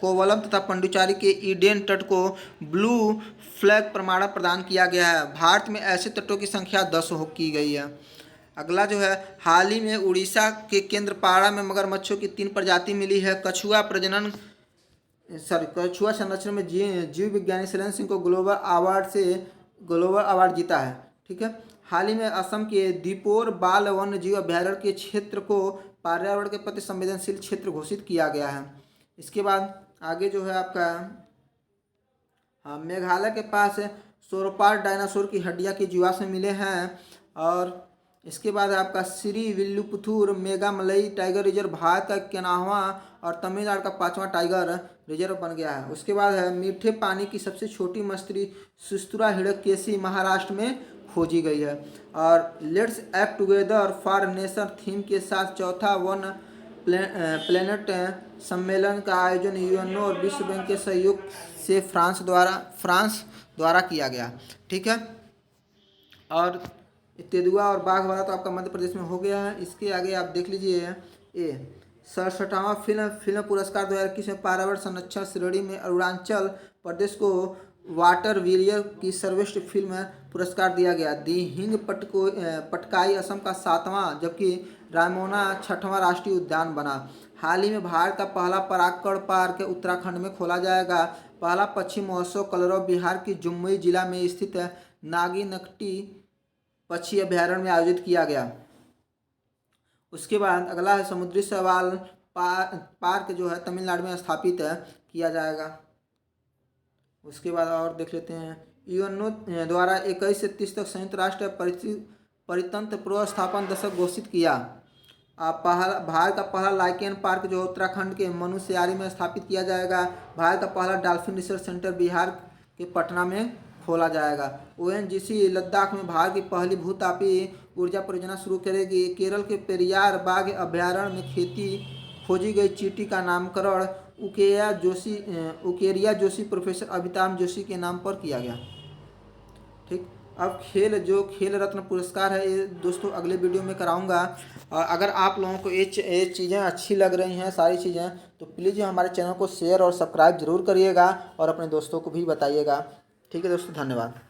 कोवलम तथा पंडुचारी के ईडेन तट को ब्लू फ्लैग प्रमाणन प्रदान किया गया है। भारत में ऐसे तटों की संख्या 10 की गई है। अगला जो है, हाल ही में उड़ीसा के केंद्रपाड़ा में मगरमच्छों की 3 प्रजाति मिली है। कछुआ संरक्षण में जीव विज्ञानी शैलेंद्र सिंह को ग्लोबल अवार्ड जीता है। ठीक है, हाल ही में असम के दीपोर बाल वन्य जीव अभयारण्य के क्षेत्र को पर्यावरण के प्रति संवेदनशील क्षेत्र घोषित किया गया है। इसके बाद आगे जो है आपका, मेघालय के पास सोरपार डायनासोर की हड्डियां के जीवाश्म मिले हैं। और इसके बाद आपका श्री विल्लुपुथुर मेघामलई टाइगर रिजर्व भारत का 91वां और तमिलनाडु का 5वां टाइगर रिजर्व बन गया है। उसके बाद है, मीठे पानी की सबसे छोटी मछली सुस्तुरा हिरण्यकेशी महाराष्ट्र में खोजी गई है। और let's act together for nation theme के साथ चौथा वन प्लेनेट सम्मेलन का आयोजन यूएनओ और विश्व बैंक के सहयोग से फ्रांस द्वारा किया गया। ठीक है, और तेंदुआ और बाघ वाला तो आपका मध्य प्रदेश में हो गया है। इसके आगे आप देख लीजिए, ए 67वां फिल्म पुरस्कार 2021 में पर्यावरण संरक्षण श्रेणी में अरुणाचल प्रदेश को वाटर व्हीलियर की सर्वश्रेष्ठ फिल्म पुरस्कार दिया गया। दी हिंग पटकाई असम का 7वां जबकि रायमोना 6वां राष्ट्रीय उद्यान बना। हाल ही में भारत का पहला परागकण पार्क उत्तराखंड में खोला जाएगा। पहला पक्षी महोत्सव कलरव बिहार की जमुई जिला में स्थित नागिनकटी पक्षी अभ्यारण्य में आयोजित किया गया। उसके बाद अगला है समुद्री शैवाल पार्क जो है तमिलनाडु में स्थापित किया जाएगा। उसके बाद और देख लेते हैं यूएनओ द्वारा 21 से 30 तक संयुक्त राष्ट्र परितंत्र पुनर्स्थापन दशक घोषित किया। भारत का पहला लाइकेन पार्क जो उत्तराखंड के मनुस्यारी में स्थापित किया जाएगा। भारत का पहला डॉल्फिन रिसर्च सेंटर बिहार के पटना में खोला जाएगा। ओएनजीसी लद्दाख में भारत की पहली भूतापीय ऊर्जा परियोजना शुरू करेगी। केरल के पेरियार बाघ अभ्यारण्य में खोजी गई चींटी का नामकरण उकेरिया जोशी प्रोफेसर अमिताभ जोशी के नाम पर किया गया। ठीक, अब खेल रत्न पुरस्कार है ये दोस्तों अगले वीडियो में कराऊंगा। और अगर आप लोगों को ये चीज़ें अच्छी लग रही हैं सारी चीज़ें तो प्लीज़ हमारे चैनल को शेयर और सब्सक्राइब जरूर करिएगा और अपने दोस्तों को भी बताइएगा। ठीक है दोस्तों, धन्यवाद।